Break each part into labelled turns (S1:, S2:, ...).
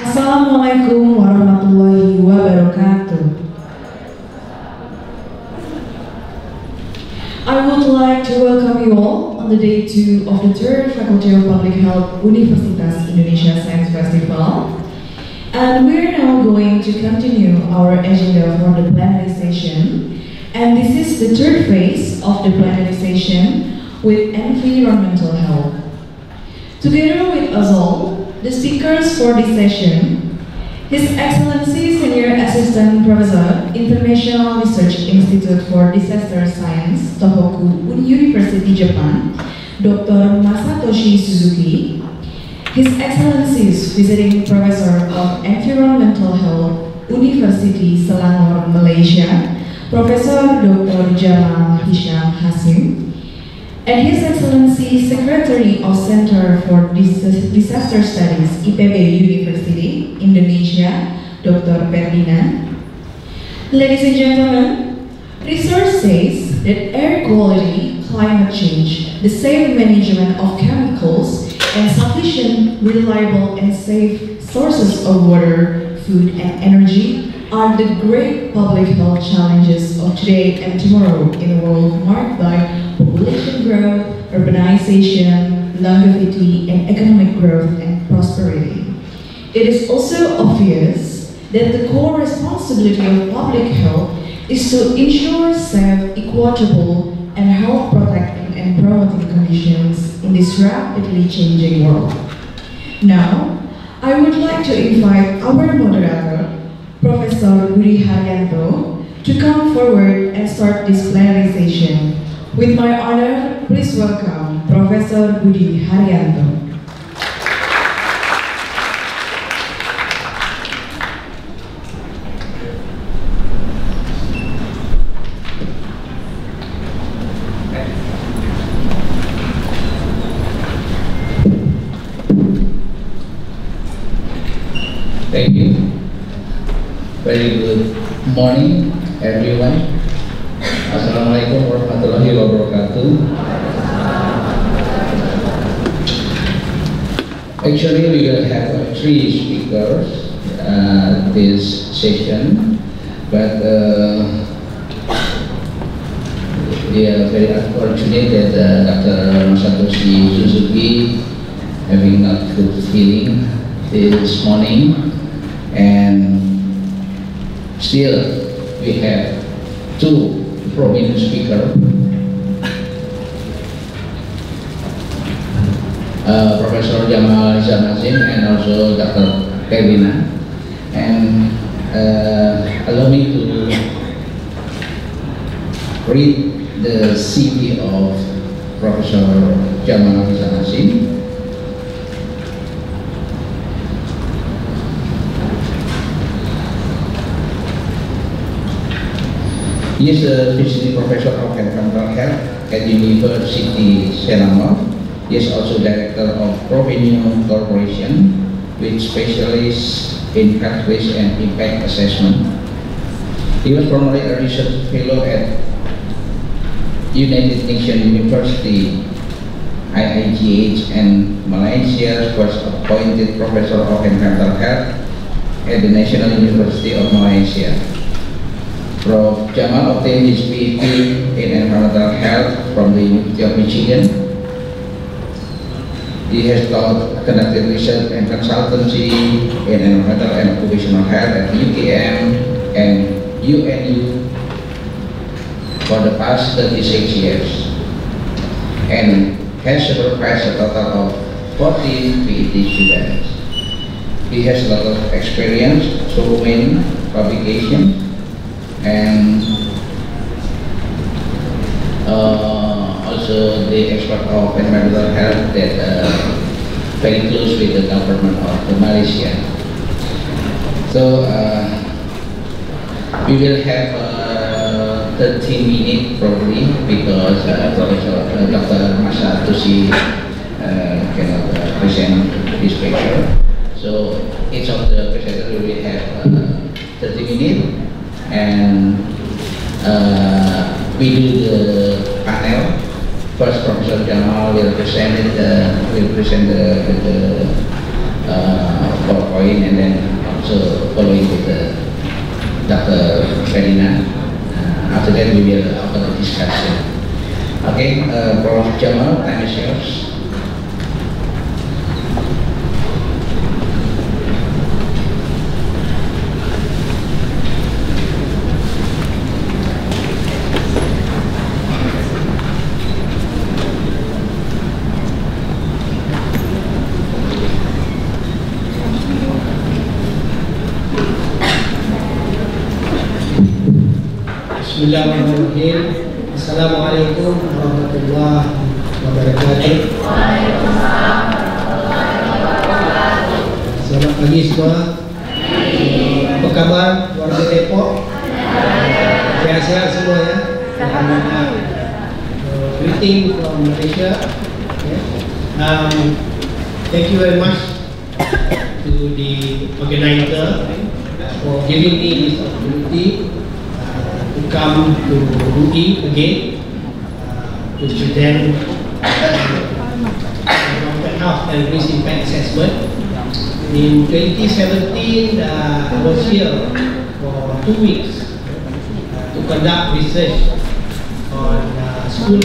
S1: Assalamualaikum warahmatullahi wabarakatuh. I would like to welcome you all on the day 2 of the 3rd Faculty of Public Health Universitas Indonesia Science Festival. And we're now going to continue our agenda for the plenary session. And this is the 3rd phase of the plenary session with environmental health. Together with us all, the speakers for this session, His Excellency Senior Assistant Professor, International Research Institute for Disaster Science, Tohoku University, Japan, Dr. Masatoshi Suzuki, His Excellencies Visiting Professor of Environmental Health, University Selangor, Malaysia, Professor Dr. Jamal Hisham Hasim, and His Excellency Secretary of Center for Disaster Studies, IPB University, Indonesia, Dr. Ferdinand. Ladies and gentlemen, research says that air quality, climate change, the safe management of chemicals, and sufficient, reliable, and safe sources of water, food, and energy are the great public health challenges of today and tomorrow in a world marked by population growth, urbanization, longevity, and economic growth and prosperity. It is also obvious that the core responsibility of public health is to ensure safe, equitable, and health-protecting and promoting conditions in this rapidly changing world. Now, I would like to invite our moderator, Professor Budi Haryanto, to come forward and start this plenary session. With my honor, please welcome Professor Budi Haryanto.
S2: Thank you. Very good morning, everyone. Assalamualaikum warahmatullahi wabarakatuh. Actually, we will have 3 speakers this session, but we are very unfortunate that Dr. Masatoshi Suzuki having not good feeling this morning, and still we have 2 prominent speakers, Professor Jamal Hisham Hasim and also Dr. Ferdinand. And allow me to read the CV of Professor Jamal Hisham Hasim. He is a visiting professor of environmental health at University Selangor. He is also director of Provenio Corporation, with specialists in health risk and impact assessment. He was formerly a research fellow at United Nations University, IIGH, and Malaysia's first appointed professor of environmental health at the National University of Malaysia. Prof. Jamal obtained his PhD in environmental health from the University of Michigan. He has conducted research and consultancy in environmental and occupational health at UKM and UNU for the past 36 years, and has supervised a total of 14 PhD students. He has a lot of experience, so many publications, and also the expert of environmental health that very close with the government of Malaysia. So we will have 30 minutes probably, because Professor Dr. Masatoshi cannot present this picture. So each of the presenters will have 30 minutes. And we do the panel. First, Professor Jamal will present the PowerPoint point, and then also following with Dr. Ferdinand. After that, we will open the discussion. Okay, Prof. Jamal, time is yours.
S3: Bismillahirrahmanirrahim. Assalamualaikum warahmatullahi wabarakatuh. Selamat pagi semua. Apa kabar warga Depok? Sehat-sehat semua ya. Greeting from Malaysia. Thank you very much to the organizer for giving me this opportunity to come to UI again to present the health and risk impact assessment. In 2017, I was here for 2 weeks to conduct research on school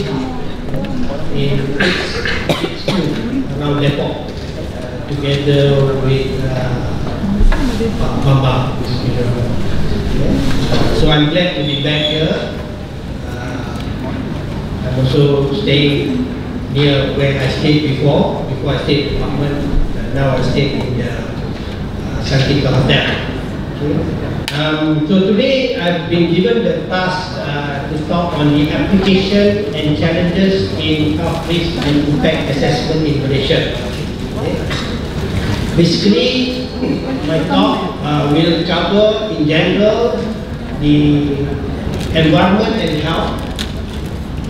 S3: in 6 schools around Depok, together with Pak Bambang. So I'm glad to be back here. I'm also staying near where I stayed before I stayed in apartment. Now I stay in the Santika Hotel. So today I've been given the task to talk on the application and challenges in health risk and impact assessment in Malaysia. Basically, my talk will cover in general the environment and health,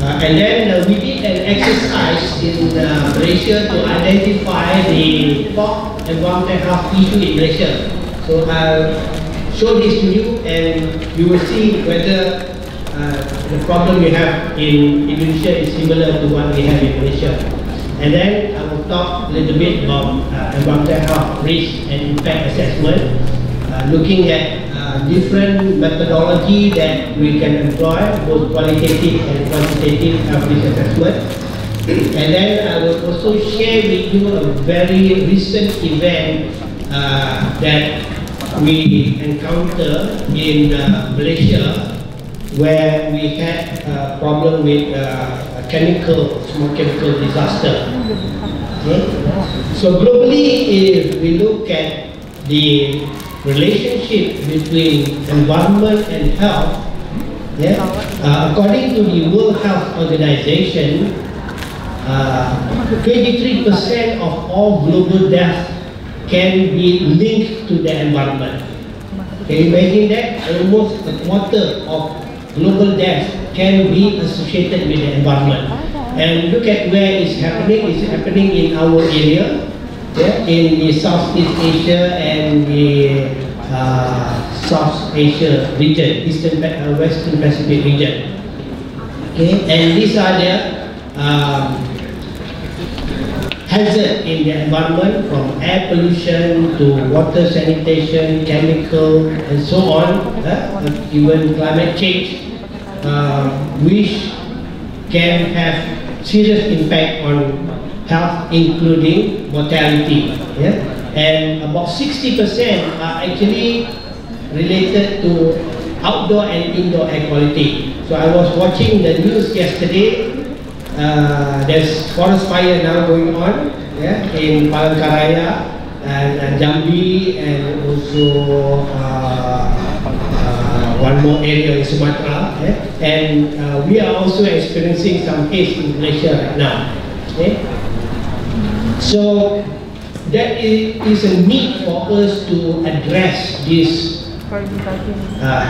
S3: and then we did an exercise in Malaysia to identify the top environmental health issue in Malaysia. So I'll show this to you, and you will see whether the problem we have in Indonesia is similar to what we have in Malaysia. And then I will talk a little bit about environmental health risk and impact assessment, looking at different methodology that we can employ, both qualitative and quantitative health risk assessment. And then I will also share with you a very recent event that we encountered in Malaysia, where we had a problem with small chemical disaster. Okay? So globally, if we look at the relationship between environment and health, according to the World Health Organization, 23% of all global deaths can be linked to the environment. Can you imagine that? Almost a quarter of global deaths can be associated with the environment. And look at where it's happening. It's happening in our area, in the Southeast Asia and the South Asia region, Western Pacific region. Okay, and these are the hazard in the environment, from air pollution to water sanitation, chemical, and so on, even climate change, which can have serious impact on health, including mortality. And about 60% are actually related to outdoor and indoor air quality. So I was watching the news yesterday. There's forest fire now going on in Palangkaraya and Jambi, and also one more area in Sumatra, and we are also experiencing some haze in Malaysia right now. So that is a need for us to address this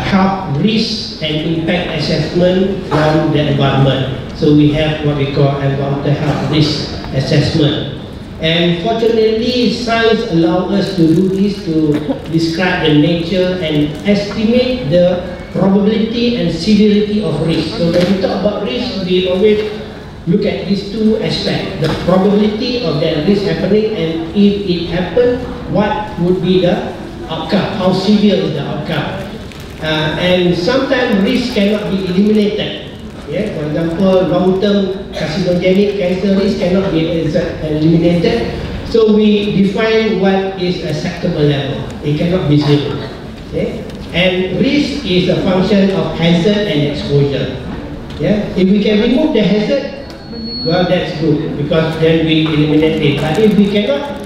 S3: health risk and impact assessment from the environment. So we have what we call environmental health risk assessment. And fortunately, science allows us to do this, to describe the nature and estimate the probability and severity of risk. So when we talk about risk, we always look at these two aspects: the probability of that risk happening, and if it happened, what would be the outcome? How severe is the outcome? And sometimes risk cannot be eliminated. Yeah, for example, long-term carcinogenic cancer risk cannot be eliminated. So we define what is acceptable level. It cannot be zero. Okay? And risk is a function of hazard and exposure. Yeah? If we can remove the hazard, well, that's good, because then we eliminate it. But if we cannot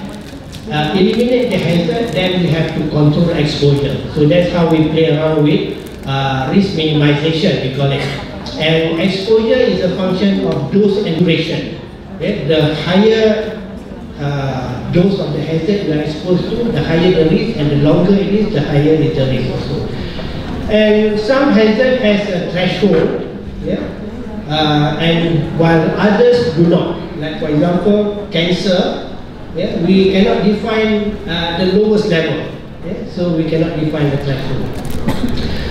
S3: eliminate the hazard, then we have to control exposure. So that's how we play around with risk minimization, we call it. And exposure is a function of dose and duration. Okay? The higher dose of the hazard you are exposed to, the higher the risk, and the longer it is, the higher is the risk also. And some hazard has a threshold, yeah? And while others do not. Like for example, cancer, yeah? We cannot define the lowest level, yeah? So we cannot define the threshold.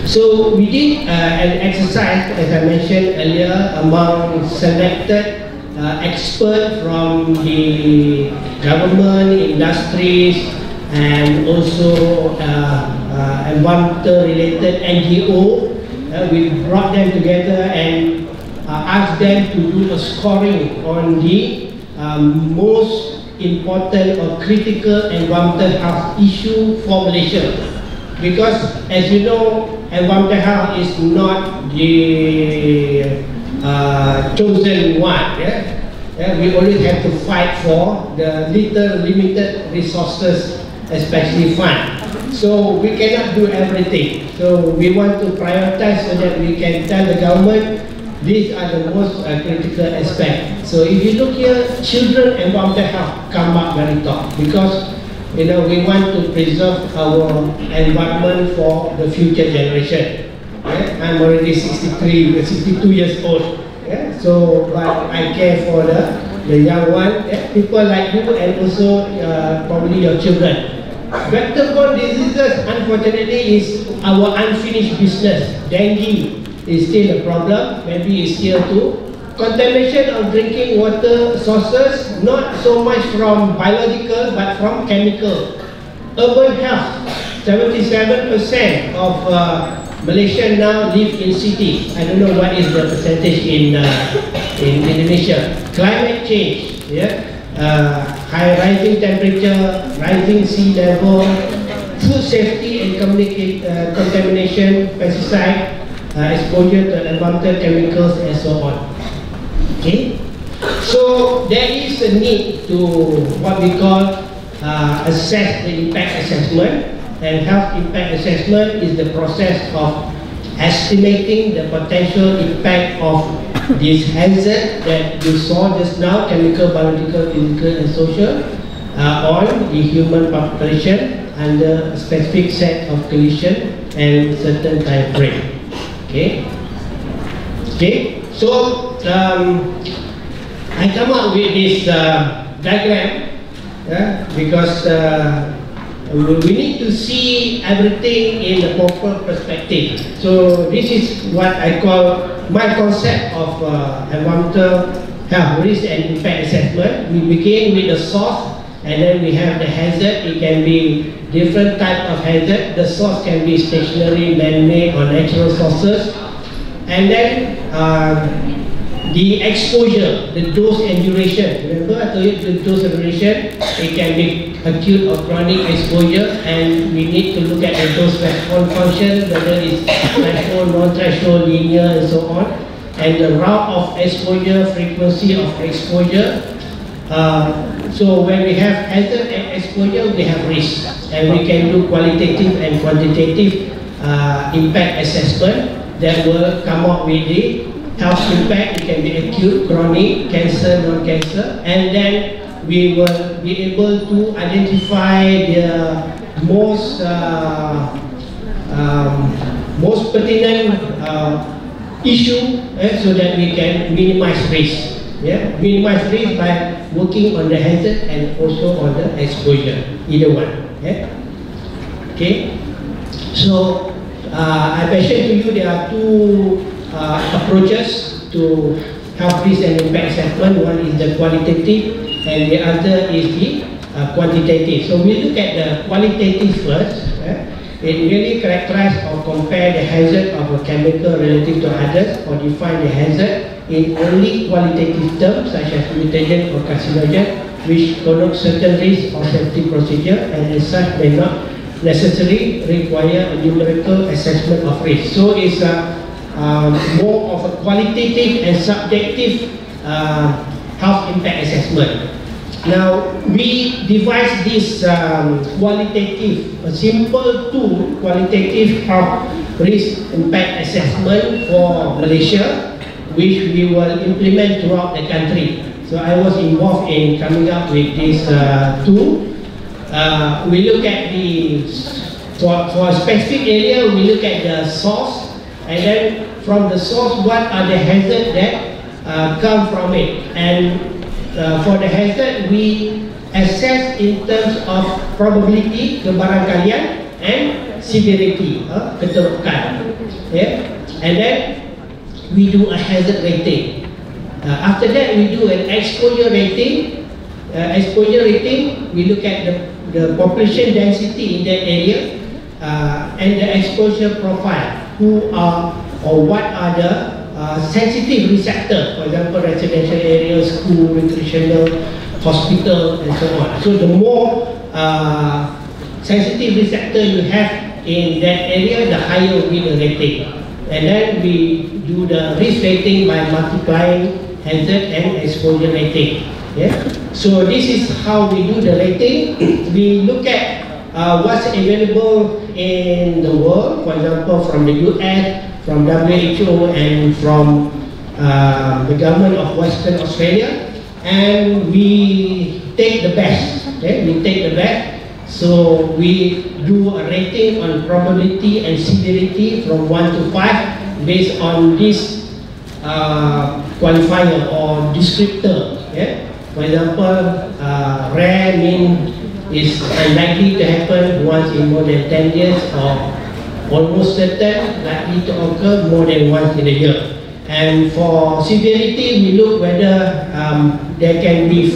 S3: So we did an exercise, as I mentioned earlier, among selected experts from the government, industries, and also environmental-related NGO. We brought them together and asked them to do a scoring on the most important or critical environmental health issue for Malaysia. Because, as you know, environmental health is not the chosen one. Yeah? We always have to fight for the little limited resources, especially fund. So we cannot do everything. So we want to prioritize so that we can tell the government these are the most critical aspects. So if you look here, children environmental health come up very top, because we want to preserve our environment for the future generation. Yeah? I'm already 62 years old. Yeah? So, but I care for the young one, yeah? People like you, and also probably your children. Vector-borne diseases, unfortunately, is our unfinished business. Dengue is still a problem, maybe it's still too. Contamination of drinking water sources, not so much from biological, but from chemical. Urban health, 77% of Malaysians now live in cities. I don't know what is the percentage in Indonesia. Climate change, yeah? High rising temperature, rising sea level, food safety and contamination, pesticide, exposure to environmental chemicals, and so on. Okay, so there is a need to what we call assess the impact assessment. And health impact assessment is the process of estimating the potential impact of this hazard that you saw just now, chemical, biological, physical, and social, on the human population under a specific set of conditions and certain time frame. Okay. Okay. So I come up with this diagram, because we need to see everything in a proper perspective. So this is what I call my concept of environmental health risk and impact assessment. We begin with the source, and then we have the hazard. It can be different type of hazard. The source can be stationary, man-made, or natural sources. And then the exposure, the dose and duration. Remember I told you the dose and duration, it can be acute or chronic exposure, and we need to look at the dose response function, whether it's threshold, non-threshold, linear, and so on. And the route of exposure, frequency of exposure. So when we have hazard and exposure, we have risk. And we can do qualitative and quantitative impact assessment that will come up with the health impact. It can be acute, chronic, cancer, non-cancer, and then we will be able to identify the most pertinent issue, so that we can minimize risk. Yeah? Minimize risk by working on the hazard and also on the exposure, either one. Yeah? Okay. So I mentioned to you there are two approaches to health risk and impact assessment. One is the qualitative and the other is the quantitative. So we look at the qualitative first. It really characterizes or compare the hazard of a chemical relative to others, or define the hazard in only qualitative terms such as mutagen or carcinogen, which connote certain risks or safety procedure, and as such may not necessarily require a numerical assessment of risk. So it's more of a qualitative and subjective health impact assessment. Now, we devised this qualitative, a simple tool, qualitative health risk impact assessment for Malaysia, which we will implement throughout the country. So I was involved in coming up with this tool. We look at for a specific area, we look at the source, and then from the source, what are the hazards that come from it. And for the hazard, we assess in terms of probability, kebarangkalian, and severity, keterukan. Yeah? And then we do a hazard rating. After that, we do an exposure rating. Exposure rating, we look at the population density in that area and the exposure profile. Who are or what are the sensitive receptor, for example, residential areas, school, recreational, hospital, and so on. So the more sensitive receptor you have in that area, the higher will be the rating. And then we do the risk rating by multiplying hazard and exposure rating. Yeah? So this is how we do the rating. We look at what's available in the world, for example, from the US, from WHO, and from the government of Western Australia, and we take the best. Okay? We take the best. So we do a rating on probability and severity from 1 to 5 based on this qualifier or descriptor. Yeah? For example, rare mean is unlikely to happen once in more than 10 years, or almost certain, likely to occur more than once in a year. And for severity, we look whether there can be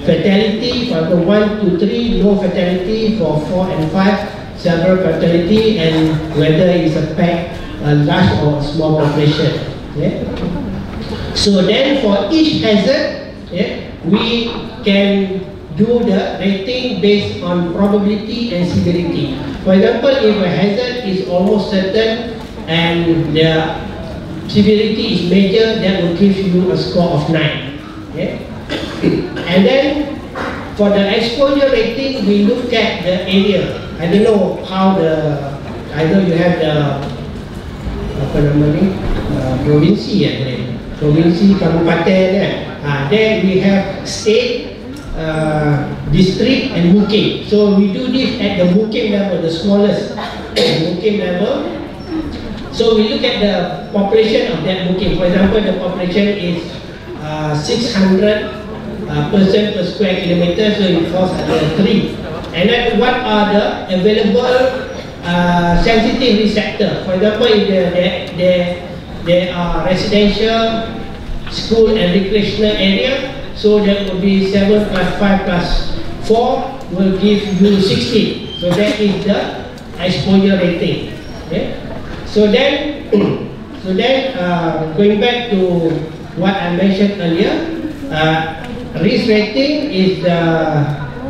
S3: fatality. For example, 1 to 3, no fatality. For 4 and 5, several fatality, and whether it's a large or a small population. Yeah? So then for each hazard, yeah, we can do the rating based on probability and severity. For example, if a hazard is almost certain and the severity is major, that will give you a score of 9. Okay? And then for the exposure rating, we look at the area. I don't know how either you have the provinsi, provinsi, kabupaten. Then we have state, district, and mukim. So we do this at the mukim level, the smallest mukim level. So we look at the population of that mukim. For example, the population is 600 person per square kilometer, so it falls under 3. And then what are the available sensitive receptor? For example, if there are residential, school, and recreational area, so that will be 7 plus 5 plus 4 will give you 16. So that is the exposure rating. Okay? So then going back to what I mentioned earlier, risk rating is the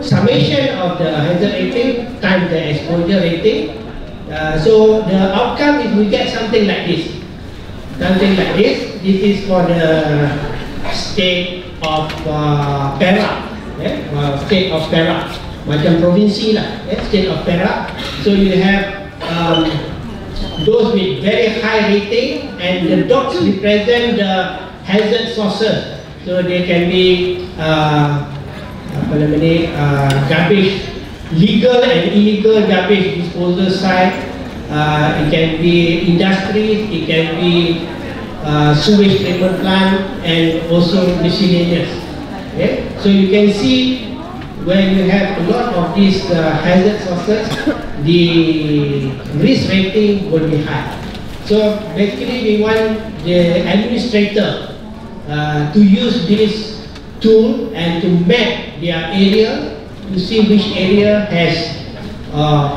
S3: summation of the hazard rating times the exposure rating. So the outcome is we get something like this. Something like this. This is for the state of Perak. State of Perak. Macam provinsi lah. State of Perak. So you have those with very high rating, and the dots represent the hazard sources. So they can be garbage, legal and illegal garbage disposal site. It can be industries, it can be sewage treatment plant, and also miscellaneous. Okay? So you can see when you have a lot of these hazard sources, the risk rating will be high. So basically we want the administrator to use this tool and to map their area to see which area has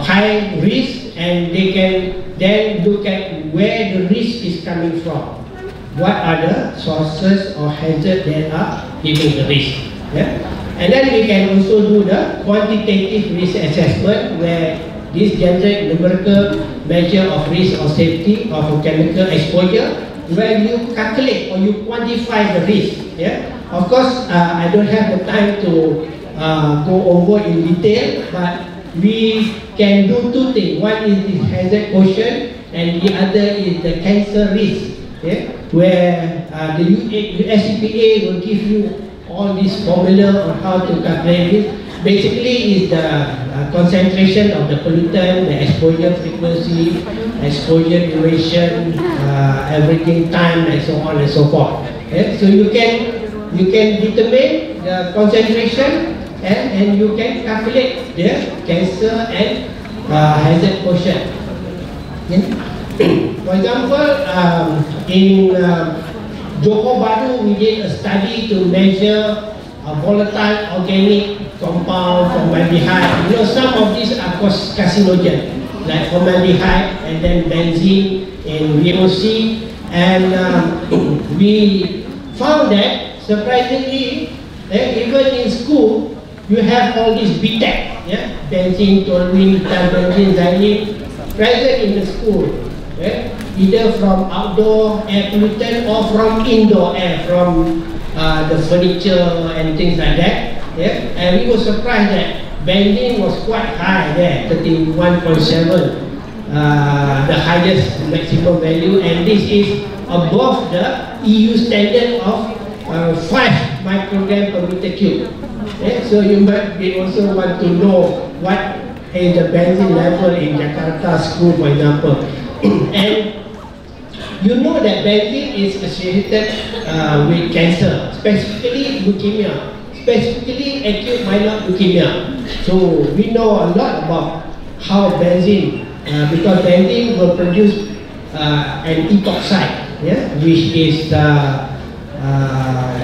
S3: high risk, and they can then look at where the risk is coming from. What are the sources or hazards that are giving the risk? Yeah? And then we can also do the quantitative risk assessment, where this generates numerical measure of risk or safety of a chemical exposure, where you calculate or you quantify the risk. Yeah? Of course, I don't have the time to go over in detail, but we can do two things. One is the hazard quotient, and the other is the cancer risk. Yeah? Where the USEPA will give you all this formula on how to calculate it. Basically, is the concentration of the pollutant, the exposure frequency, exposure duration, everything time, and so on and so forth. Okay? So you can determine the concentration, and you can calculate the cancer and hazard quotient. Okay? For example, in Johor Bahru, we did a study to measure volatile organic compound, formaldehyde. You know, some of these are carcinogen, like formaldehyde and then benzene in VOC. And we found that, surprisingly, even in school, you have all these BTEC, yeah? Benzene, toluene, benzene, xylene, present in the school. Yeah? Either from outdoor air pollutant or from indoor air, from the furniture and things like that. Yeah? And we were surprised that benzene was quite high there, 31.7, the highest maximum value, and this is above the EU standard of 5 microgram per meter cube. Yeah? So you might be also want to know what is the benzene level in Jakarta school, for example. And you know that benzene is associated with cancer, specifically leukemia, specifically acute myeloid leukemia. So we know a lot about how benzene, because benzene will produce an epoxide, yeah, which is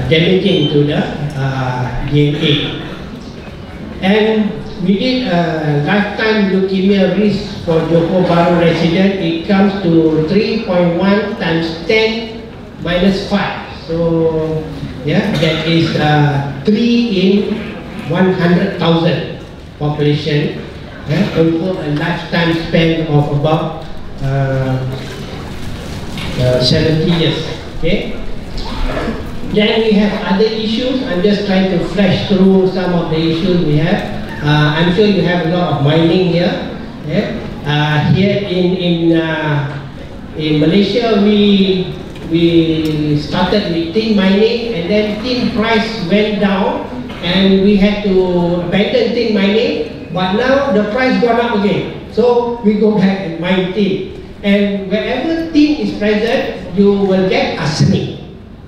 S3: damaging to the DNA. And we did a lifetime leukemia risk for Johor Bahru resident. It comes to 3.1 times 10 minus 5. So, yeah, that is 3 in 100,000 population. Yeah, over a lifetime span of about 70 years. Okay. Then we have other issues. I'm just trying to flash through some of the issues we have. I'm sure you have a lot of mining here. Yeah? Here in Malaysia, we started with tin mining, and then tin price went down, and we had to abandon tin mining. But now the price gone up again, so we go back and mine tin. And wherever tin is present, you will get arsenic.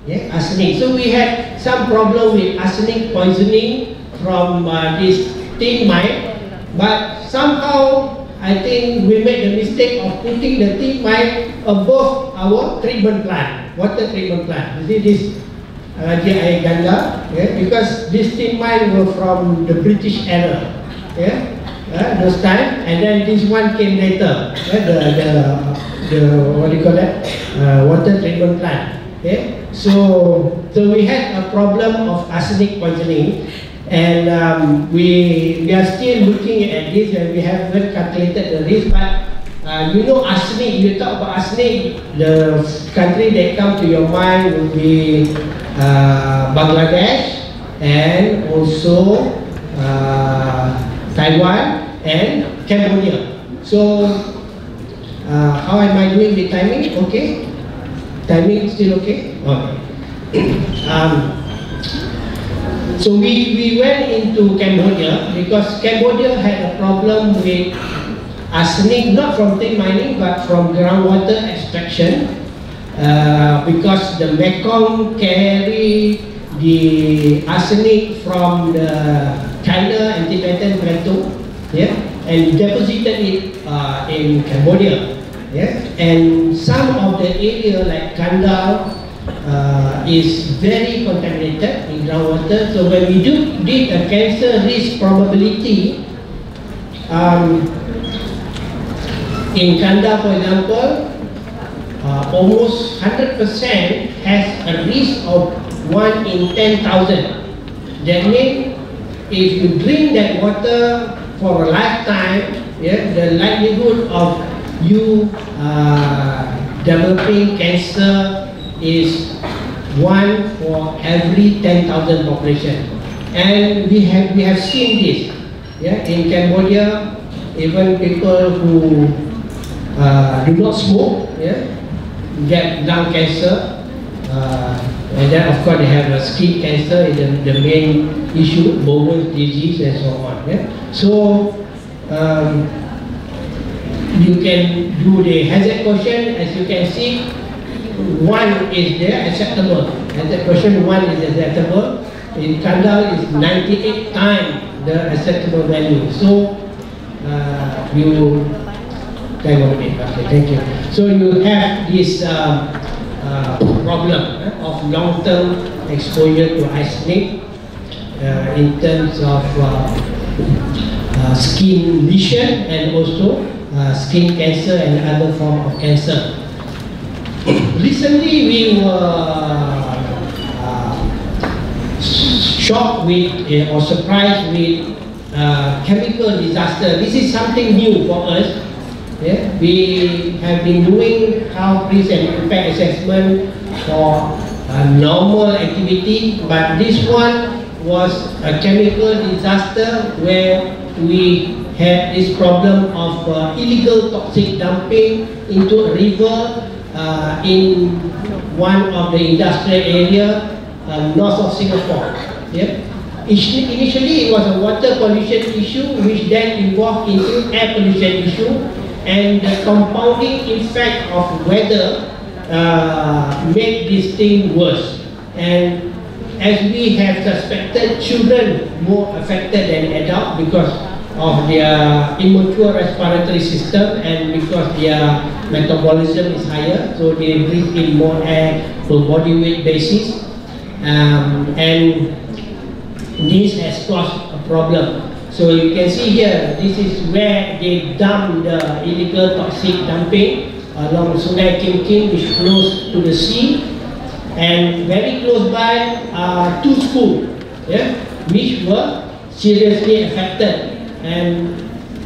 S3: Yeah, arsenic. So we had some problem with arsenic poisoning from this tin mine, but somehow I think we made the mistake of putting the tin mine above our treatment plant, water treatment plant. You see this Raja Air Ganda, yeah? Because this tin mine were from the British era, yeah? Those time, and then this one came later, the what do you call that, water treatment plant. Okay? So we had a problem of arsenic poisoning, and we are still looking at this, and we haven't calculated the risk. But you know, arsenic, you talk about arsenic, the country that comes to your mind will be Bangladesh, and also Taiwan and Cambodia. So how am I doing with timing? Okay. Timing still okay? Okay. So we went into Cambodia because Cambodia had a problem with arsenic, not from tin mining but from groundwater extraction, because the Mekong carry the arsenic from the China and Tibetan Plateau, yeah, and deposited it in Cambodia. Yeah? And some of the area like Kandal is very contaminated in groundwater. So when we did a cancer risk probability, in Kanda, for example, almost 100% has a risk of 1 in 10,000. That means if you drink that water for a lifetime, yeah, the likelihood of you developing cancer is 1 for every 10,000 population. And we have seen this. Yeah, in Cambodia, even people who do not smoke, yeah, get lung cancer, and then of course they have skin cancer is the main issue, Bowel disease and so on. Yeah? So you can do the hazard quotient. As you can see, 1 is there acceptable. Hazard quotient 1 is acceptable. In Kanda is 98 times the acceptable value. So you okay, thank you. So you have this problem of long-term exposure to arsenic in terms of skin lesion and also skin cancer and other form of cancer. Recently we were shocked with or surprised with chemical disaster. This is something new for us. Yeah, we have been doing health risk and impact assessment for normal activity, but this one was a chemical disaster where we had this problem of illegal toxic dumping into a river in one of the industrial area north of Singapore. Yeah. Initially it was a water pollution issue, which then evolved into air pollution issue. And the compounding effect of weather made this thing worse. And as we have suspected, children more affected than adults because of their immature respiratory system and because their metabolism is higher, so they breathe in more air per body weight basis, and this has caused a problem. So you can see here, this is where they dump the illegal toxic dumping along Sungai Kim Kim, which flows to the sea, and very close by are 2 schools, yeah, which were seriously affected. And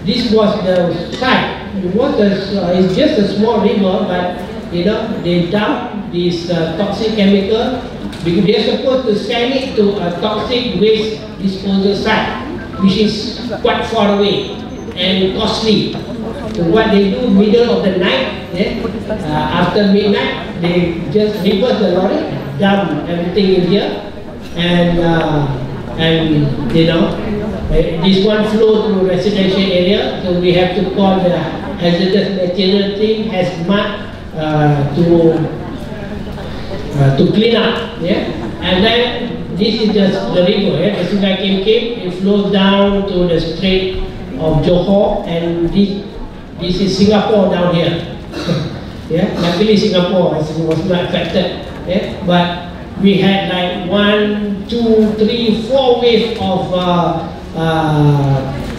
S3: this was the site. It's just a small river, but you know they dump this toxic chemical because they're supposed to send it to a toxic waste disposal site, which is quite far away and costly. So what they do, middle of the night, yeah, after midnight, they just reverse the lorry, dump everything in here, and you know, this one flow through residential area, so we have to call the hazardous material team HAZMAT to clean up, yeah, and then. This is the river, yeah? The Sungai Kim Kim. It flows down to the Strait of Johor, and this is Singapore down here. Yeah, luckily Singapore was not affected. Yeah, but we had like 1, 2, 3, 4 waves of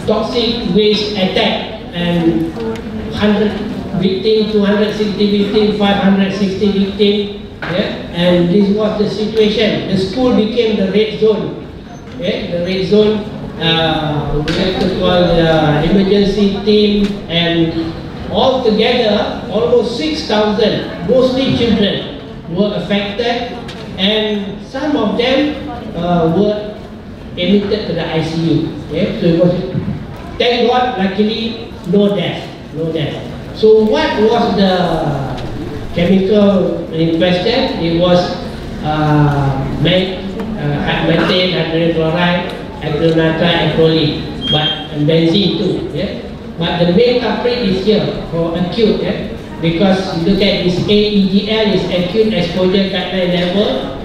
S3: toxic waste attack, and 100 victims, 260 victims, 560 victims. Yeah, and this was the situation. The school became the red zone. Yeah, the red zone. We have to call the emergency team, and all together, almost 6,000, mostly children, were affected, and some of them were admitted to the ICU. Yeah, so it was, thank God, luckily no death, no death. So what was the chemical in question? It was methane, hydrogen chloride, acrylonitrile, acrolein, but and benzene too. Yeah? But the main culprit is here for acute, yeah? Because you look at this AEGL is acute exposure guideline level.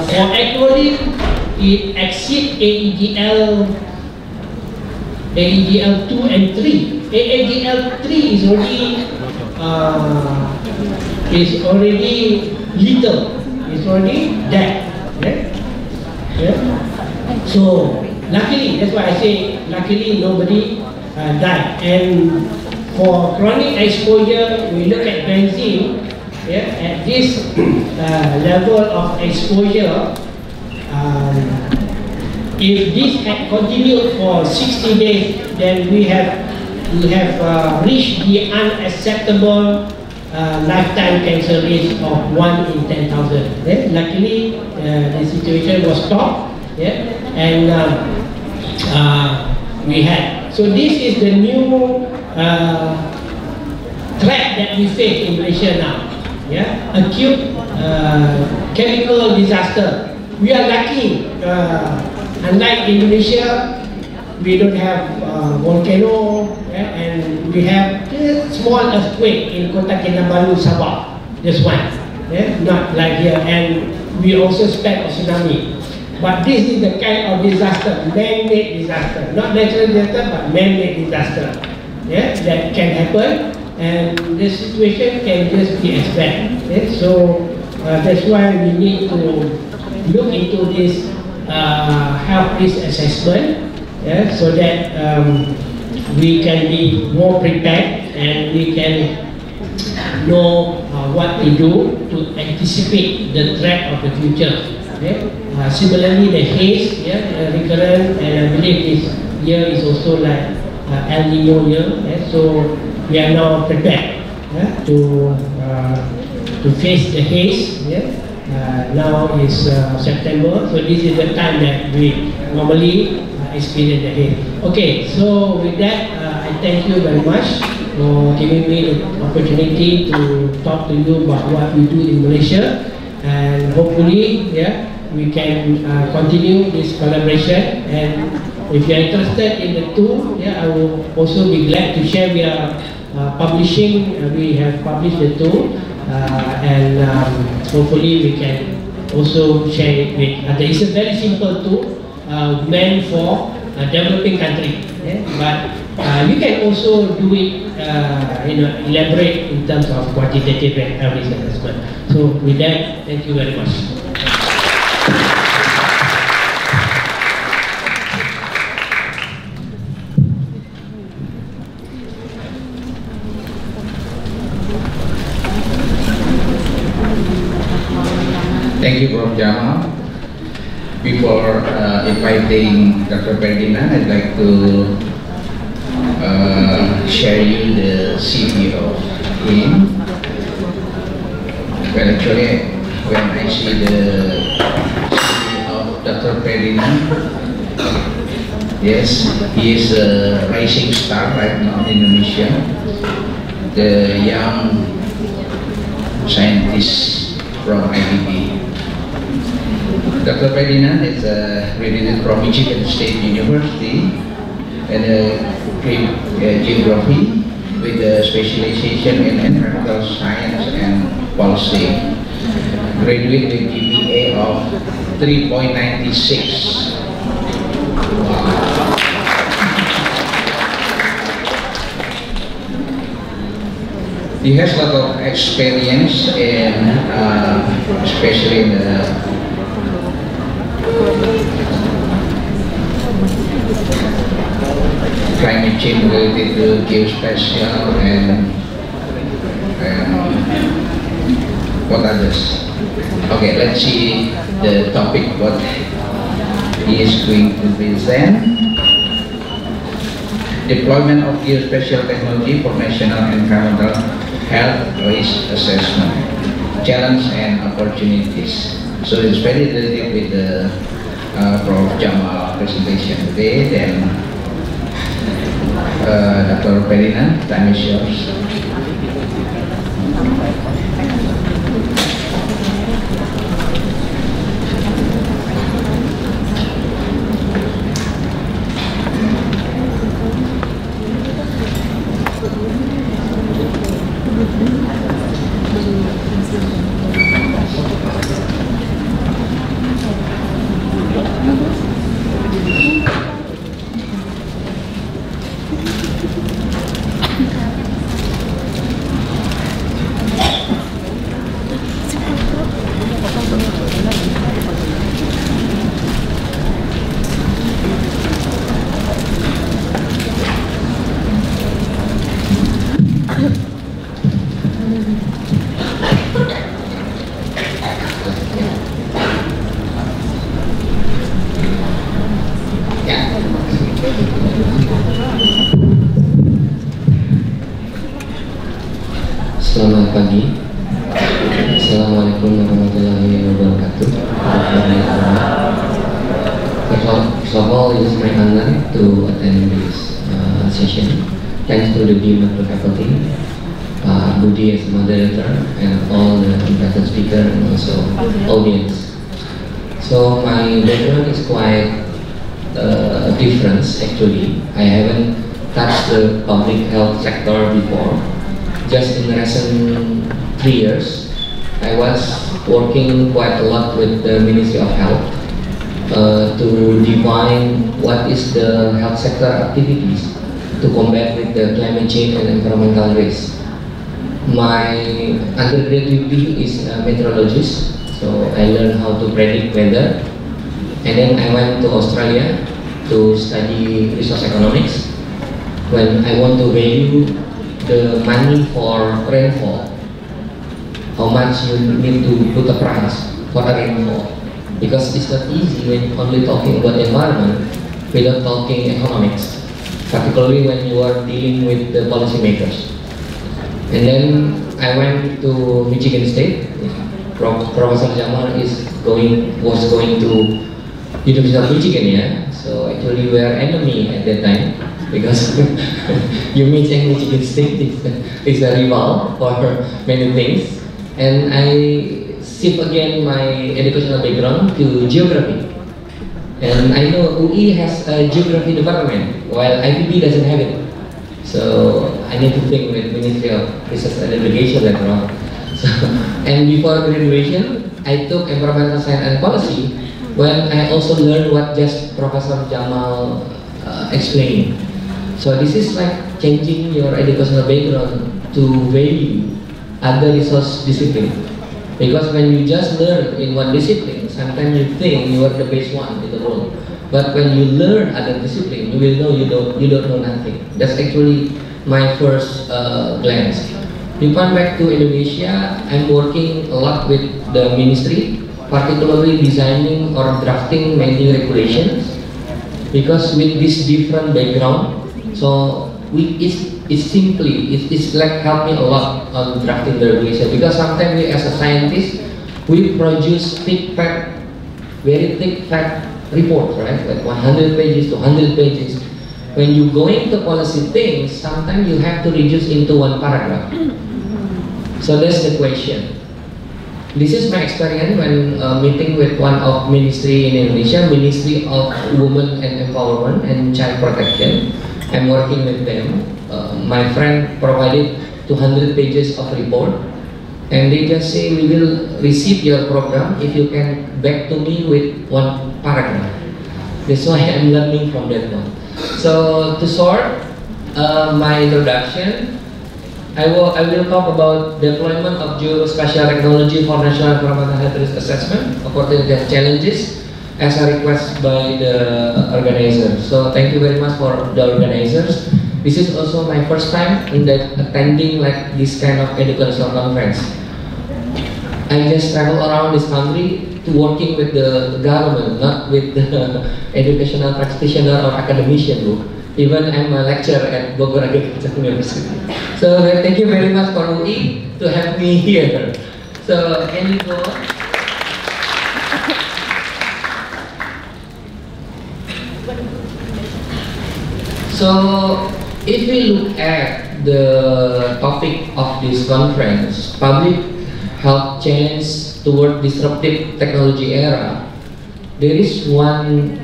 S3: For acrolein, it exceeds AEGL 2 and 3. AEGL 3 is already lethal. is already dead. Yeah? So luckily, that's why I say luckily nobody died. And for chronic exposure, we look at benzene. At this level of exposure, if this had continued for 60 days, then we have reached the unacceptable lifetime cancer risk of 1 in 10,000. Luckily, the situation was stopped. And we had. So this is the new threat that we face in Malaysia now. Acute chemical disaster. We are lucky. Unlike Indonesia, we don't have volcano, and we have just small earthquake in Kota Kinabalu, Sabah. This one, not like here. And we also expect a tsunami. But this is the kind of disaster, man-made disaster, not natural disaster, but man-made disaster. That can happen, and the situation can just be expected. So that's why we need to look into this health risk assessment, so that we can be more prepared and we can know what to do to anticipate the threat of the future. Similarly, the haze, recurrent, and I believe this year is also like El Nino year. So we are now prepared to face the haze. Now is September, so this is the time that we normally experience the haze. Okay, so with that, I thank you very much for giving me the opportunity to talk to you about what we do in Malaysia, and hopefully, we can continue this collaboration. And if you are interested in the tool, I will also be glad to share. We are publishing. We have published the tool, and hopefully we can also share it with others. It's a very simple tool meant for developing country, but you can also do it, elaborate in terms of quantitative and risk assessment. So with that, thank you very much.
S2: Thank you, Prof. Jamal. Before inviting Dr. Ferdinand, I'd like to share you the CV of him. Well, actually, when I see the CV of Dr. Ferdinand, yes, he is a rising star right now in Indonesia, the young scientist from IDB. Dr. Ferdinand is graduated from Michigan State University and geography with a specialization in environmental science and policy. Graduated with GPA of 3.96. He has a lot of experience in, especially in the climate change related to geospatial and what others. Okay, let's see the topic what he is going to present. Deployment of geospatial technology for national environmental health risk assessment, challenge and opportunities. So it's very related with the Prof. Jamal presentation today. Then Dr. Ferdinand, time is yours.
S4: Selamat pagi. Assalamualaikum warahmatullahi wabarakatuh. First of all, it is my honor to attend this session. Thanks to the Dean of the Faculty, Budi as moderator, and all the invited speaker and also audience. So my background is quite different actually. I haven't touched the public health sector before. Just in the recent 3 years, I was working quite a lot with the Ministry of Health to define what is the health sector activities to combat with the climate change and environmental risk. My undergraduate degree is a meteorologist, so I learned how to predict weather. And then I went to Australia to study resource economics. When I want to value the money for rainfall, how much you need to put a price for a rainfall, because it's not easy when only talking about environment without talking economics, particularly when you are dealing with the policymakers. And then I went to Michigan State. Professor Jamal was going to University of Michigan, yeah. So actually we are enemy at that time, because UMich and Michigan State is a rival for many things. And I shift again my educational background to geography. And I know UI has a geography department, while IPB doesn't have it. So I need to think with Ministry of Research and Education later on. So, and before graduation, I took environmental science and policy, when I also learned what just Professor Jamal explained. So this is like changing your educational background to value other resource discipline. Because when you just learn in one discipline, sometimes you think you are the best one in the world. But when you learn other discipline, you will know you don't know nothing. That's actually my first glance. We come back to Indonesia. I'm working a lot with the ministry, particularly designing or drafting many regulations. Because with this different background, so it's like help me a lot on drafting the regulation. Because sometimes we as a scientist, we produce very thick fact reports, right? Like 100 pages to 100 pages. When you go into policy things, sometimes you have to reduce into one paragraph. So that's the question. This is my experience when meeting with one of ministry in Indonesia, Ministry of Women and Empowerment and Child Protection. I'm working with them. My friend provided 200 pages of report, and they just say, we will receive your program if you can back to me with one paragraph. That's why I'm learning from that one. So to sort my introduction, I will talk about deployment of geospatial technology for national environmental health risk assessment according to the challenges as a request by the organizers. So thank you very much for the organizers. This is also my first time in that attending like this kind of educational conference. I just travel around this country to working with the government, not with the educational practitioner or academician. Even I'm a lecturer at Bogor Agricultural University. So thank you very much for UI to have me here. So can you go on? So if we look at the topic of this conference, public health change toward disruptive technology era, there is one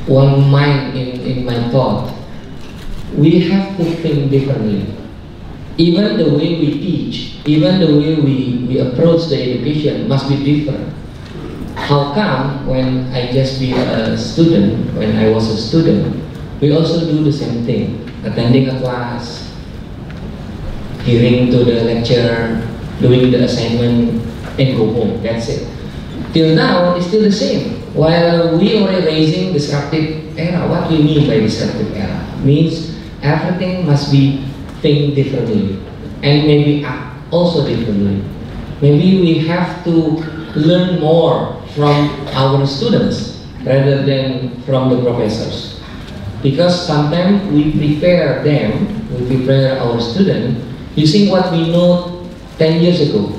S4: mind in my thought. We have to think differently. Even the way we teach, even the way we approach the education must be different. How come when I just be a student, when I was a student, we also do the same thing, attending a class, hearing to the lecture, doing the assignment, and go home, that's it. Till now, it's still the same. While we are raising disruptive era, what we mean by disruptive era? Means everything must be think differently and maybe act also differently. Maybe we have to learn more from our students rather than from the professors. Because sometimes we prepare them, we prepare our students using what we know 10 years ago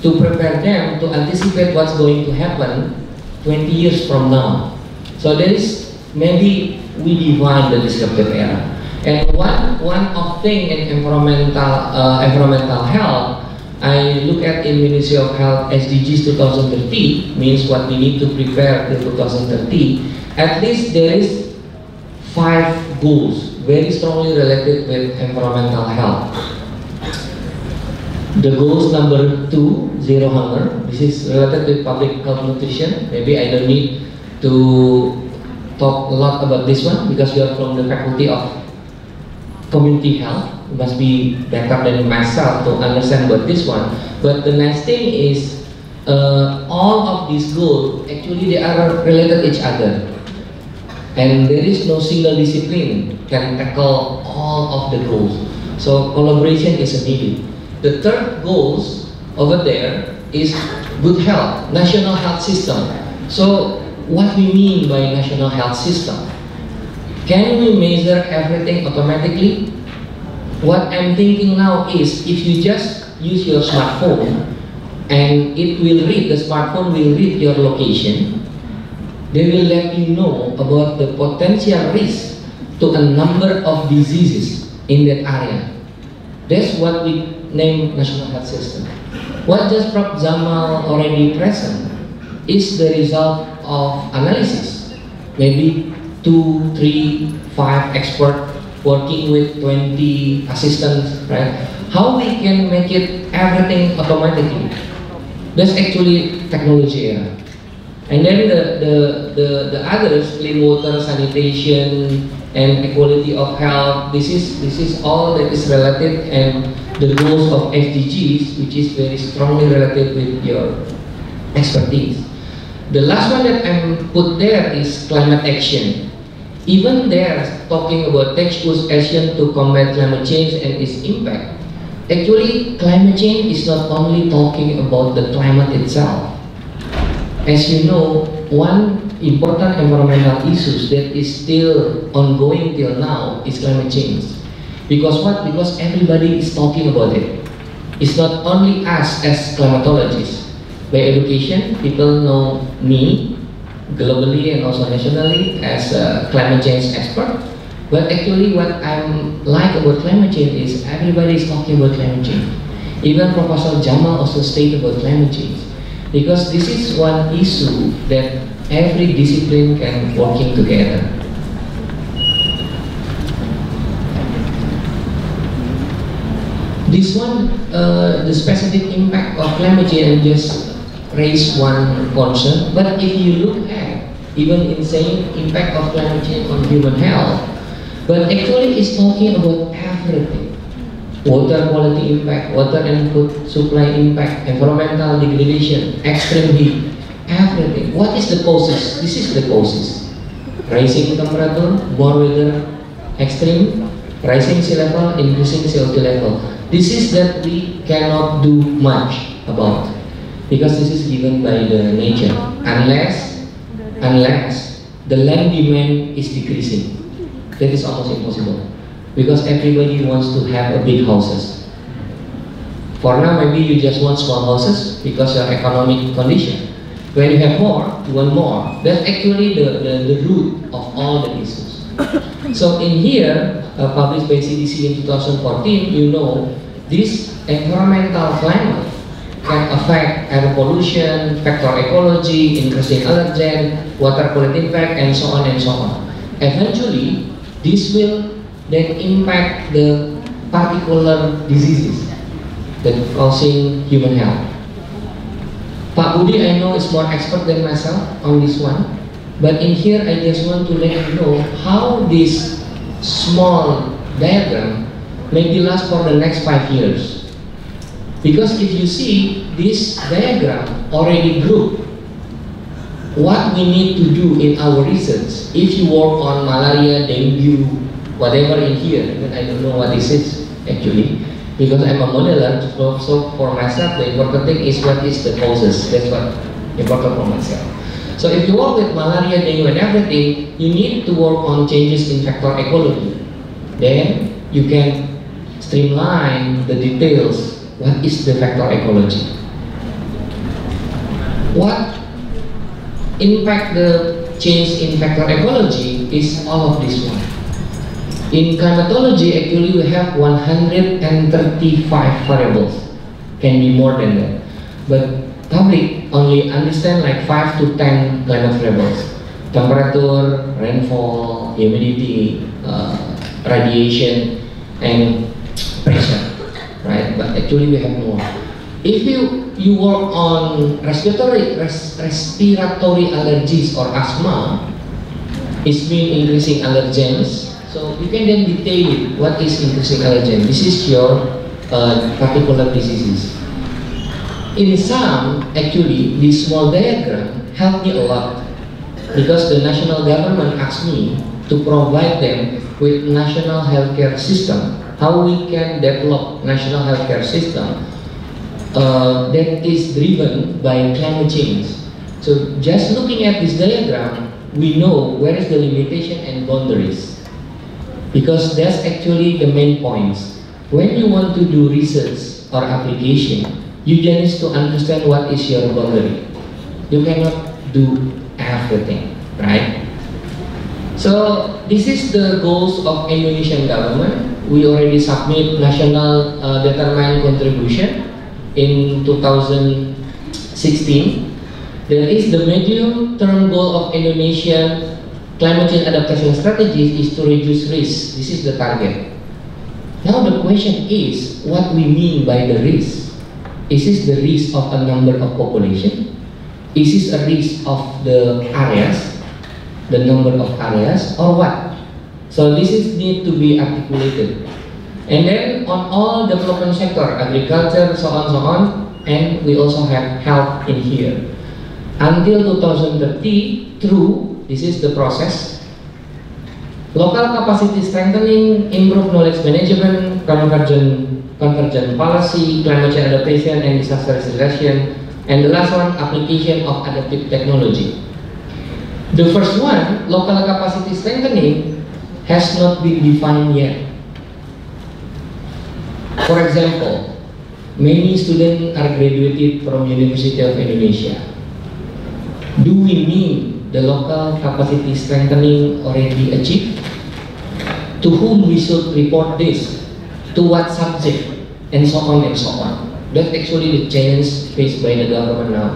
S4: to prepare them to anticipate what's going to happen 20 years from now. So there is, maybe we define the disruptive era. And one of thing in environmental health, I look at in Ministry of Health SDGs 2030, means what we need to prepare till 2030. At least there is 5 goals very strongly related with environmental health. The goals number 2, zero hunger. This is related with public health nutrition. Maybe I don't need to talk a lot about this one because you are from the faculty of community health. You must be better than myself to understand about this one. But the nice thing is all of these goals actually they are related to each other. And there is no single discipline can tackle all of the goals. So collaboration is needed. The third goals over there is good health, national health system. So what we mean by national health system? Can we measure everything automatically? What I'm thinking now is if you just use your smartphone and it will read, the smartphone will read your location, they will let you know about the potential risk to a number of diseases in that area. That's what we name national health system. What just Prof. Jamal already present is the result of analysis. Maybe 2, 3, 5 experts working with 20 assistants, right? How we can make it everything automatically? That's actually technology era. And then the others, clean water, sanitation, and equality of health. This is all that is related and the goals of SDGs, which is very strongly related with your expertise. The last one that I'm put there is climate action. Even there, talking about textbook action to combat climate change and its impact. Actually, climate change is not only talking about the climate itself. As you know, one important environmental issue that is still ongoing till now is climate change. Because what? Because everybody is talking about it. It's not only us as climatologists. By education, people know me globally and also nationally as a climate change expert. But actually what I'm like about climate change is everybody is talking about climate change. Even Professor Jamal also stated about climate change. Because this is one issue that every discipline can working together. This one, the specific impact of climate change, just raise one concern. But if you look at even in saying impact of climate change on human health, but actually it's talking about everything. Water quality impact, water and food supply impact, environmental degradation, extreme heat, everything. What is the causes? This is the causes. Rising temperature, more weather, extreme, rising sea level, increasing CO2 level. This is that we cannot do much about because this is given by the nature. Unless the land demand is decreasing. That is almost impossible. Because everybody wants to have a big houses. For now, maybe you just want small houses because your economic condition. When you have more, you want more. That's actually the root of all the issues. So in here, published by CDC in 2014, you know, this environmental climate can affect air pollution, factor ecology, increasing allergen, water quality impact, and so on and so on. Eventually, this will then impact the particular diseases that causing human health. Pak Budi, I know is more expert than myself on this one, but in here I just want to let you know how this small diagram may last for the next 5 years. Because if you see this diagram already grouped what we need to do in our research. If you work on malaria, dengue, whatever in here, even I don't know what this is actually, because I'm a modeler, so for myself the important thing is what is the causes. That's what important for myself. So if you work with malaria, dengue and everything, you need to work on changes in factor ecology. Then you can streamline the details. What is the factor ecology? What impact the change in factor ecology is all of this one. In climatology, actually we have 135 variables. Can be more than that. But public only understand like 5 to 10 climate variables. Temperature, rainfall, humidity, radiation, and pressure, right? But actually we have more. If you work on respiratory allergies or asthma, it's been increasing allergens. So you can then detail it. What is increasing allergen? This is your particular diseases. In some, actually, this small diagram helped me a lot because the national government asked me to provide them with national healthcare system. How we can develop national healthcare system that is driven by climate change. So just looking at this diagram, we know where is the limitation and boundaries, because that's actually the main points. When you want to do research or application, you just need to understand what is your boundary. You cannot do everything, right? So this is the goals of Indonesian government. We already submit national determined contribution in 2016. There is the medium-term goal of Indonesian climate change adaptation strategies is to reduce risk. This is the target. Now the question is, what we mean by the risk? Is this the risk of a number of population? Is this a risk of the areas, the number of areas, or what? So this is need to be articulated. And then on all development sector, agriculture, so on, and we also have health in here. Until 2030, through, this is the process, local capacity strengthening, improved knowledge management, convergent policy, climate change adaptation and disaster restoration, and the last one, application of adaptive technology. The first one, local capacity strengthening, has not been defined yet. For example, many students are graduated from University of Indonesia. Do we mean the local capacity strengthening already achieved? To whom we should report this? To what subject? And so on and so on. That's actually the challenge faced by the government now.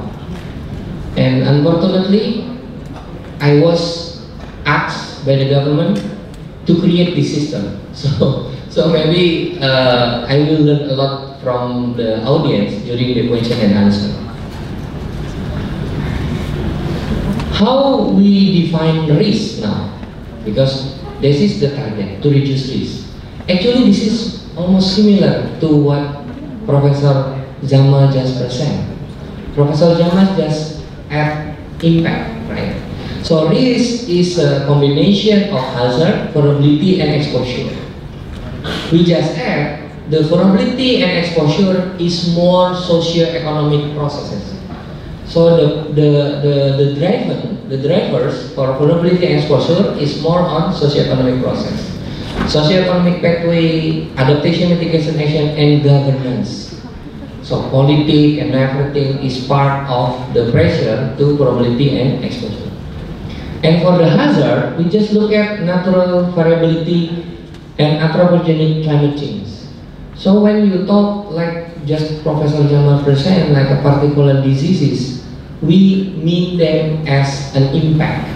S4: And unfortunately, I was asked by the government to create this system. So maybe I will learn a lot from the audience during the question and answer. How we define risk now? Because this is the target, to reduce risk. Actually, this is almost similar to what Professor Jamal just presented. Professor Jamal just add impact, right? So risk is a combination of hazard, vulnerability, and exposure. We just add the vulnerability and exposure is more socio-economic processes. So the drivers for vulnerability and exposure is more on socio-economic process. Socio-economic pathway, adaptation, mitigation action, and governance. So politics and everything is part of the pressure to vulnerability and exposure. And for the hazard, we just look at natural variability and anthropogenic climate change. So when you talk like just Professor Jamal present, like a particular diseases, we mean them as an impact.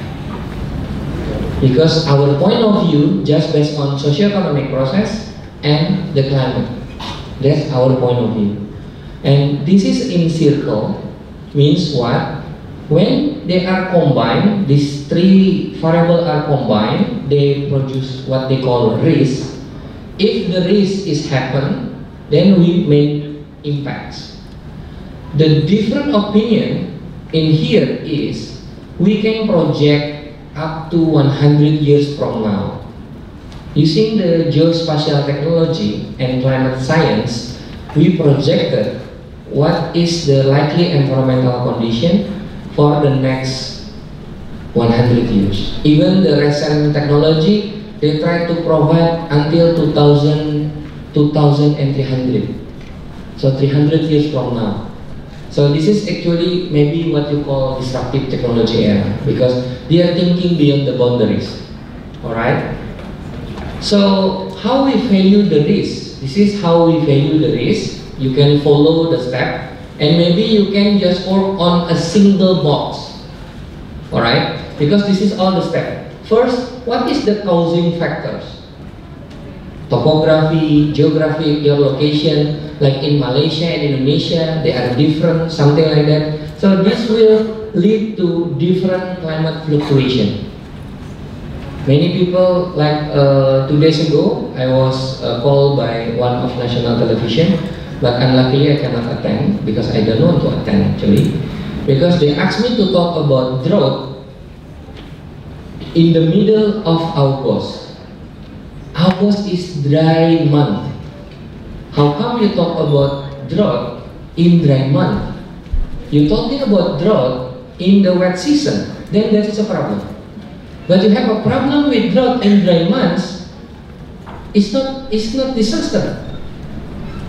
S4: Because our point of view just based on socio-economic process and the climate. That's our point of view. And this is in circle, means what? When they are combined, these three variables are combined, they produce what they call risk. If the risk is happen, then we make impacts. The different opinion in here is we can project up to 100 years from now. Using the geospatial technology and climate science, we projected what is the likely environmental condition for the next 100 years. Even the recent technology, they try to provide until 2050 2300. So 300 years from now. So this is actually maybe what you call disruptive technology era, because they are thinking beyond the boundaries. Alright? So how we value the risk? This is how we value the risk. You can follow the step, and maybe you can just work on a single box. Alright? Because this is all the step. First, what is the causing factors? Topography, geography, your location, like in Malaysia and Indonesia, they are different, something like that. So this will lead to different climate fluctuation. Many people, like 2 days ago, I was called by one of national television, but unluckily I cannot attend because I don't want to attend actually. Because they asked me to talk about drought in the middle of August. August is dry month. How come you talk about drought in dry month? You're talking about drought in the wet season, then that is a problem. But you have a problem with drought in dry months, it's not disaster.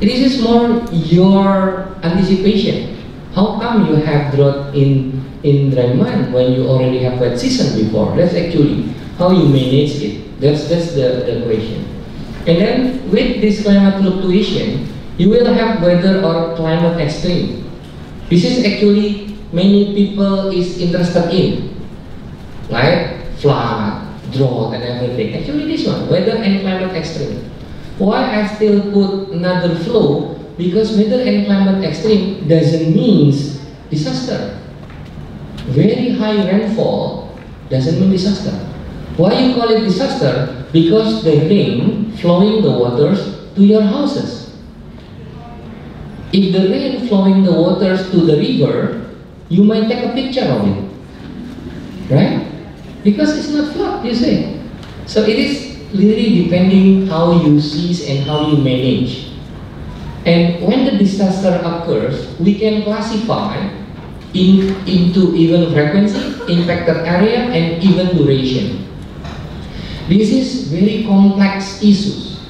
S4: It is more your anticipation. How come you have drought in dry month when you already have wet season before? That's actually how you manage it. That's the question. And then with this climate fluctuation, you will have weather or climate extreme. This is actually many people is interested in, like flood, drought, and everything. Actually, this one, weather and climate extreme. Why I still put another flow? Because weather and climate extreme doesn't mean disaster. Very high rainfall doesn't mean disaster. Why you call it disaster? Because the rain flowing the waters to your houses. If the rain flowing the waters to the river, you might take a picture of it, right? Because it's not flood, you say. So it is really depending how you seize and how you manage. And when the disaster occurs, we can classify into even frequency, impacted area, and even duration. This is very complex issues,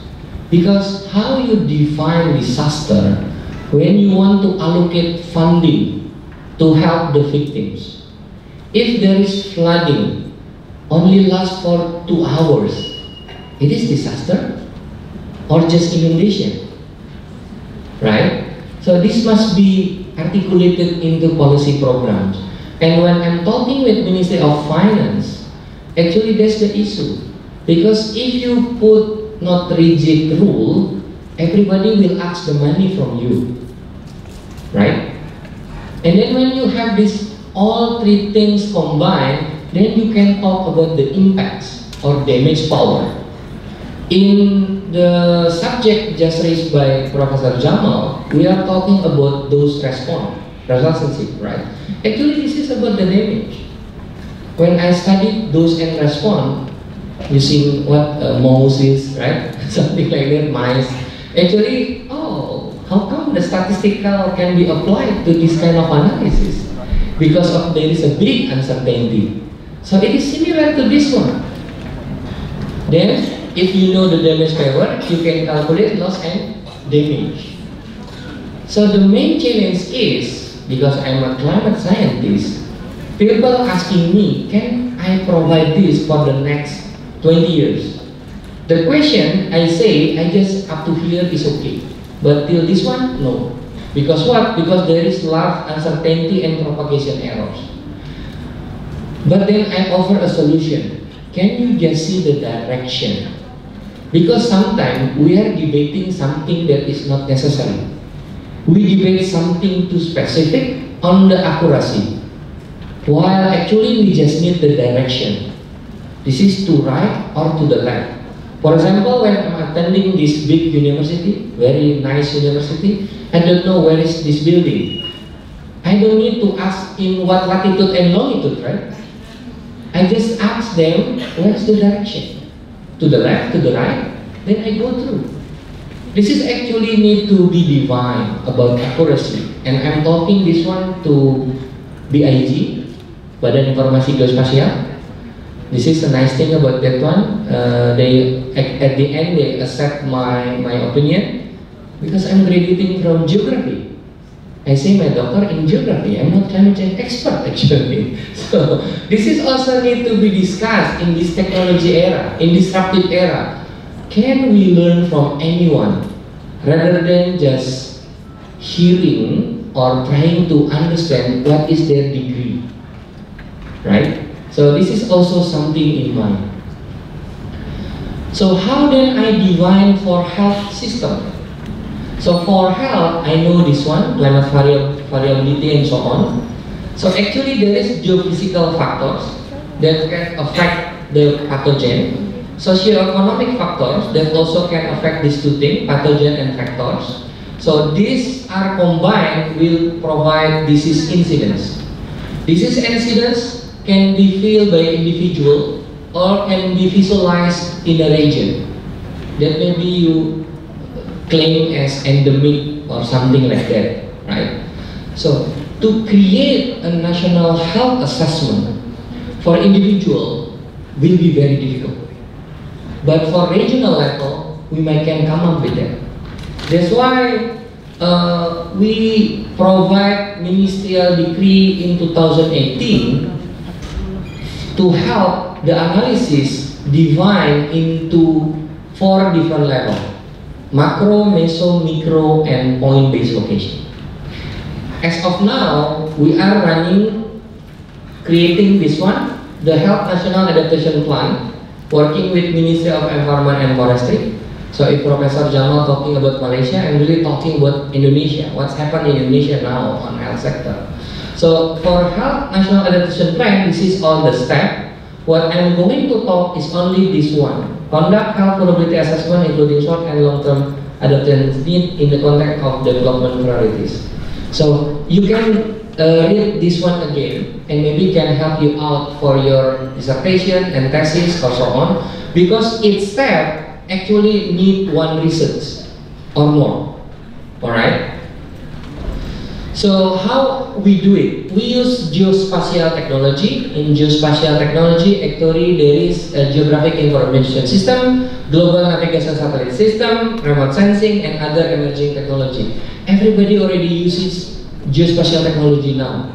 S4: because how you define disaster when you want to allocate funding to help the victims. If there is flooding only lasts for 2 hours, it is disaster or just inundation, right? So this must be articulated into policy programs. And when I'm talking with Ministry of Finance, actually that's the issue. Because if you put not rigid rule, everybody will ask the money from you, right? And then when you have this all 3 things combined, then you can talk about the impacts or damage power. In the subject just raised by Professor Jamal, we are talking about those relationship, right? Actually, this is about the damage. When I studied those and respond, using what mouse, right? Something like that, mice. Actually, oh, how come the statistical can be applied to this kind of analysis? Because of there is a big uncertainty. So it is similar to this one. Then, if you know the damage power, you can calculate loss and damage. So the main challenge is, because I'm a climate scientist, people asking me, can I provide this for the next 20 years? The question, I say, I just up to here is okay. But till this one, no. Because what? Because there is large uncertainty and propagation errors. But then I offer a solution. Can you just see the direction? Because sometimes we are debating something that is not necessary. We debate something too specific on the accuracy, while actually we just need the direction. This is to right or to the left. For example, when I'm attending this big university, very nice university, I don't know where is this building. I don't need to ask in what latitude and longitude, right? I just ask them, where's the direction? To the left, to the right, then I go through. This is actually need to be defined about accuracy. And I'm talking this one to BIG, Badan Informasi Geospasial. This is a nice thing about that one. They at the end they accept my opinion because I'm graduating from geography. I say my doctor in geography. I'm not climate change expert actually. So this is also need to be discussed in this technology era, in disruptive era. Can we learn from anyone rather than just hearing or trying to understand what is their degree, right? So this is also something in mind. So how then I define for health system? So for health, I know this one, climate variability and so on. So actually there is geophysical factors that can affect the pathogen. Socioeconomic factors that also can affect these two things, pathogen and factors. So these are combined will provide disease incidence. Disease incidence can be felt by individual or can be visualized in a region that maybe you claim as endemic or something like that, right? So to create a national health assessment for individual will be very difficult. But for regional level, we can come up with that. That's why we provide ministerial decree in 2018 to help the analysis divide into 4 different levels: macro, meso, micro, and point-based location. As of now, we are creating this one, the Health National Adaptation Plan, working with Ministry of Environment and Forestry. So if Professor Jamal talking about Malaysia, I'm really talking about Indonesia. What's happening in Indonesia now on health sector. So for Health National Adaptation Plan, this is all the step. What I'm going to talk is only this one. Conduct health probability assessment including short and long-term adaptation need in the context of development priorities. So you can read this one again and maybe can help you out for your dissertation and thesis or so on, because each step actually need one research or more. Alright? So how we do it? We use geospatial technology. In geospatial technology, actually there is a geographic information system, global navigation satellite system, remote sensing, and other emerging technology. Everybody already uses geospatial technology now,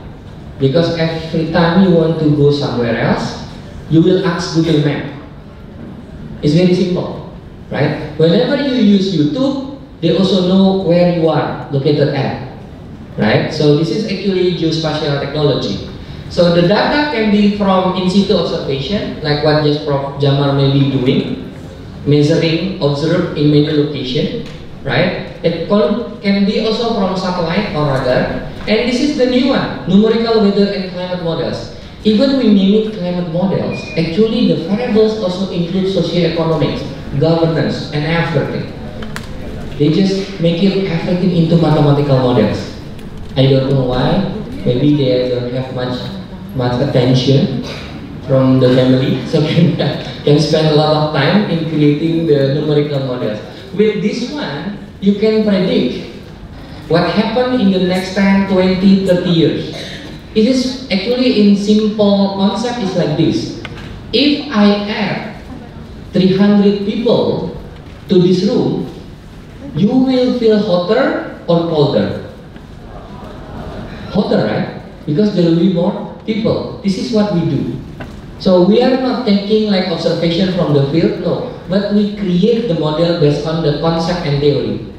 S4: because every time you want to go somewhere else, you will ask Google Map. It's very simple, right? Whenever you use YouTube, they also know where you are located at, right? So this is actually geospatial technology. So the data can be from in situ observation, like what just Prof. Jamar may be doing, measuring, observe in many locations, right? It can be also from satellite or radar. And this is the new one, numerical weather and climate models. Even we name it climate models, actually the variables also include socioeconomics, governance, and everything. They just make it everything into mathematical models. I don't know why. Maybe they don't have much attention from the family, so can spend a lot of time in creating the numerical models. With this one, you can predict what happened in the next 10, 20, 30 years. It is actually in simple concept is like this. If I add 300 people to this room, you will feel hotter or colder? Hotter, right? Because there will be more people. This is what we do. So we are not taking like observation from the field, no. But we create the model based on the concept and theory.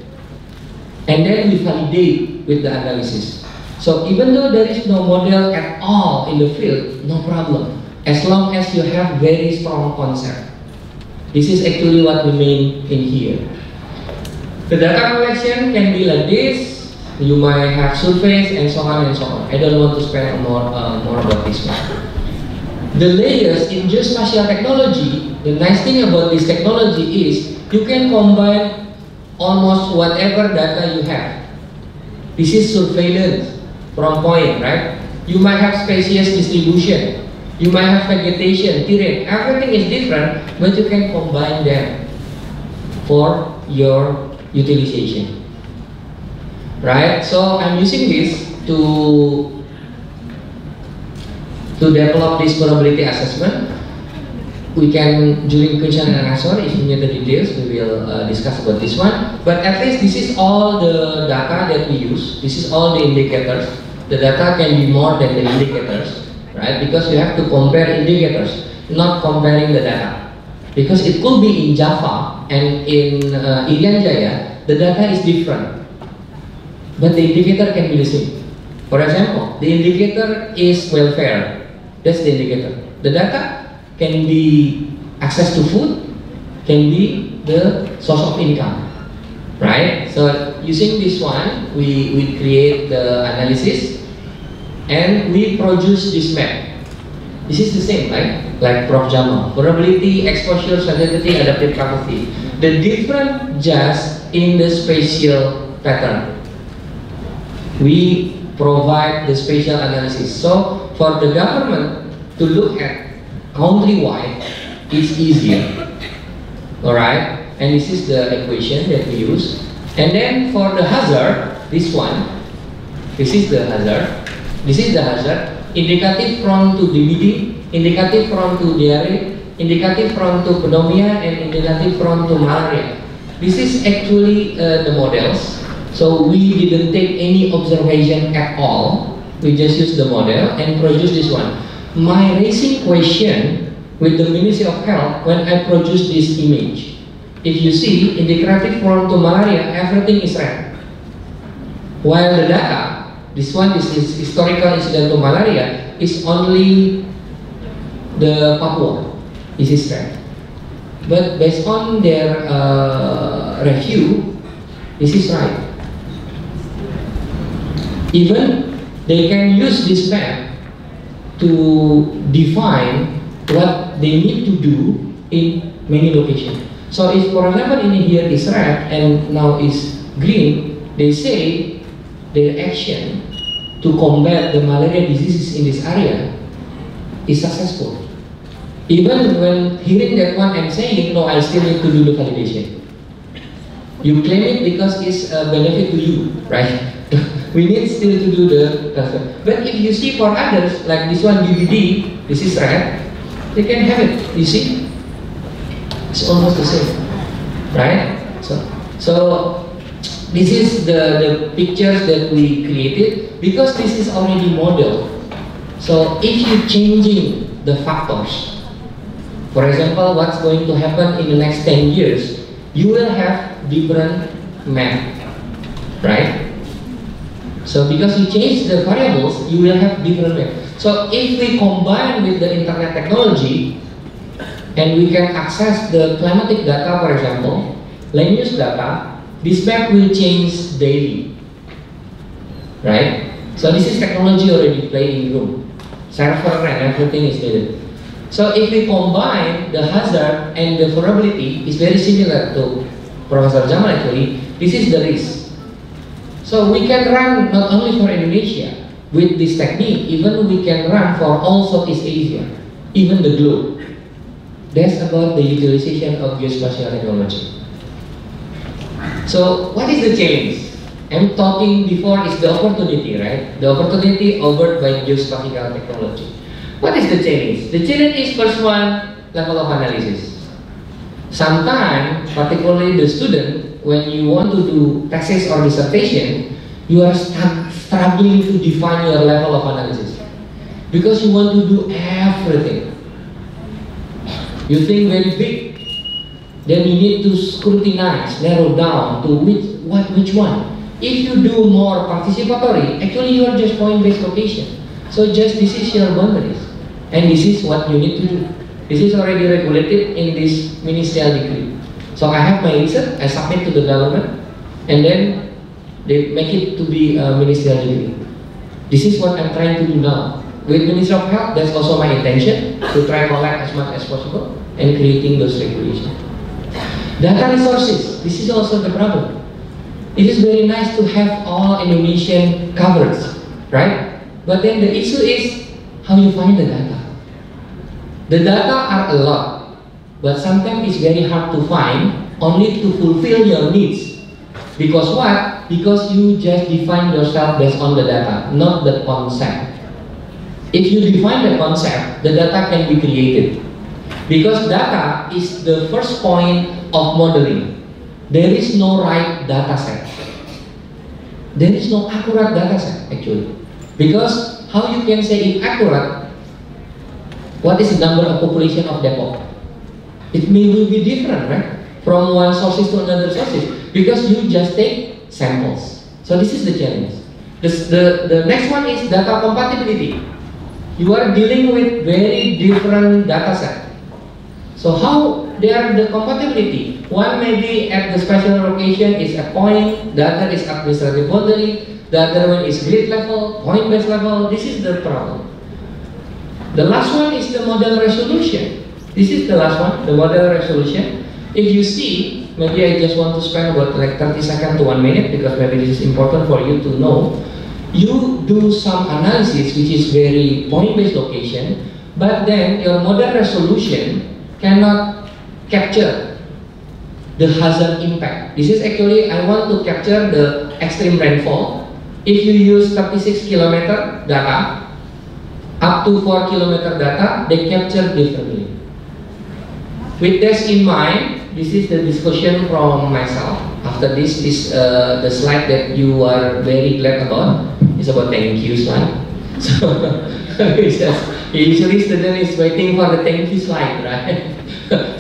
S4: And then we validate with the analysis. So even though there is no model at all in the field, no problem. As long as you have very strong concept. This is actually what we mean in here. The data collection can be like this. You might have surveys and so on and so on. I don't want to spend more about this one. The layers in geospatial technology, the nice thing about this technology is you can combine almost whatever data you have. This is surveillance from point, right? You might have species distribution, you might have vegetation, terrain, everything is different, but you can combine them for your utilization, right? So I'm using this to develop this probability assessment. we can, during question and answer, if you need the details, we will discuss about this one. But at least this is all the data that we use. This is all the indicators. The data can be more than the indicators, right? Because you have to compare indicators, not comparing the data. Because it could be in Java and in Irian Jaya, the data is different, but the indicator can be the same. For example, the indicator is welfare. That's the indicator. The data can be access to food, can be the source of income, right? So using this one, we create the analysis and we produce this map. This is the same, right? Like Prof. Jamal, probability, exposure, sensitivity, adaptive capacity. The different just in the spatial pattern. We provide the spatial analysis. So for the government to look at countrywide, it's easier. Alright? And this is the equation that we use. And then for the hazard, this one, this is the hazard. This is the hazard. Indicative prone to DBD, indicative prone to diarrhea, indicative prone to pneumonia, and indicative prone to malaria. This is actually the models. So we didn't take any observation at all. We just used the model and produced this one. My raising question with the Ministry of Health when I produced this image. If you see, indicative prone to malaria, everything is red. While the data, this one is historical incident to malaria, is only the Papua. This is red. But based on their review, this is right. Even they can use this map to define what they need to do in many locations. So if, for example, in here is red and now is green, they say their action to combat the malaria diseases in this area is successful. Even when hearing that one and saying, no, I still need to do the validation. You claim it because it's a benefit to you, right? We need still to do the transfer. But if you see for others, like this one DBD, this is red, they can have it, you see? It's almost the same, right? So this is the pictures that we created because this is already modeled. So if you're changing the factors, for example, what's going to happen in the next 10 years, you will have different map, right? So because you change the variables, you will have different map. So if we combine with the internet technology, and we can access the climatic data, for example, land use data, this map will change daily, right? So this is technology already playing room. Server and everything is needed. So if we combine the hazard and the probability, is very similar to Professor Jamal actually, this is the risk. So we can run not only for Indonesia, with this technique, even we can run for all Southeast Asia, even the globe. That's about the utilization of geospatial technology. So what is the challenge? I'm talking before is the opportunity, right? The opportunity offered by geospatial technology. What is the challenge? The challenge is first one, level of analysis. Sometimes, particularly the student, when you want to do thesis or dissertation, you are struggling to define your level of analysis because you want to do everything. You think very big, then you need to scrutinize, narrow down to which one. If you do more participatory, actually you are just point-based location. So just this is your boundaries, and this is what you need to do. This is already regulated in this ministerial decree. So I have my research, I submit to the government, and then they make it to be a ministerial decree. This is what I'm trying to do now. With Ministry of Health, that's also my intention, to try to collect as much as possible and creating those regulations. Data resources, this is also the problem. It is very nice to have all Indonesian coverage, right? But then the issue is how you find the data. The data are a lot, but sometimes it's very hard to find only to fulfill your needs. Because what? Because you just define yourself based on the data, not the concept. If you define the concept, the data can be created. Because data is the first point of modeling. There is no right data set. There is no accurate data set actually. Because how you can say it accurate? What is the number of population of Depok? It will be different, right? From one sources to another sources. Because you just take samples. So this is the challenge. The next one is data compatibility. You are dealing with very different data set. So how they are the compatibility? One may be at the spatial location is a point, the other is administrative boundary, the other one is grid level, point-based level. This is the problem. The last one is the model resolution. This is the last one, the model resolution. If you see, maybe I just want to spend about like 30 seconds to 1 minute because maybe this is important for you to know. You do some analysis which is very point-based location, but then your model resolution cannot capture the hazard impact. This is actually, I want to capture the extreme rainfall. If you use 36 kilometer data, up to 4 kilometer data, they capture differently. With this in mind, this is the discussion from myself. After this is the slide that you are very glad about. It's about thank you slide. So usually student is waiting for the thank you slide, right?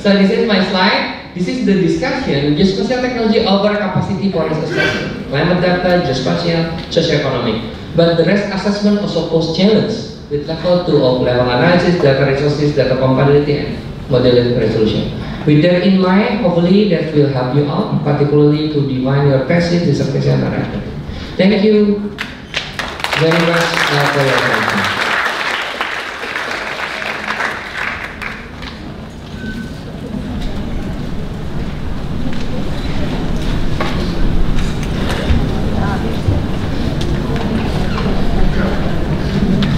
S4: So this is my slide. This is the discussion. Geospatial technology over capacity forest assessment, climate data, geospatial, socioeconomic. But the rest assessment also pose challenge with level 2 of level analysis, data resources, data compatibility, and model resolution. With that in mind, hopefully that will help you out, particularly to define your thesis, dissertation, and article. Thank you very much for your attention.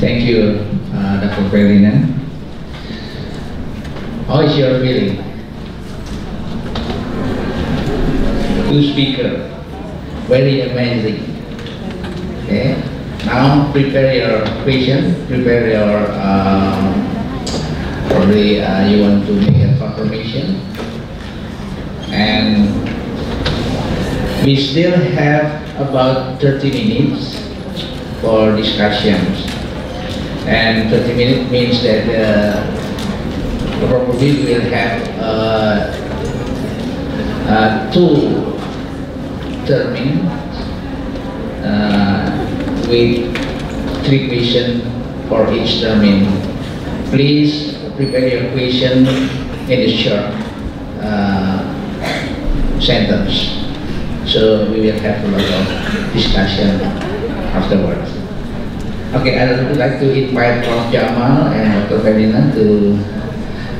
S2: Thank you, Dr. Ferdinand. How is your feeling? Two speakers, very amazing. Okay, now prepare your question, prepare your probably you want to make a confirmation, and we still have about 30 minutes for discussions. And 30 minutes means that probably we will have two termines with 3 questions for each termine. Please prepare your question in a short sentence. So we will have a lot of discussion afterwards. Okay, I would like to invite Prof. Jamal and Dr. Ferdinand to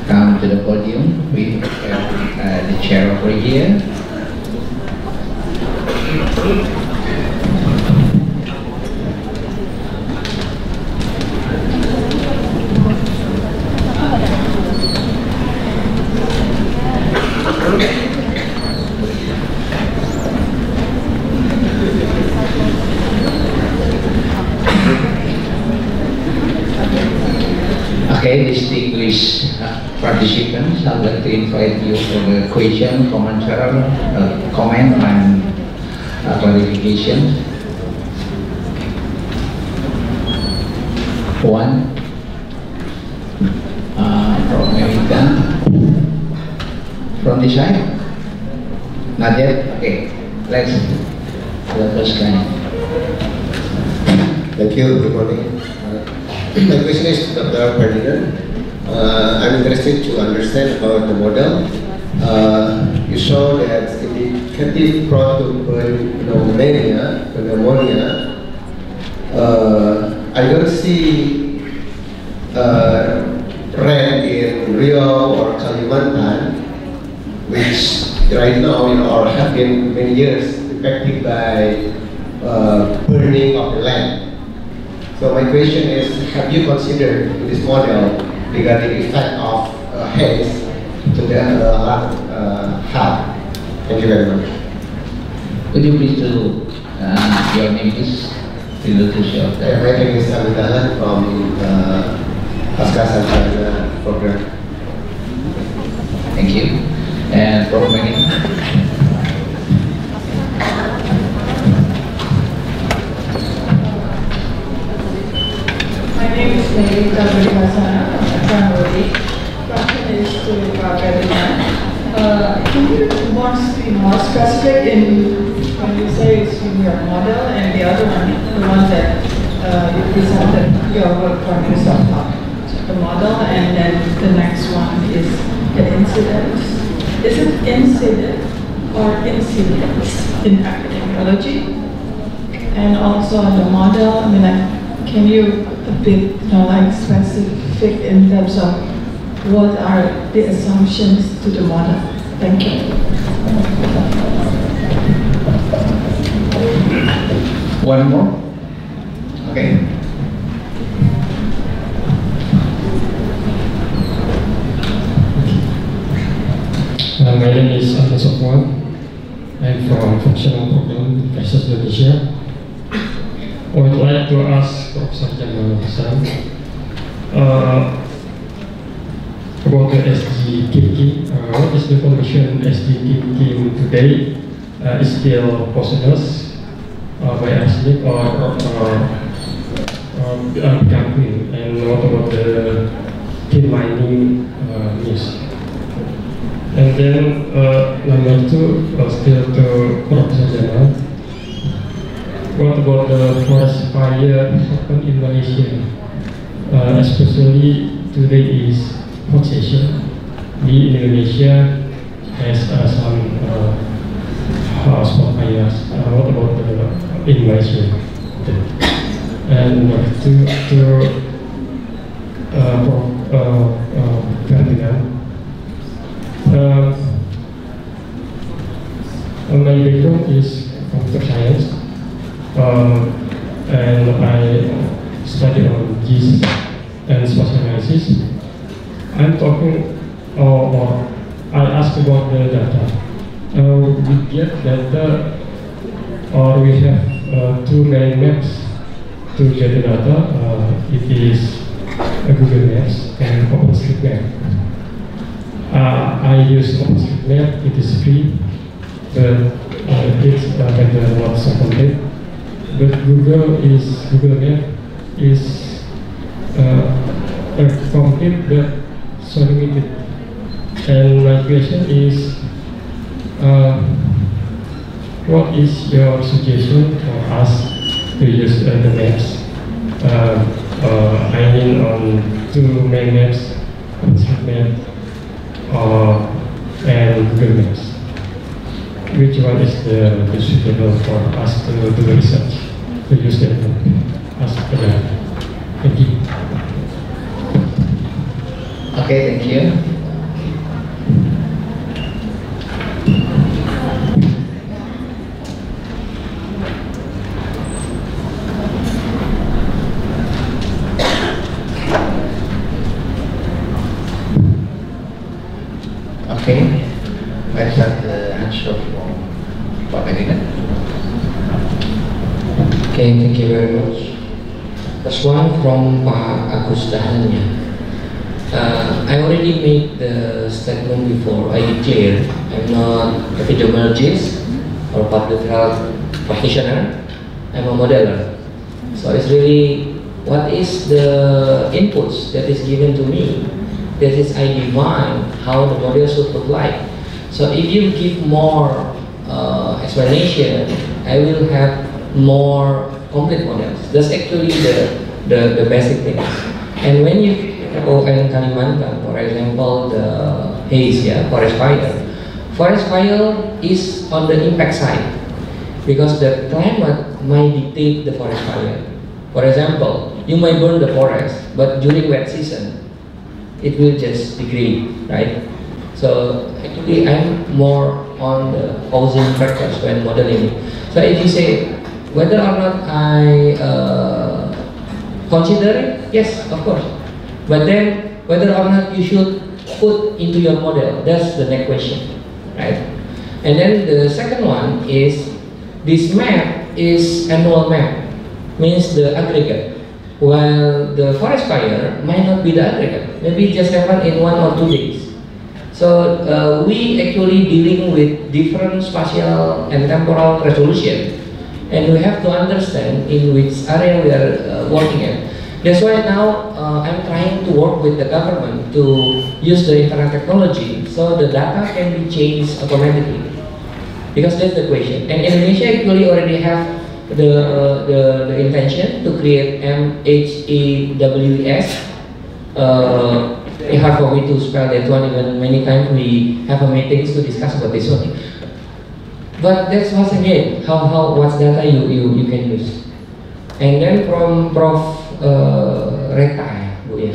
S2: come to the podium. We have the chair over here. Okay, distinguished participants, I'd like to invite you for the question, comment, and clarification. One, from America, from this side? Not yet? Okay, let's the first guy.
S5: Thank you, good morning. My question is to Dr. Ferdinand. I'm interested to understand about the model. You show that indicative pneumonia, I don't see rain in Rio or Kalimantan, which right now or have been many years affected by burning of the land. So my question is, have you considered in this model regarding the effect of haze to the health? Thank you very much.
S2: Could you please do your name is to show that?
S5: My name is Amit Dahlan from Pasca Sarjana program.
S2: Thank you. And Prof. Manny.
S6: My name is Melita Bhasana. Question is to President. Can you be more specific in when you say it's in your model and the other one, the one that you presented your work for Microsoft Hub, the model, and then the next one is the incident. Is it incident or incidents in epidemiology? And also the model, I mean, like, can you a bit, like specific in terms of what are the assumptions to the model? Thank you.
S2: One more. Okay.
S7: My name is Anton Sokwan. I'm from Functional Program Universitas Indonesia. I would like to ask Professor Jamal Hasan about the SD thinking. What is the condition SD thinking today? Is still poisonous by arsenic or becoming? And what about the tin mining news? And then number two, still to Professor Jamal. What about the forest fire happened in Malaysia? Especially today is hot session. The Indonesia has some spot fires. What about in Malaysia? And number two to Ferdinand. My background is computer science, and I study on GIS and spatial analysis. I'm talking, or I ask about the data. We get data, or we have two main maps to get the data. It is Google Maps and OpenStreetMap. I use OpenStreetMap. It is free, but it's better not so complete. But Google Map is complete but so limited. And my question is, what is your suggestion for us to use the maps? I mean on two main maps, OpenStreetMap and Google Maps. Which one is the suitable for us to do the research, to use them as the data? Thank you.
S2: Okay, thank you. Okay, let's start the answer from Pak Ferdinand.
S4: Okay, thank you very much. First one from Pak Agus Dahlia. I already made the statement before. I declare I'm not a epidemiologist or public health practitioner. I'm a modeler. So it's really what is the inputs that is given to me. That is, I define how the model should look like. So if you give more explanation, I will have more complete models. That's actually the basic things. And when you in Kalimantan, for example, the haze, forest fire is on the impact side because the climate might dictate the forest fire. For example, you might burn the forest, but during wet season, it will just degrade, right? So actually, I'm more on the causing factors when modeling. So if you say whether or not I consider it, yes, of course. But then whether or not you should put into your model, that's the next question, right? And then the second one is this map is annual map, means the aggregate. While the forest fire might not be the aggregate, maybe it just happened in 1 or 2 days. So we actually dealing with different spatial and temporal resolution, and we have to understand in which area we are working at. That's why now I'm trying to work with the government to use the internet technology so the data can be changed automatically. Because that's the question. And Indonesia actually already have the intention to create MHAWES. It's hard for me to spell that one, even many times we have a meetings to discuss about this one. But that's once again, what data you can use. And then from Prof. Reta, Bu ya?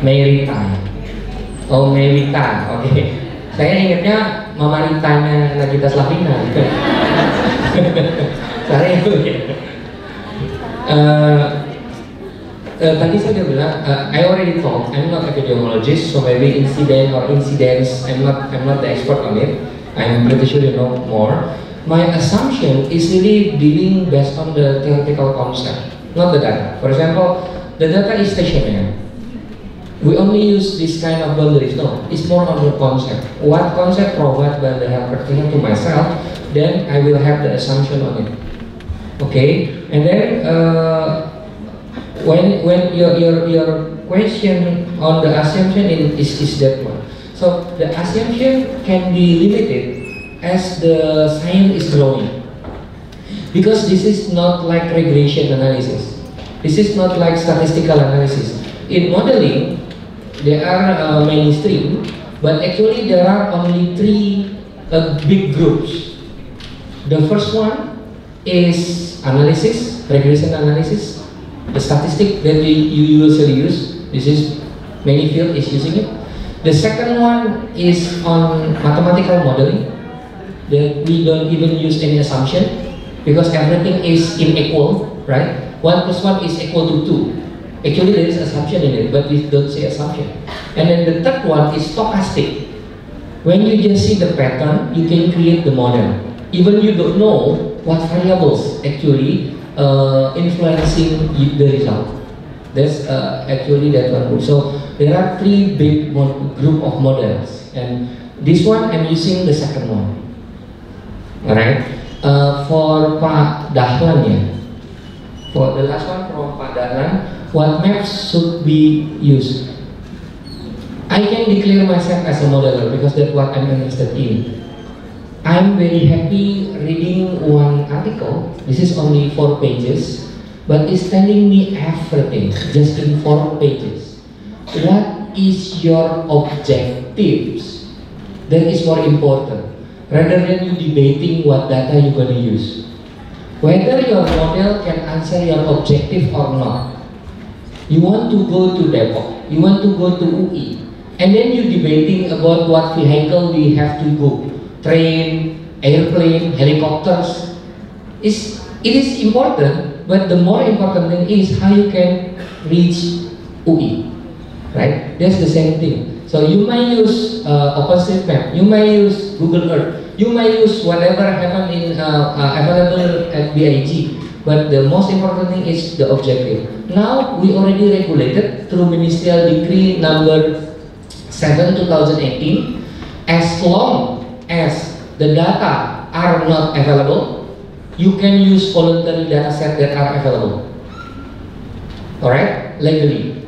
S4: Merita. Oh, Merita, oke. Okay. Saya ingatnya Mama Ritanya Nagita Slavina. Sorry, Bu ya. Tadi saya udah bilang, I already talked, I'm not epidemiologist, so maybe incidents, I'm not the expert on it. I'm pretty sure you know more. My assumption is really dealing based on the theoretical concept, not the data. For example, the data is stationary. We only use this kind of boundaries. No, it's more on the concept. What concept provided by the health practitioner to myself, then I will have the assumption on it. Okay, and then when your question on the assumption is that one. So the assumption can be limited as the science is growing, because this is not like regression analysis. This is not like statistical analysis. In modeling, there are many streams, but actually there are only three big groups. The first one is analysis, regression analysis, the statistic that you usually use. This is many field is using it. The second one is on mathematical modeling, that we don't even use any assumption because everything is unequal, right? 1 + 1 is equal to 2. Actually there is assumption in it, but we don't say assumption. And then the third one is stochastic. When you just see the pattern, you can create the model. Even you don't know what variables actually influencing the result. That's actually that one. So there are three big group of models, and this one I'm using the second one. Alright, for Pak Dahlan ya, for the last one from Pak Dahlan, what maps should be used? I can declare myself as a modeler because that's what I'm interested in. I'm very happy reading one article. This is only 4 pages, but it's telling me everything just in 4 pages. What is your objectives? That is more important, rather than you debating what data you're going to use. Whether your model can answer your objective or not. You want to go to Depok, you want to go to UI, and then you debating about what vehicle we have to go. Train, airplane, helicopters. It is important, but the more important thing is how you can reach UI, right? That's the same thing. So you may use OpenStreetMap, you may use Google Earth, you may use whatever happen in available at BIG, but the most important thing is the objective. Now we already regulated through Ministerial Decree number 7/2018. As long as the data are not available, you can use voluntary data set that are available. Alright, legally.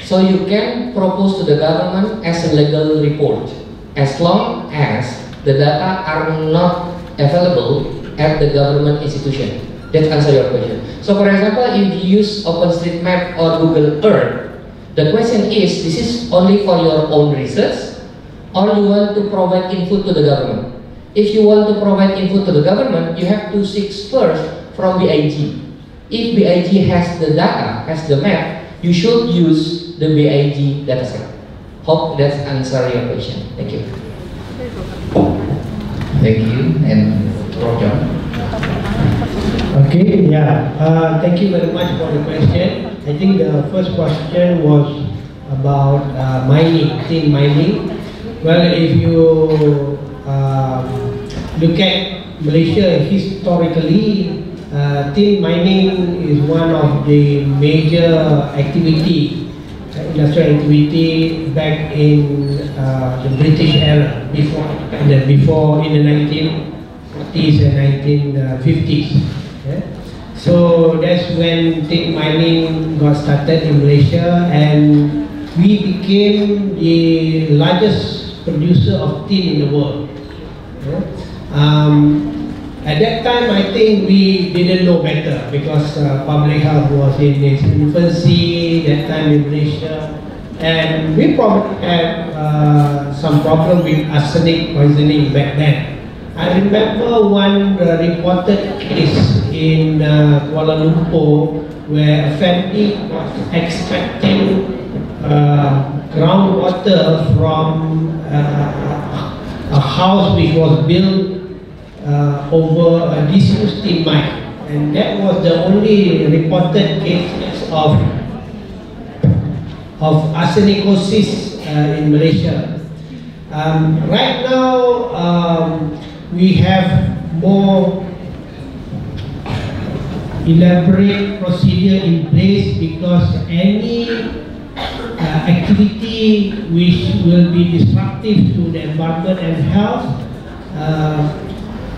S4: So you can propose to the government as a legal report, as long as the data are not available at the government institution. That answer your question. So for example, if you use OpenStreetMap or Google Earth, the question is, this is only for your own research, or you want to provide input to the government? If you want to provide input to the government, you have to seek first from BIG. If BIG has the data, has the map, you should use the BIG dataset. Hope that answers your question. Thank you.
S2: Thank you, and Prof. John.
S3: Okay, yeah. Thank you very much for the question. I think the first question was about mining, tin mining. Well, if you look at Malaysia historically, tin mining is one of the major activity industrial activity back in the British era, before in the 1940s and 1950s. Yeah? So that's when tin mining got started in Malaysia, and we became the largest producer of tin in the world. Yeah? At that time, I think we didn't know better because public health was in its infancy that time in Malaysia, and we probably had some problem with arsenic poisoning back then. I remember one reported case in Kuala Lumpur where a family was extracting groundwater from a house which was built over a disused tin mine, and that was the only reported cases of arsenicosis in Malaysia. Right now, we have more elaborate procedure in place because any activity which will be disruptive to the environment and health,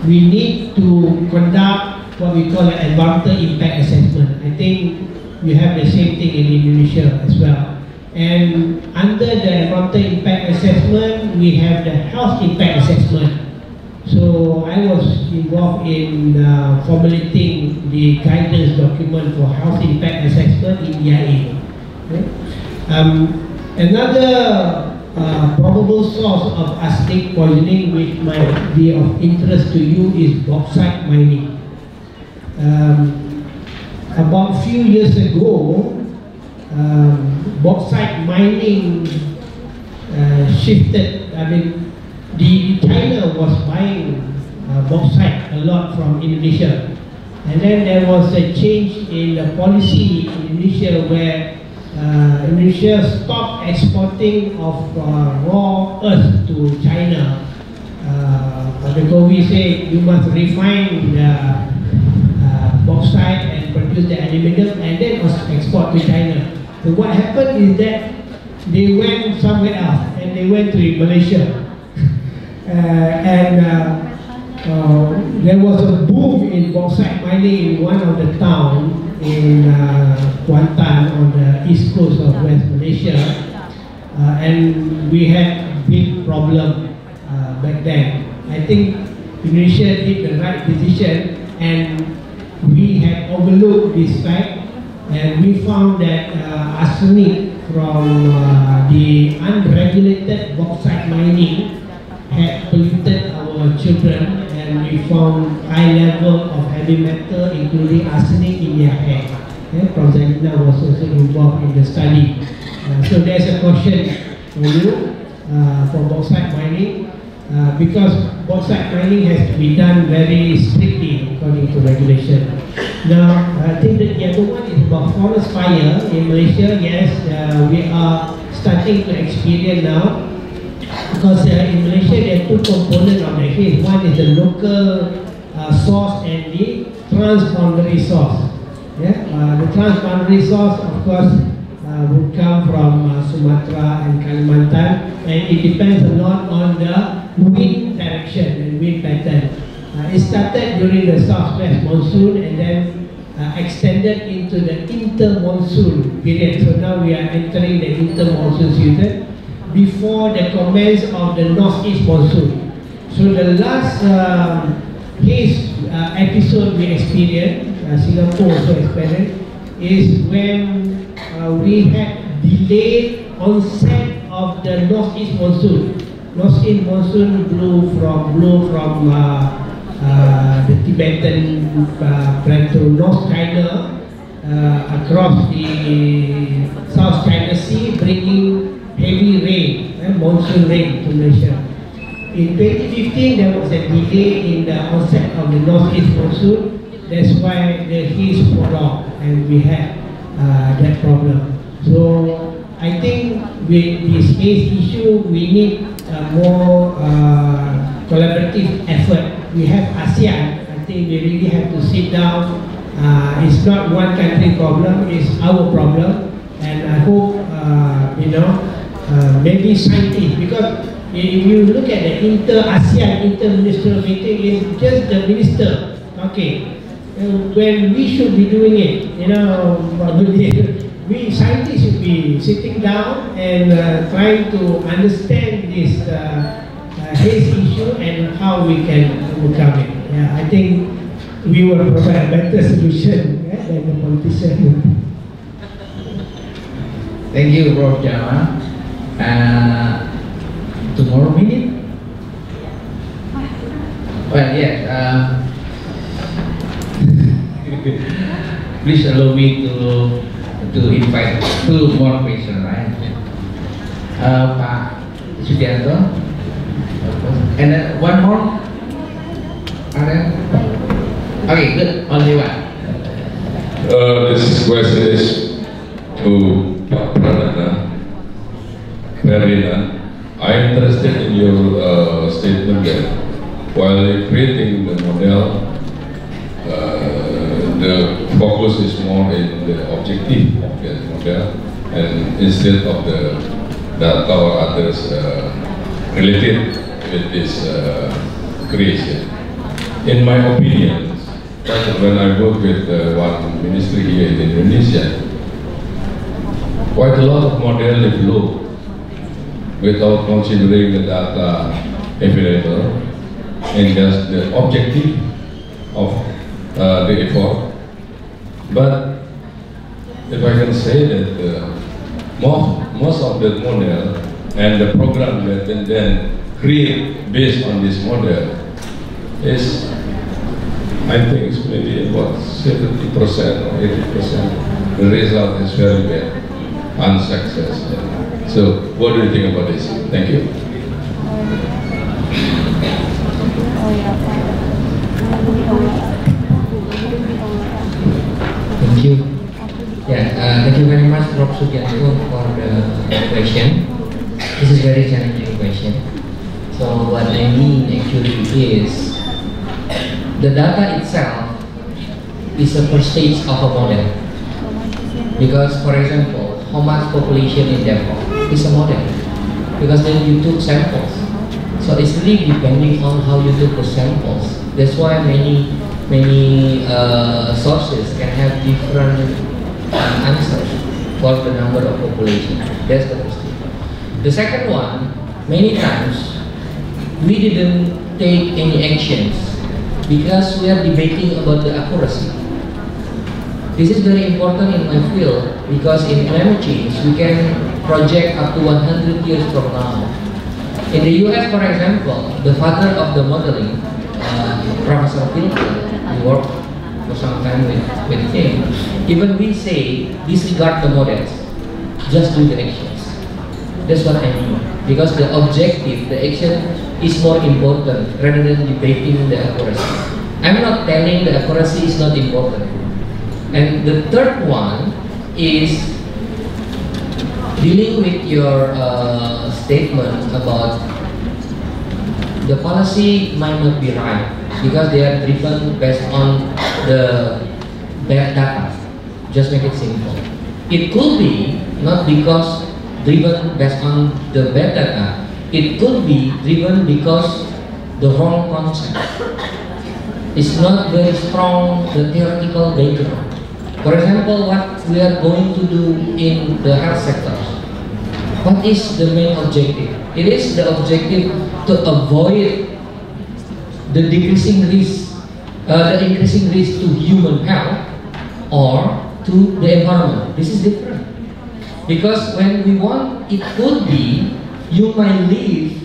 S3: we need to conduct what we call an environmental impact assessment. I think we have the same thing in Indonesia as well. And under the environmental impact assessment, we have the health impact assessment. So I was involved in formulating the guidance document for health impact assessment in EIA. Okay? Another probable source of arsenic poisoning which might be of interest to you is bauxite mining. About a few years ago, bauxite mining shifted. I mean, China was buying bauxite a lot from Indonesia, and then there was a change in the policy in Indonesia where Indonesia stopped exporting of raw earth to China because we say you must refine the bauxite and produce the aluminium and then export to China. So what happened is that they went somewhere else and they went to Malaysia. There was a boom in bauxite mining in one of the towns in Kuantan on the east coast of West Malaysia, and we had big problem back then. I think Indonesia did the right decision, and we had overlooked this fact, and we found that arsenic from the unregulated bauxite mining had polluted our children, and we found high level of heavy metal including arsenic in their hair. Prof. Zainina was also involved in the study. So there's a question for you for bauxite mining, because bauxite mining has to be done very strictly according to regulation. Now, I think that the other one is about forest fire in Malaysia. Yes, we are starting to experience now, because in Malaysia there are two components of the heat. One is the local source and the transboundary source. Yeah? The transboundary source, of course, would come from Sumatra and Kalimantan, and it depends a lot on the wind direction and wind pattern. It started during the southwest monsoon and then extended into the inter-monsoon period. So now we are entering the inter-monsoon season before the commence of the northeast monsoon. So the last haze episode we experienced, Singapore also experienced, is when we had delayed onset of the northeast monsoon. Northeast monsoon blew from the Tibetan plateau, North China, across the South China Sea, bringing heavy rain, monsoon rain to Malaysia. In 2015, there was a delay in the onset of the northeast monsoon. That's why the haze prolonged, and we had that problem. So I think with this haze issue, we need more collaborative effort. We have ASEAN. I think we really have to sit down. It's not one country problem, it's our problem, and I hope maybe scientists, because if you look at the inter-ASEAN inter-ministerial meeting, it's just the minister talking. When we should be doing it, we scientists should be sitting down and trying to understand this haze issue and how we can overcome it. Yeah, I think we will provide a better solution than the politician.
S2: Thank you, Prof. Jama. 2 more minutes? Well, yes. Please allow me to invite 2 more questions, right? Pak Sudianto, and then 1 more. Okay, good. Only one.
S8: This question is to Pak Pranana. Marina, I'm interested in your statement that while creating the model, the focus is more in the objective of the model and instead of the data or others related with this creation. In my opinion, when I work with one ministry here in Indonesia, quite a lot of model developed without considering the data available and just the objective of the effort. But if I can say that most of the model and the program that can then create based on this model is, I think it's maybe about 70% or 80%. The result is very bad, unsuccessful. So, what do you think about this? Thank you.
S4: Thank you. Yeah, thank you very much, Prof. Sudianto, for the question. This is a very challenging question. So, what I mean actually is the data itself is a first stage of a model. Because, for example, how much population in Depok is a model, because then you took samples. So it's really depending on how you took the samples. That's why many sources can have different answers for the number of population. That's the first thing. The second one, many times we didn't take any actions because we are debating about the accuracy. This is very important in my field because in climate change we can project up to 100 years from now. In the US, for example, the father of the modeling, Professor Pilker, we worked for some time with him. Even we say disregard the models, just do the actions. That's what I mean. Because the objective, the action is more important rather than debating the accuracy. I'm not telling the accuracy is not important. And the third one is dealing with your statement about the policy might not be right because they are driven based on the bad data. Just make it simple. It could be not because driven based on the bad data. It could be driven because the wrong concept. It's not very strong, the theoretical background. For example, what we are going to do in the health sector. What is the main objective? It is the objective to avoid the decreasing risk, the increasing risk to human health or to the environment. This is different. Because when we want, it could be you might live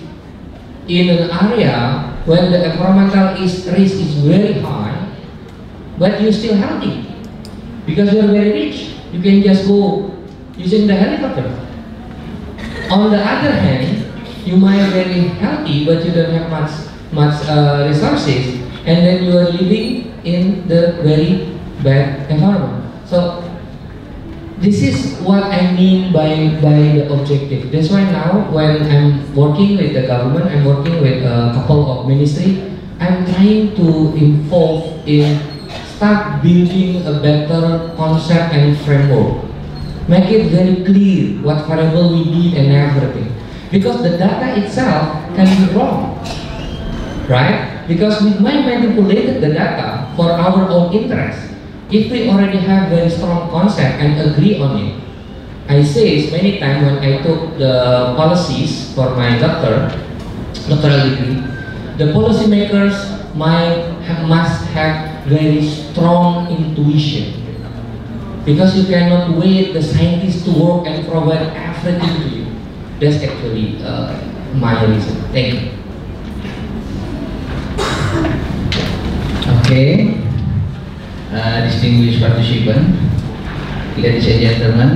S4: in an area when the environmental risk is very high, but you're still healthy. Because you're very rich, you can just go using the helicopter. On the other hand, you might be very healthy, but you don't have much resources, and then you are living in the very bad environment. So this is what I mean by the objective. That's why now when I'm working with the government, I'm working with a couple of ministries, I'm trying to involve in start building a better concept and framework. make it very clear what variable we need and everything. Because the data itself can be wrong, right? Because we might manipulate the data for our own interest. If we already have very strong concept and agree on it, I say many times when I took the policies for my doctoral degree, the policymakers must have very strong intuition, because you cannot wait the scientists to work and provide everything to you. That's actually my reason. Thank you.
S2: Okay, distinguished participants, ladies and gentlemen,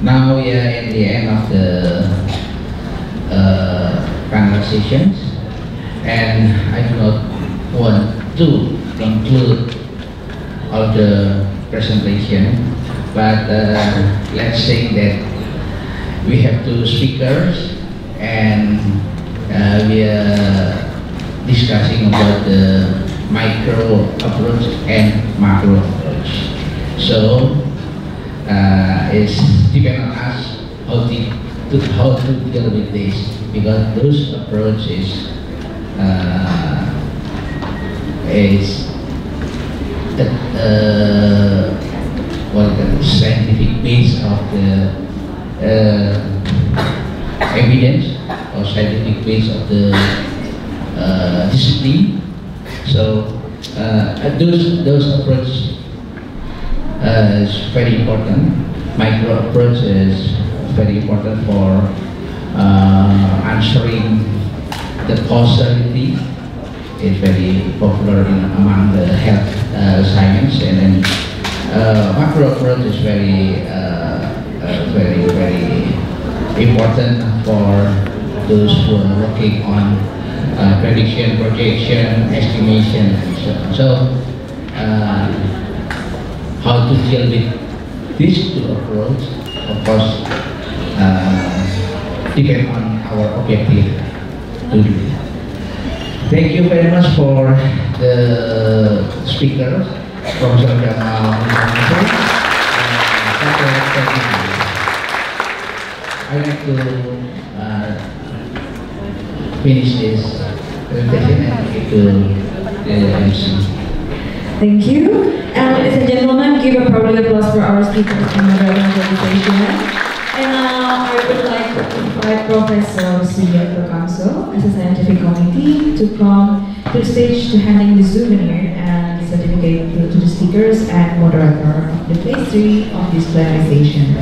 S2: now we are at the end of the panel sessions, and I do not want to conclude all the presentation, but let's say that we have two speakers, and we are discussing about the micro approach and macro approach. So it's depend on us how to deal with this, because those approaches is what the scientific base of the evidence or scientific base of the discipline. So those approaches is very important. Micro approach is very important for answering the causality. It's very popular among the health science, and then macro approach is very important for those who are working on prediction, projection, estimation, and so on. So, how to deal with these two approaches, of course, depend on our objective to do. Thank you very much for the speakers, Professor Jamal. I'd like to finish this presentation and give to the MC.
S1: Thank you. And ladies and gentlemen, give a round of applause for our speakers and the presentation. And now I would like to invite Professor Sugiarto Kamso as a scientific committee to come to the stage to handing the souvenir and the certificate to the speakers and moderator of the phase 3 of this plenary session.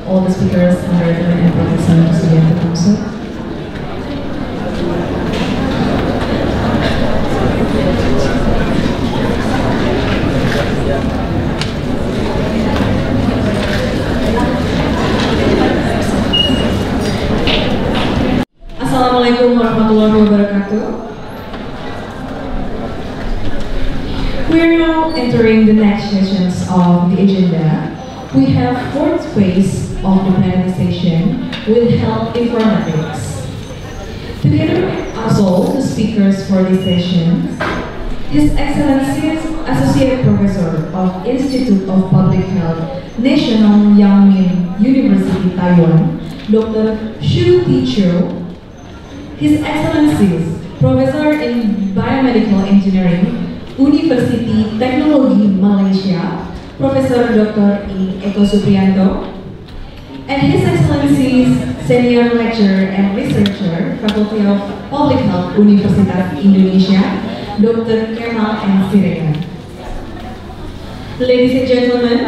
S1: All the speakers and Professor Sugiarto Kamso. Assalamualaikum warahmatullahi wabarakatuh. We are now entering the next sessions of the agenda. We have fourth phase of the plenary session with health informatics. Together with us all, the speakers for this session, His Excellency Associate Professor of Institute of Public Health, National Yangmin University, Taiwan, Dr. Xu Tiqiu, His Excellencies Professor in Biomedical Engineering, University Teknologi Malaysia, Professor Dr. Eko Supriyanto, and His Excellencies Senior Lecturer and Researcher, Faculty of Public Health, Universitas Indonesia, Dr. Kemal M. Siregar. Ladies and gentlemen,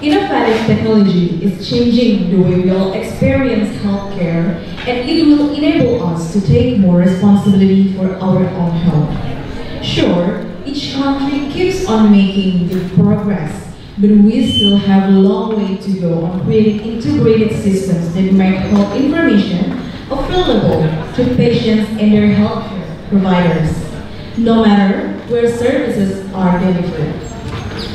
S1: innovative technology is changing the way we all experience healthcare, and it will enable us to take more responsibility for our own health. Sure, each country keeps on making good progress, but we still have a long way to go on creating integrated systems that make health information available to patients and their healthcare providers, no matter where services are delivered.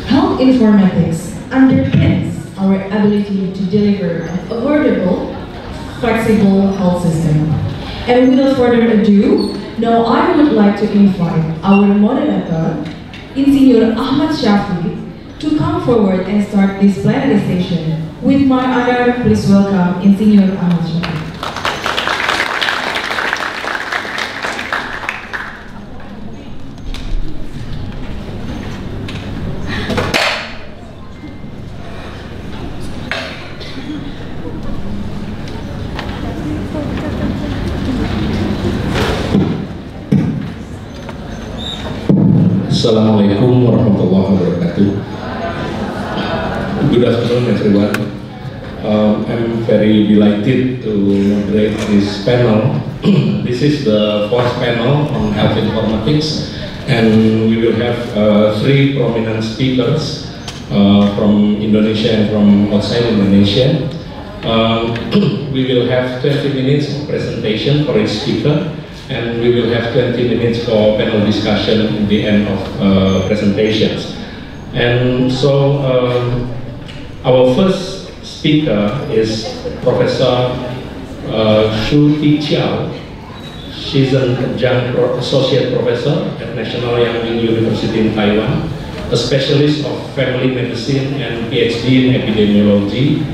S1: Health informatics underpins our ability to deliver an affordable, flexible health system. And without further ado, now I would like to invite our moderator, Insinyur Ahmad Shafi, to come forward and start this plenary session. With my honor, please welcome Insinyur Ahmad Shafi.
S9: Assalamualaikum warahmatullahi wabarakatuh. Good afternoon, everyone. I'm very delighted to moderate this panel. This is the fourth panel on health informatics, and we will have three prominent speakers from Indonesia and from outside Indonesia. We will have 20 minutes of presentation for each speaker, and we will have 20 minutes for panel discussion at the end of presentations. And so our first speaker is Professor Shu Tiqiao. She's an adjunct associate professor at National Yang Ming University in Taiwan, a specialist of family medicine and PhD in epidemiology.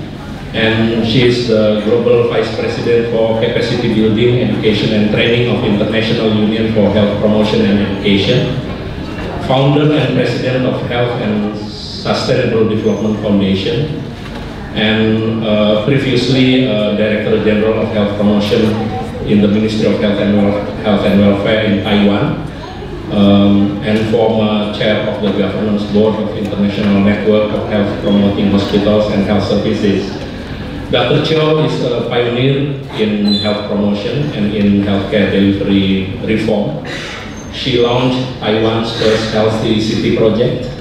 S9: And she is the Global Vice President for Capacity Building, Education and Training of International Union for Health Promotion and Education, Founder and President of Health and Sustainable Development Foundation, and previously Director General of Health Promotion in the Ministry of Health and Welfare in Taiwan, and former Chair of the Governance Board of International Network of Health Promoting Hospitals and Health Services. Dr. Chiao is a pioneer in health promotion and in healthcare delivery reform. She launched Taiwan's first Healthy City project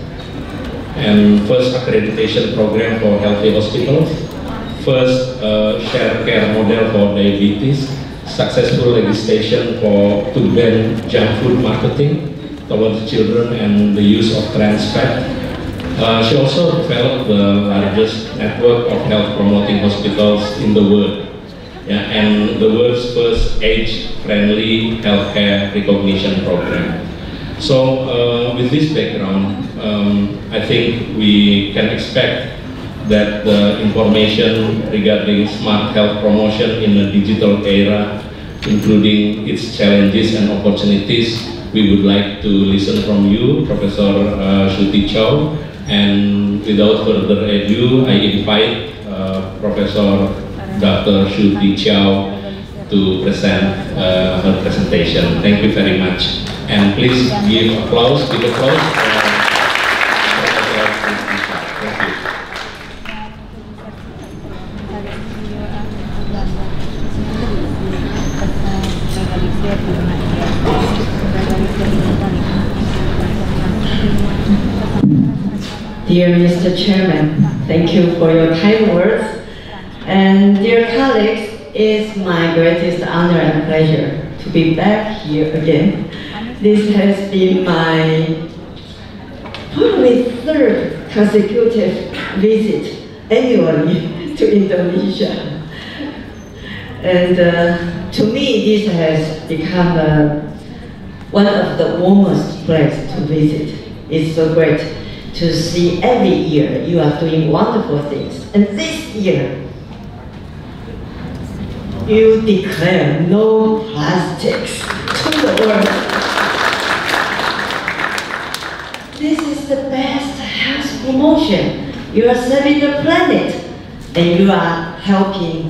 S9: and first accreditation program for healthy hospitals, first shared care model for diabetes, successful legislation to ban junk food marketing towards children and the use of trans fat. She also developed the largest network of health promoting hospitals in the world, and the world's first age-friendly healthcare recognition program. So with this background, I think we can expect that the information regarding smart health promotion in a digital era, including its challenges and opportunities, we would like to listen from you, Professor Shu Tiqiao. And without further ado, I invite Professor Dr. Shu Tiqiao to present her presentation. Thank you very much. And please give applause, big applause for Professor Shu Tiqiao. Thank you.
S10: Dear Mr. Chairman, thank you for your kind words. And dear colleagues, it's my greatest honor and pleasure to be back here again. This has been my probably third consecutive visit annually to Indonesia. And to me, this has become one of the warmest places to visit. It's so great to see every year you are doing wonderful things. And this year, you declare no plastics to the world. This is the best health promotion. You are saving the planet and you are helping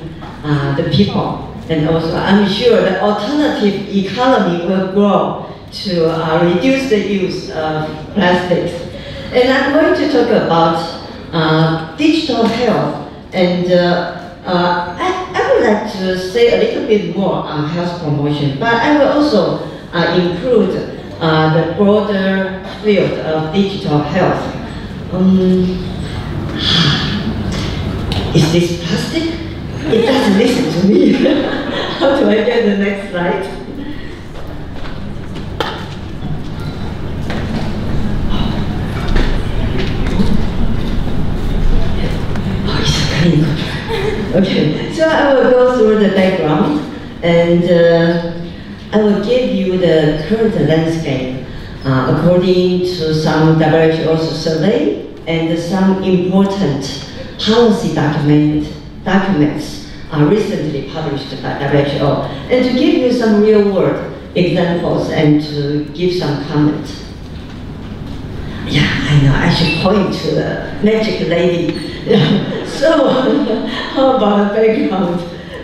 S10: the people. And also, I'm sure the alternative economy will grow to reduce the use of plastics. And I'm going to talk about digital health. And I would like to say a little bit more on health promotion, but I will also include the broader field of digital health. Is this plastic? It doesn't listen to me. How do I get the next slide? Oh, it's okay. Okay, so I will go through the background and I will give you the current landscape according to some WHO survey and some important policy documents recently published by WHO, and to give you some real-world examples and to give some comment. Yeah, I know, I should point to the magic lady. Yeah. So, how about the background?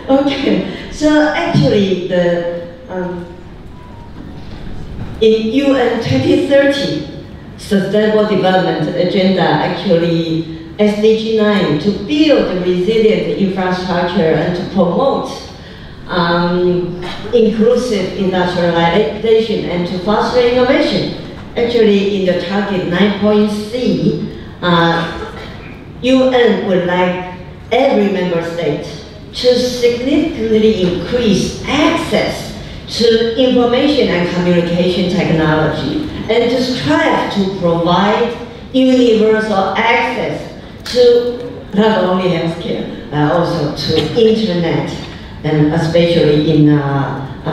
S10: Okay, so actually in UN 2030 Sustainable Development Agenda, actually SDG 9, to build resilient infrastructure and to promote inclusive industrialization and to foster innovation. Actually, in the target 9.C, UN would like every member state to significantly increase access to information and communication technology and to strive to provide universal access to not only healthcare, but also to internet, and especially in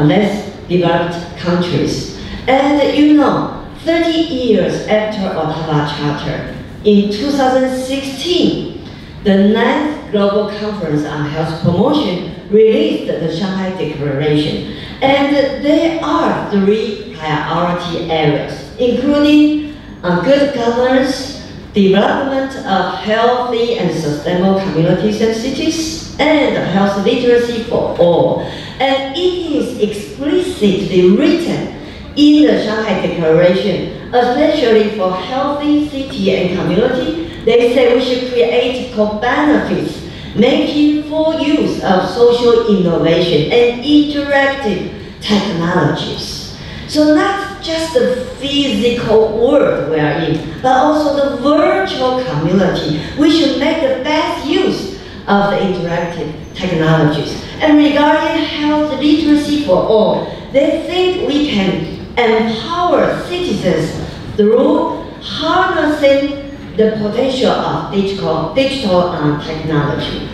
S10: less developed countries. And you know, 30 years after Ottawa Charter, in 2016, the 9th Global Conference on Health Promotion released the Shanghai Declaration. And there are 3 priority areas, including good governance, development of healthy and sustainable communities and cities, and health literacy for all. And it is explicitly written in the Shanghai Declaration, especially for healthy city and community. They say we should create co-benefits, making full use of social innovation and interactive technologies. So not just the physical world we are in, but also the virtual community. We should make the best use of the interactive technologies. And regarding health literacy for all, they think we can empower citizens through harnessing the potential of digital technology.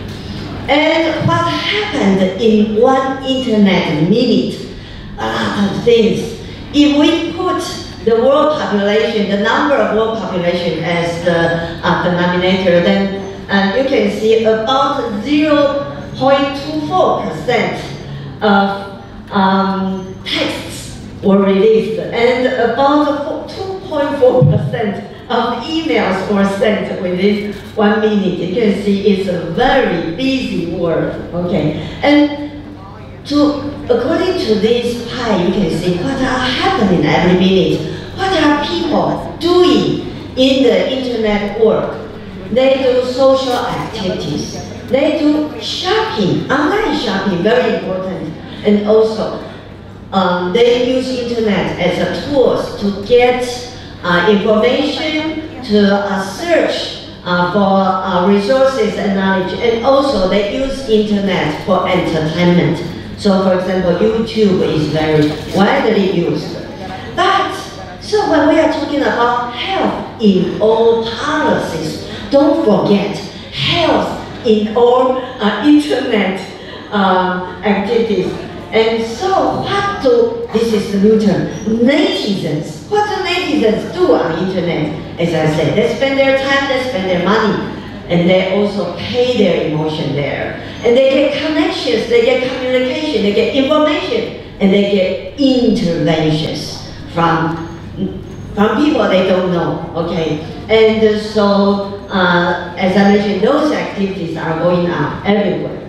S10: And what happened in 1 internet minute, a lot of things. If we put the world population, the number of world population as the denominator, then you can see about 0.24% of texts were released, and about 2.4% of emails were sent within 1 minute. You can see it's a very busy world, okay? And according to this pie, you can see what are happening every minute. What are people doing in the internet world? They do social activities. They do shopping, online shopping, very important. And also, they use internet as a tool to get information, to search for resources and knowledge. And also, they use internet for entertainment. So, for example, YouTube is very widely used. But, so when we are talking about health in all policies, don't forget health in all internet activities. And so this is the new term, netizens. What do netizens do on the internet? As I said, they spend their time, they spend their money, and they also pay their emotion there. And they get connections, they get communication, they get information, and they get interventions from people they don't know, okay? And so, as I mentioned, those activities are going on everywhere.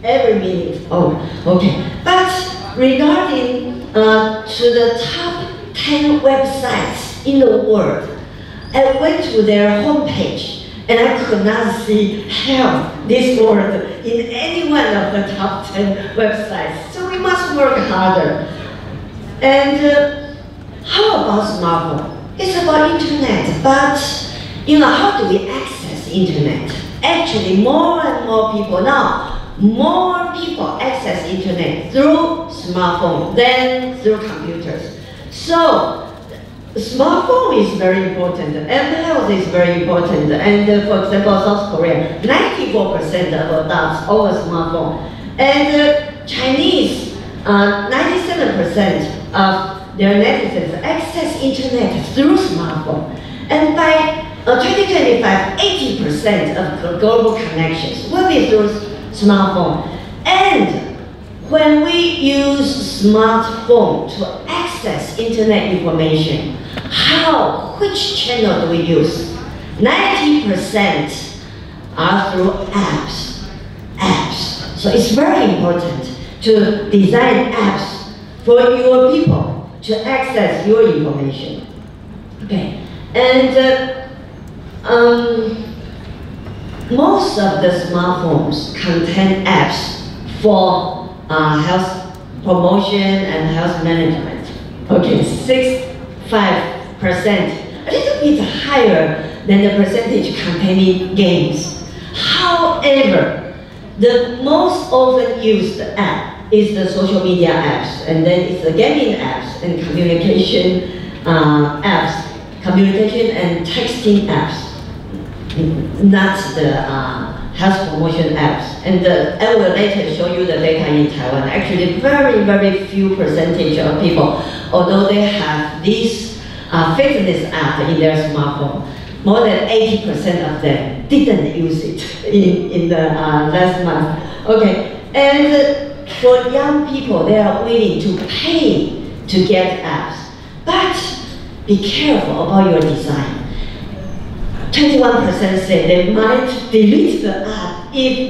S10: every minute. Oh, okay. But regarding to the top 10 websites in the world, I went to their homepage and I could not see health, this word, in any one of the top 10 websites. So we must work harder. And how about smartphone? It's about internet, but how do we access internet? Actually, more and more people now, more people access internet through smartphone than through computers. So, smartphone is very important, and health is very important. And for example, South Korea, 94% of adults own a smartphone. And Chinese, 97% of their netizens access internet through smartphone. And by 2025, 80% of global connections will be through smartphone. And when we use smartphone to access internet information, which channel do we use? 90% are through apps. So it's very important to design apps for your people to access your information. Okay, and most of the smartphones contain apps for health promotion and health management. Okay, 65%, a little bit higher than the percentage containing games. However, the most often used app is the social media apps, and then it's the gaming apps and communication apps, communication and texting apps, not the health promotion apps. And I will later show you the data in Taiwan. Actually, very, very few percentage of people, although they have this fitness app in their smartphone, more than 80% of them didn't use it in the last month. Okay, and for young people, they are willing to pay to get apps. But be careful about your design. 21% say they might delete the app if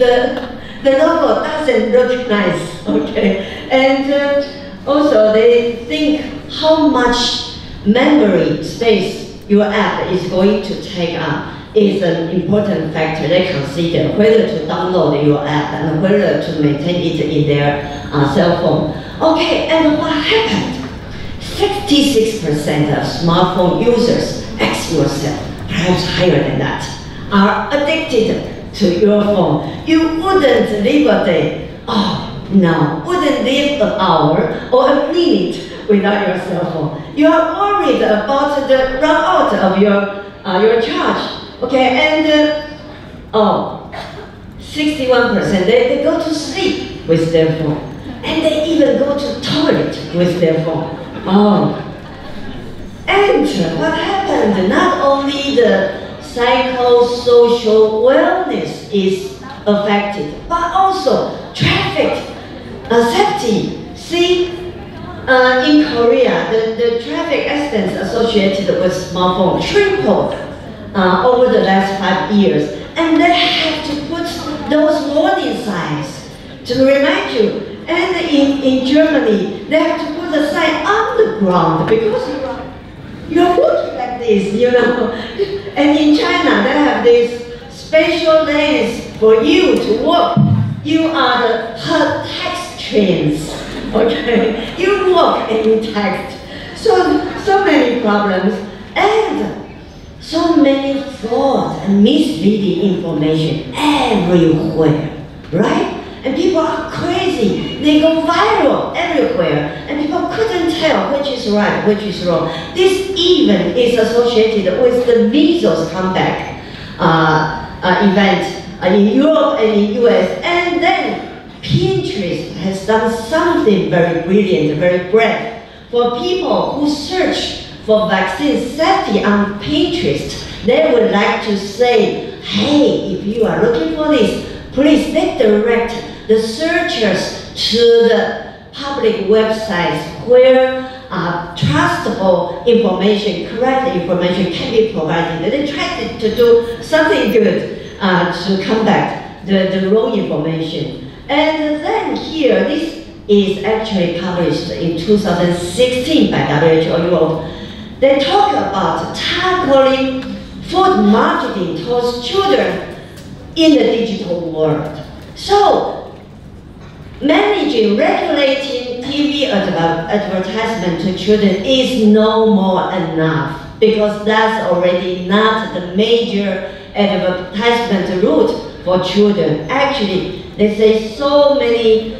S10: the logo doesn't look nice, okay? And also they think how much memory space your app is going to take up is an important factor. They consider whether to download your app and whether to maintain it in their cell phone. Okay, and what happened? 66% of smartphone users, ask yourself, perhaps higher than that, are addicted to your phone. You wouldn't live a day, wouldn't live an hour or a minute without your cell phone. You are worried about the run out of your charge. Okay, and 61% they go to sleep with their phone, and they even go to toilet with their phone. And what happened? Not only the psychosocial wellness is affected, but also traffic safety. See, in Korea, the traffic accidents associated with smartphone tripled over the last 5 years, and they have to put those warning signs to remind you. And in Germany, they have to put a sign on the ground because you're walking like this, And in China, they have these special lanes for you to walk. You are the text trains, okay? You walk and you text. So many problems and so many false and misleading information everywhere, right? And people are crazy. They go viral everywhere. And people couldn't tell which is right, which is wrong. This even is associated with the measles comeback event in Europe and in US. And then Pinterest has done something very brilliant, very brave. For people who search for vaccine safety on Pinterest, they would like to say, hey, if you are looking for this, please direct the searchers to the public websites where trustable information, correct information can be provided. They try to do something good to combat the wrong information. And then here, this is actually published in 2016 by WHO Europe. They talk about tackling food marketing towards children in the digital world. So, managing, regulating TV advertisement to children is no more enough, because that's already not the major advertisement route for children. Actually, they say so many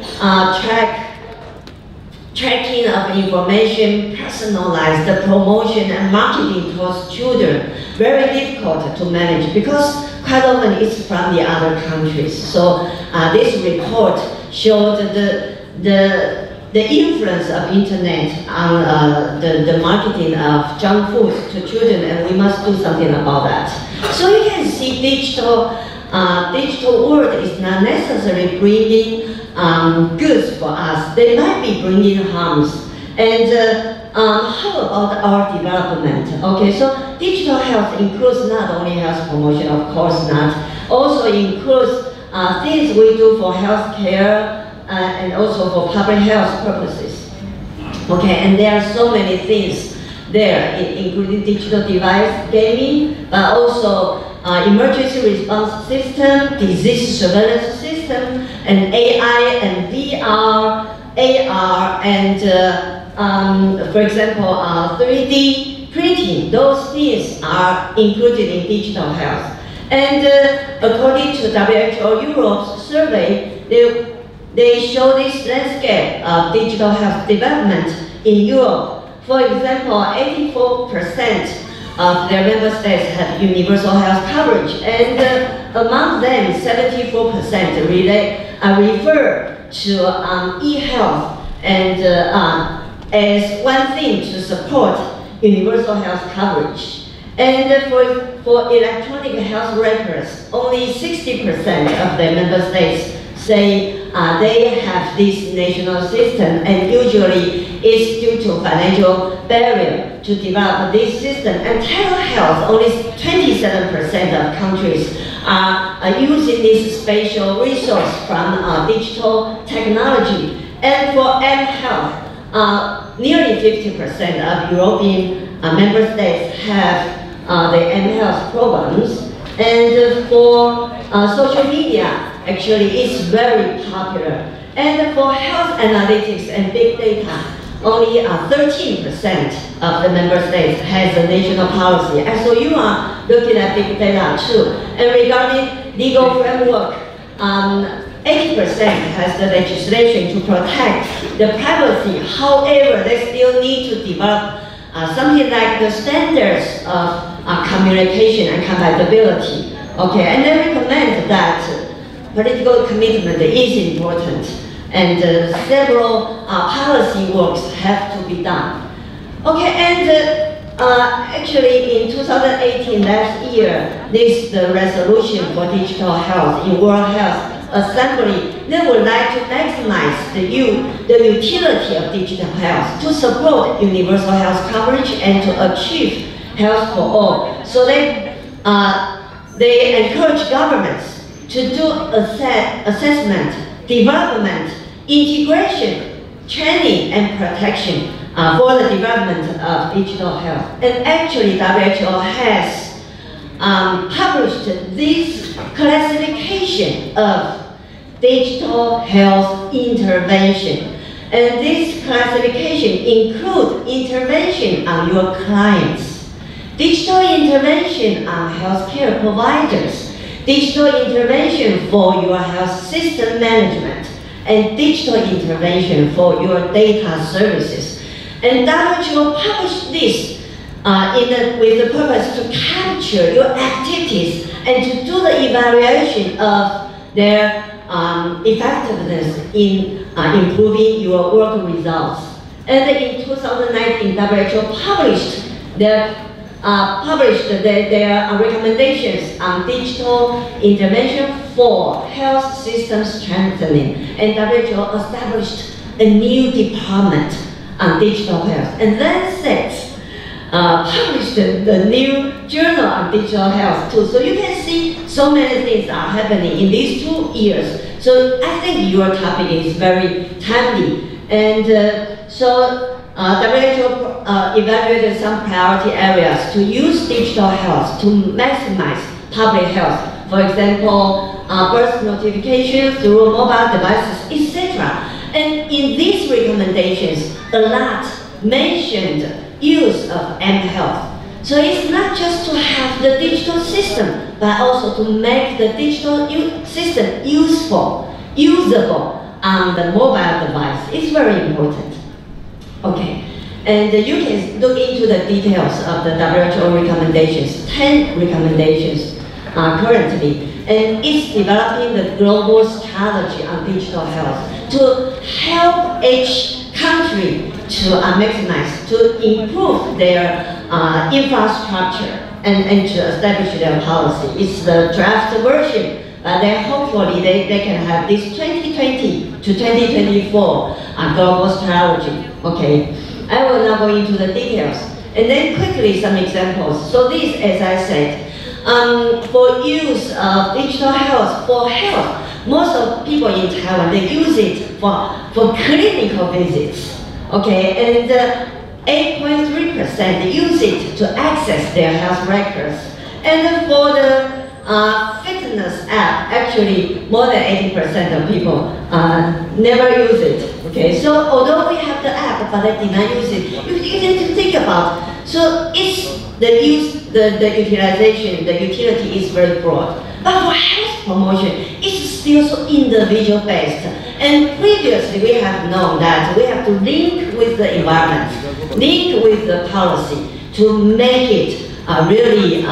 S10: tracking of information, personalized promotion and marketing towards children, very difficult to manage because quite often it's from the other countries. So this report showed the influence of internet on the marketing of junk food to children, and we must do something about that. So you can see digital world is not necessarily bringing goods for us. They might be bringing harms. And how about our development? Okay, so digital health includes not only health promotion, of course not, also includes things we do for healthcare and also for public health purposes. Okay, and there are so many things there, including digital device gaming, but also emergency response system, disease surveillance system, and AI and VR, AR, and for example, 3D printing. Those things are included in digital health. And according to WHO Europe's survey, they show this landscape of digital health development in Europe. For example, 84% of their member states have universal health coverage, and among them, 74% refer to e-health and as one thing to support universal health coverage. And for electronic health records, only 60% of their member states say they have this national system, and usually it's due to financial barrier to develop this system. And telehealth, only 27% of countries are using this spatial resource from digital technology. And for mHealth, nearly 50% of European member states have the mHealth programs. And for social media, actually it's very popular. And for health analytics and big data, only 13% of the member states has a national policy. And so you are looking at big data too. And regarding legal framework, 80% has the legislation to protect the privacy. However, they still need to develop something like the standards of communication and compatibility. Okay, and they recommend that political commitment is important, and several policy works have to be done. Okay, and actually in 2018, last year, this the resolution for digital health in World Health Assembly. They would like to maximize the utility of digital health to support universal health coverage and to achieve health for all. So they encourage governments to do assessment, development, integration, training, and protection for the development of digital health. And actually, WHO has published this classification of digital health intervention. And this classification includes intervention on your clients, digital intervention on healthcare providers, digital intervention for your health system management, and digital intervention for your data services. And WHO published this with the purpose to capture your activities and to do the evaluation of their effectiveness in improving your work results. And in 2019, WHO published their recommendations on digital intervention for health system strengthening. And WHO established a new department on digital health. And then published the new journal on digital health too. So you can see So many things are happening in these 2 years. So I think your topic is very timely. And WHO evaluated some priority areas to use digital health to maximize public health. For example, birth notifications through mobile devices, etc. And in these recommendations, a lot mentioned use of mHealth. So it's not just to have the digital system, but also to make the digital system useful, usable on the mobile device. It's very important. Okay, and you can look into the details of the WHO recommendations, 10 recommendations currently, and it's developing the global strategy on digital health to help each country to maximize, to improve their infrastructure and to establish their policy. It's the draft version. Then hopefully they can have this 2020 to 2024 global strategy. Okay, I will now go into the details. And then quickly some examples. So this, as I said, for use of digital health, for health, most of people in Taiwan, they use it for clinical visits. Okay, and 8.3% use it to access their health records. And for the fitness app, actually more than 80% of people never use it. Okay, so although we have the app, but they did not use it, you need to think about. So it's the use, the utilization, the utility is very broad. But for health promotion, it's still so individual based. And previously we have known that we have to link with the environment, link with the policy to make it really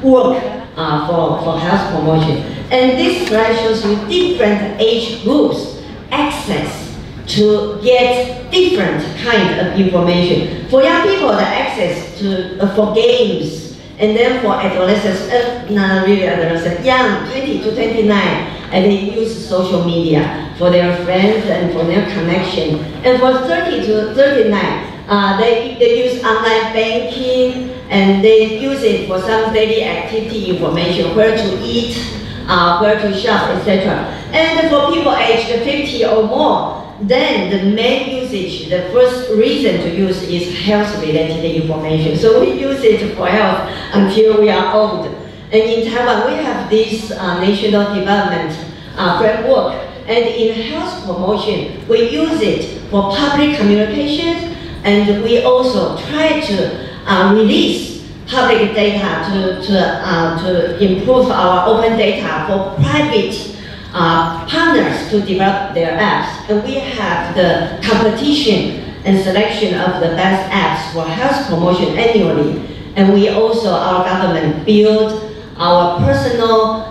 S10: work for health promotion. And this slide shows you different age groups access to get different kind of information. For young people, the access to for games, and then for adolescents, not really adolescents, young, 20 to 29, and they use social media for their friends and for their connection. And for 30 to 39, they use online banking, and they use it for some daily activity information, where to eat, where to shop, etc. And for people aged 50 or more, then the main usage, the first reason to use is health-related information. So we use it for health until we are old. And in Taiwan, we have this national development framework. And in health promotion, we use it for public communications, and we also try to release public data to improve our open data for private partners to develop their apps. And we have the competition and selection of the best apps for health promotion annually. And we also, our government, build our personal,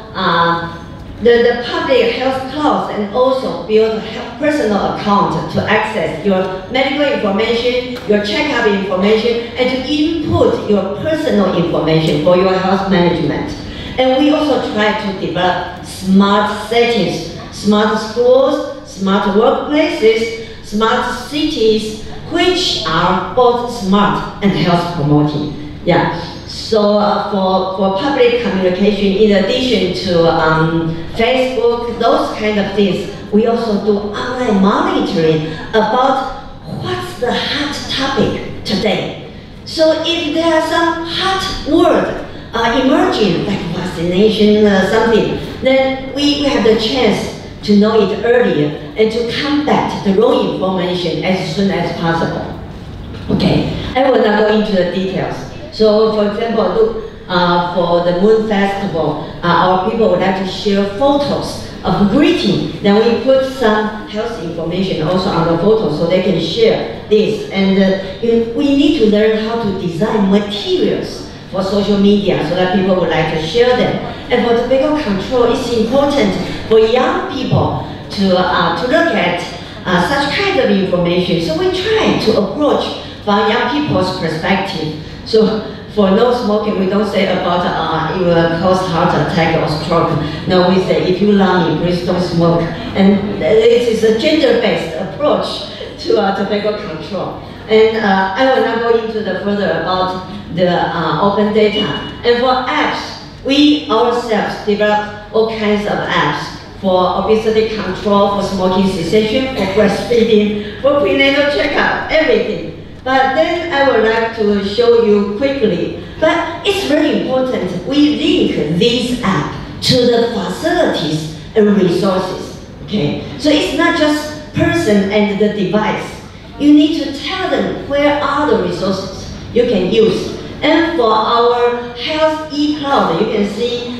S10: the public health cloud, and also build a personal account to access your medical information, your checkup information, and to input your personal information for your health management. And we also try to develop smart cities, smart schools, smart workplaces, smart cities, which are both smart and health promoting. Yeah. So for public communication, in addition to Facebook, those kind of things, we also do online monitoring about what's the hot topic today. So if there are some hot word emerging, like vaccination or something, then we have the chance to know it earlier and to combat the wrong information as soon as possible. Okay, I will not go into the details. So for example, look, for the Moon Festival, our people would like to share photos of greeting. Then we put some health information also on the photo so they can share this. And we need to learn how to design materials for social media so that people would like to share them. And for tobacco control, it's important for young people to look at such kind of information. So we try to approach from young people's perspective. So for no smoking, we don't say about it will cause heart attack or stroke. No, we say if you love me, please don't smoke. And it is a gender-based approach to tobacco control. And I will not go into the further about the open data. And for apps, We ourselves developed all kinds of apps for obesity control, for smoking cessation, for breastfeeding, for prenatal checkup, everything. But then I would like to show you quickly. But it's very important we link this app to the facilities and resources. Okay, so it's not just person and the device. You need to tell them where are the resources you can use. And for our health e-cloud, you can see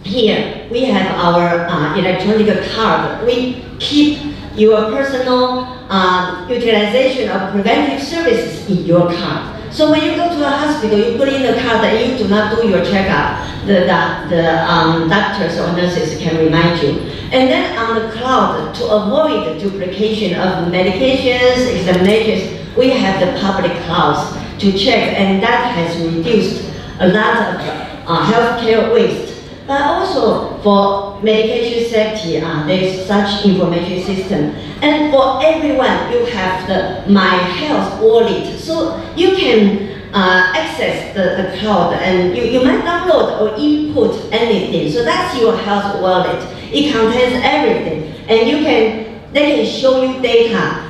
S10: here we have our electronic card. We keep your personal utilization of preventive services in your card. So when you go to a hospital, you put in the card that you do not do your checkup. The doctors or nurses can remind you. And then on the cloud, to avoid duplication of medications, examinations, we have the public clouds to check, and that has reduced a lot of healthcare waste. But also for medication safety, there is such information system. And for everyone, you have the My Health wallet. So you can access the cloud, and you might download or input anything. So that's your health wallet. It contains everything. And they can show you data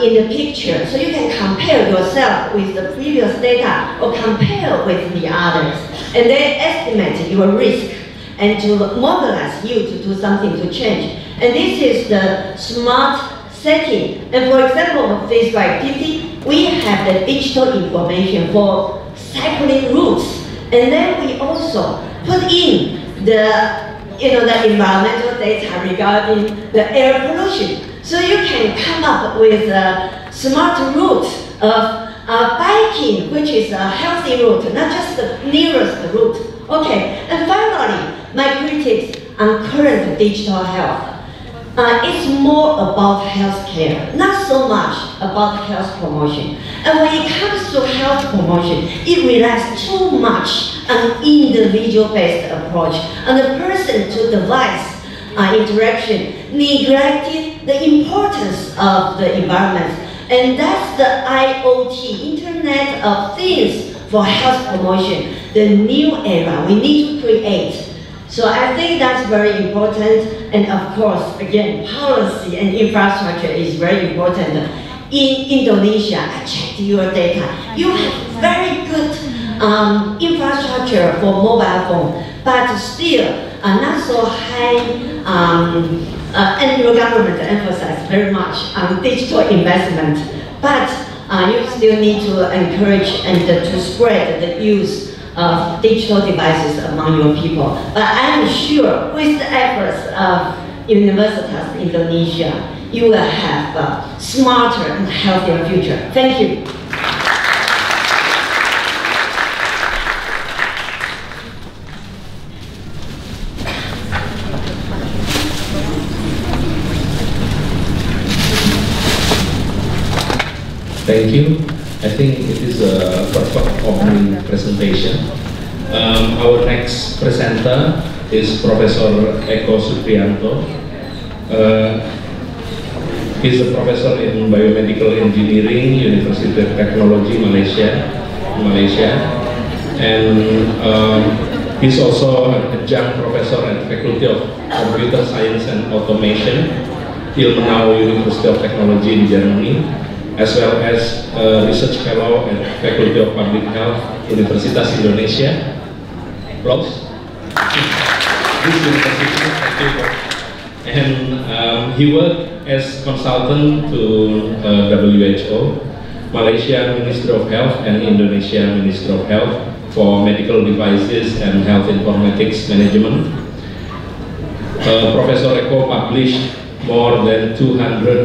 S10: in the picture. So you can compare yourself with the previous data or compare with the others. And they estimate your risk and to mobilize you to do something to change. And this is the smart setting. And for example, for physical activity, we have the digital information for cycling routes. And then we also put in the environmental data regarding the air pollution. So you can come up with a smart route of biking, which is a healthy route, not just the nearest route. Okay, and finally, my critics on current digital health. It's more about healthcare, not so much about health promotion. And when it comes to health promotion, it relies too much on individual-based approach, on the person-to-device interaction, neglecting the importance of the environment. And that's the IoT, Internet of Things, for health promotion, the new era we need to create. So I think that's very important, and of course, again, policy and infrastructure is very important. In Indonesia, I checked your data. You have very good infrastructure for mobile phone, but still not so high, and your government emphasizes very much on digital investment. But you still need to encourage and to spread the use of digital devices among your people. But I'm sure with the efforts of Universitas Indonesia, you will have a smarter and healthier future. Thank you.
S9: Thank you. I think it is a perfect opening presentation. Our next presenter is Professor Eko Supriyanto. He's a professor in Biomedical Engineering, University of Technology, Malaysia, and he's also an adjunct professor at Faculty of Computer Science and Automation, Ilmenau University of Technology in Germany, as well as a research fellow at Faculty of Public Health, Universitas Indonesia. Applause. This university, and he worked as consultant to WHO, Malaysia Ministry of Health, and Indonesia Ministry of Health for medical devices and health informatics management. Professor Eko published more than 250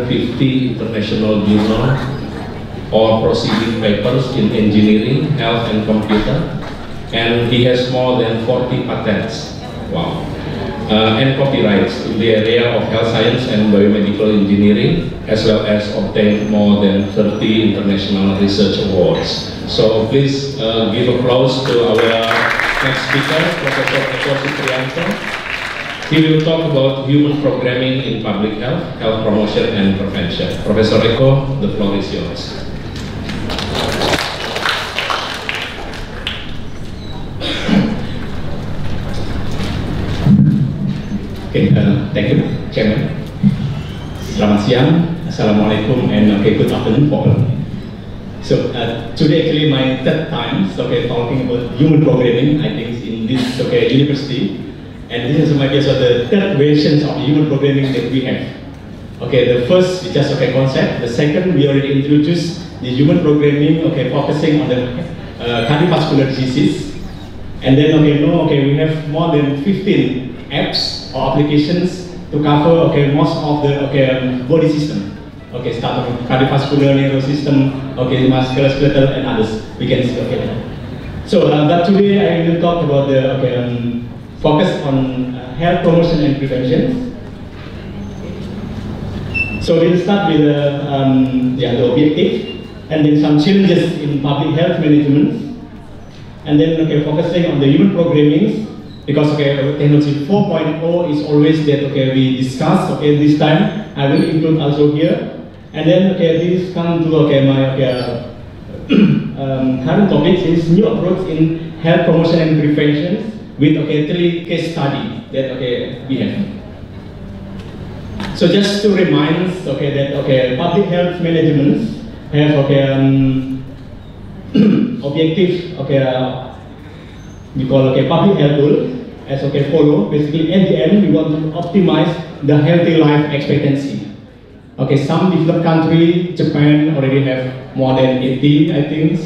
S9: international journal or proceeding papers in engineering, health, and computer, and he has more than 40 patents. Wow. And copyrights in the area of health science and biomedical engineering, as well as obtained more than 30 international research awards. So please give applause to our next speaker, Professor Eko Supriyanto. He will talk about human programming in public health, health promotion and prevention. Professor Eko, the floor is yours.
S11: Okay, thank you, Chairman. Selamat siang, Assalamualaikum, and good afternoon for all. So today actually my third time talking about human programming, I think in this university, and this is my guess of the third versions of human programming that we have. Okay, the first is just concept. The second, we already introduced the human programming, focusing on the cardiovascular diseases, and then we have more than 15 apps or applications to cover most of the body system. Start from cardiovascular, nervous system, musculoskeletal, and others. We can see. So, but today I will talk about the focus on health promotion and prevention. So we'll start with the objective, and then some challenges in public health management, and then focusing on the human programming, because technology 4.0 is always that we discuss. This time I will include also here. And then this comes to my current topic is new approach in health promotion and prevention with 3 case study that we have. So just to remind that public health management have objective we call public health goal as follow. Basically at the end we want to optimize the healthy life expectancy. Some developed country, Japan already have more than 80, I think.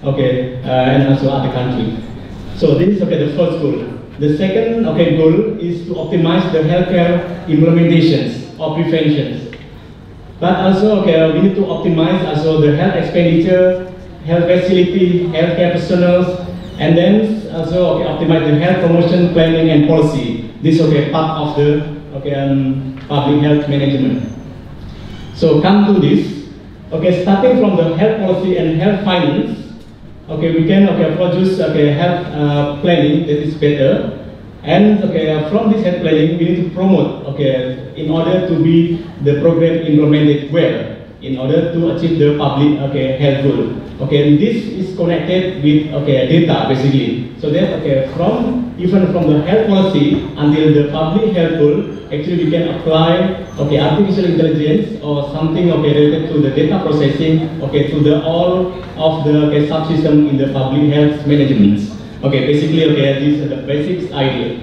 S11: And also other countries. So this is the first goal. The second goal is to optimize the healthcare implementations or preventions. But also we need to optimize also the health expenditure, health facility, healthcare personnel, and then also optimize the health promotion planning and policy. This is part of the public health management. So come to this, starting from the health policy and health finance, we can produce health planning that is better, and from this health planning we need to promote in order to be the program implemented well, in order to achieve the public health goal. This is connected with data basically, so that even from the health policy until the public health goal, actually we can apply artificial intelligence or something related to the data processing to the all of the subsystem in the public health management. Basically these are the basic idea.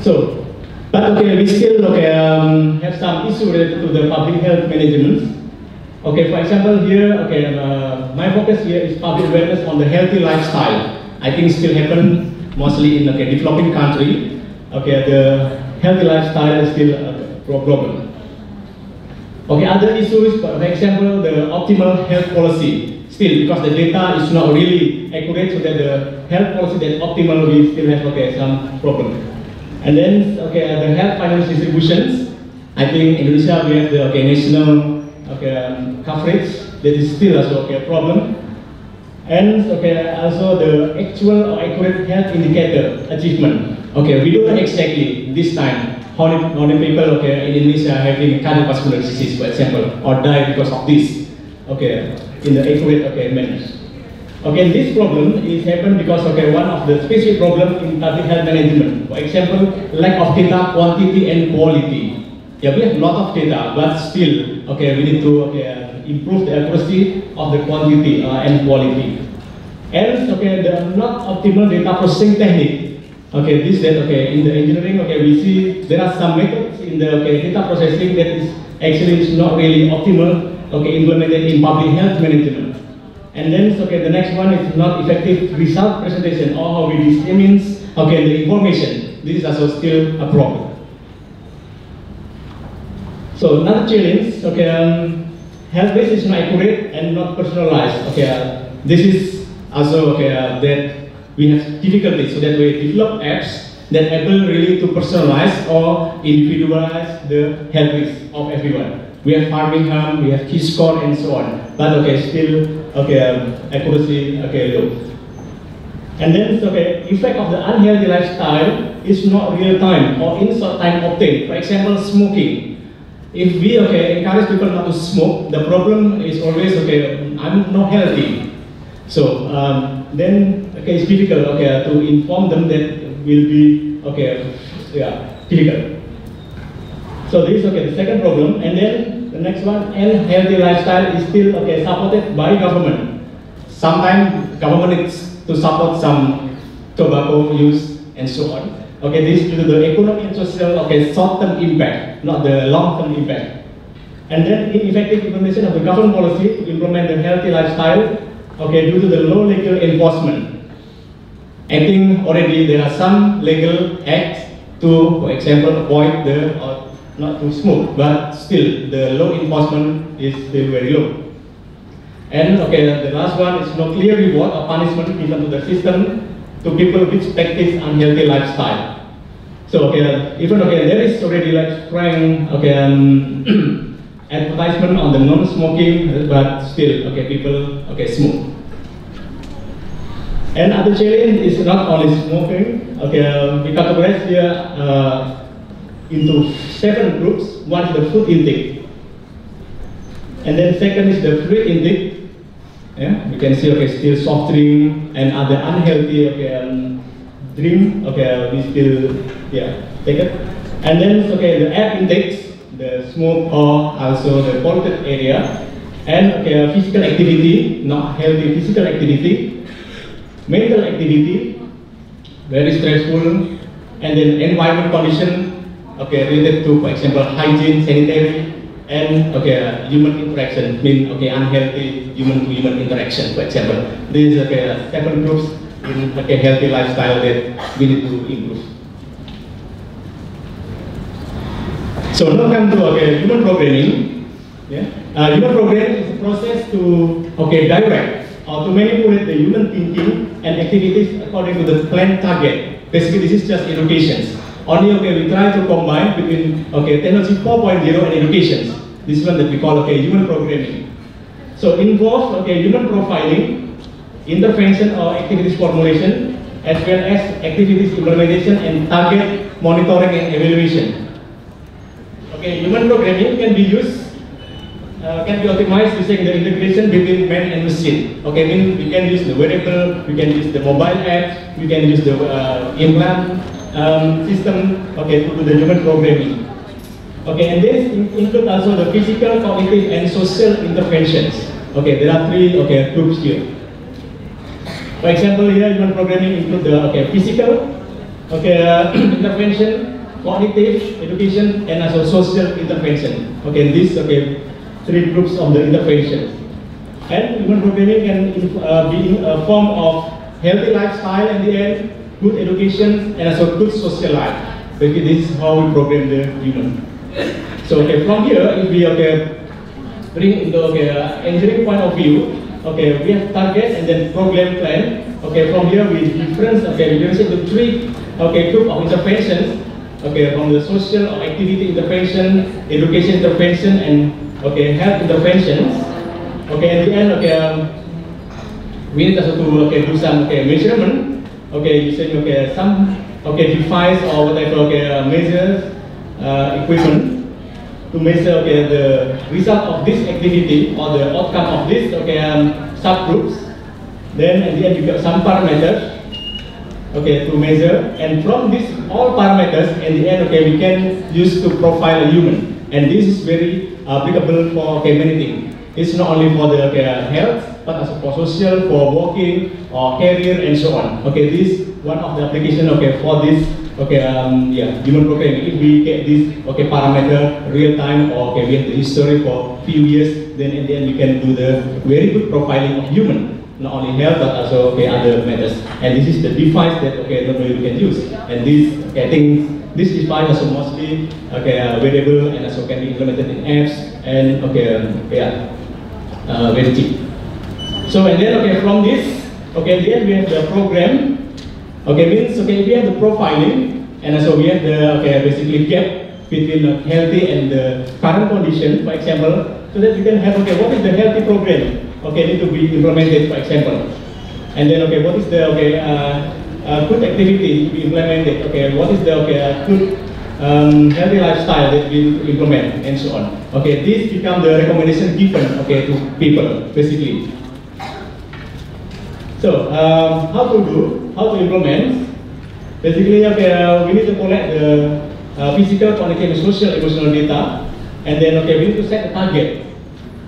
S11: So, but we still have some issue related to the public health management. For example here, my focus here is public awareness on the healthy lifestyle. I think still happen mostly in developing country. The healthy lifestyle is still a problem. Other issues, for example, the optimal health policy. Still, because the data is not really accurate, so that the health policy that optimal we still have some problem. And then the health finance distributions. I think in Indonesia we have the national coverage that is still also a problem. And also the actual or accurate health indicator achievement. We don't know exactly this time how many people in Indonesia having cardiovascular disease, for example, or die because of this. In the accurate manner. This problem is happened because one of the specific problem in public health management. For example, lack of data quantity and quality. We have a lot of data, but still we need to improve the accuracy of the quantity and quality. And the not optimal data processing technique. This that in the engineering we see there are some methods in the data processing that is actually not really optimal implemented in public health management. And then the next one is not effective result presentation or how we disseminate the information. This is also still a problem. So another challenge, health base is not accurate and not personalized. This is also that we have difficulties, so that we develop apps that able really to personalize or individualize the health risk of everyone. We have Birmingham, we have T-score and so on, but still accuracy low. And then effect of the unhealthy lifestyle is not real time or in short time obtained. For example, smoking. If we encourage people not to smoke, the problem is always I'm not healthy. So then it's difficult to inform them that will be difficult. So this is the second problem, and then the next one, healthy lifestyle is still supported by government. Sometimes government needs to support some tobacco use and so on. This is due to the economic and social short-term impact, not the long-term impact. And then ineffective implementation of the government policy to implement the healthy lifestyle, due to the low legal enforcement. I think already there are some legal acts to, for example, avoid not to smoke, but still the law enforcement is still very low. And the last one is no clear reward or punishment given to the system to people which practice unhealthy lifestyle. So even there is already strong advertisement on the non-smoking, but still people smoke. And other challenge is not only smoking. We categorize here into 7 groups. One is the food intake, and then second is the fluid intake. We can see still soft drink and other unhealthy drink. We still take it. And then the air intakes, the smoke or also the polluted area, and physical activity, not healthy physical activity, mental activity, very stressful, and then environment condition, related to, for example, hygiene, sanitary, and human interaction, mean unhealthy human-to-human interaction, for example. These are 7 groups in healthy lifestyle that we need to improve. So now come to human programming. Human programming is a process to direct or to manipulate the human thinking and activities according to the planned target. Basically, this is just education. Only we try to combine between technology 4.0 and education. This is one that we call human programming. So involve human profiling, intervention or activities formulation, as well as activities implementation and target monitoring and evaluation. Human programming can be used, can be optimized using the integration between man and machine. We can use the wearable, we can use the mobile app, we can use the implant system to do the human programming. And this includes also the physical, cognitive, and social interventions. There are 3 groups here. For example, here human programming includes the physical intervention, cognitive, education, and also social intervention. These 3 groups of the interventions. And human programming can be in a form of healthy lifestyle in the end, good education, and also good social life. This is how we program the human. So from here, if we bring into engineering point of view, we have target and then program plan. From here we differentiate into 3 group of interventions. From the social or activity intervention, education intervention, and health interventions. At the end, we need also to do some measurement. Using some device or whatever measures equipment to measure the result of this activity or the outcome of this subgroups. Then at the end you got some parameters to measure, and from this all parameters at the end we can use to profile a human, and this is very applicable for many things. It's not only for the health, but also for social, for working or career and so on. This is one of the application for this human programming. If we get this parameter real time or we have the history for few years, then in the end we can do the very good profiling of human, not only health but also other matters. And this is the device that normally we can use. And this I think this device also mostly wearable and also can be implemented in apps and very cheap. So and then from this then we have the program. Means if we have the profiling, and also we have the basically gap between the healthy and the current condition, for example, so that we can have what is the healthy program need to be implemented, for example, and then what is the good activity to be implemented, what is the good healthy lifestyle that we implement, and so on. This become the recommendation given to people basically. So how to implement? Basically, we need to collect the physical, cognitive, social, emotional data, and then we need to set a target.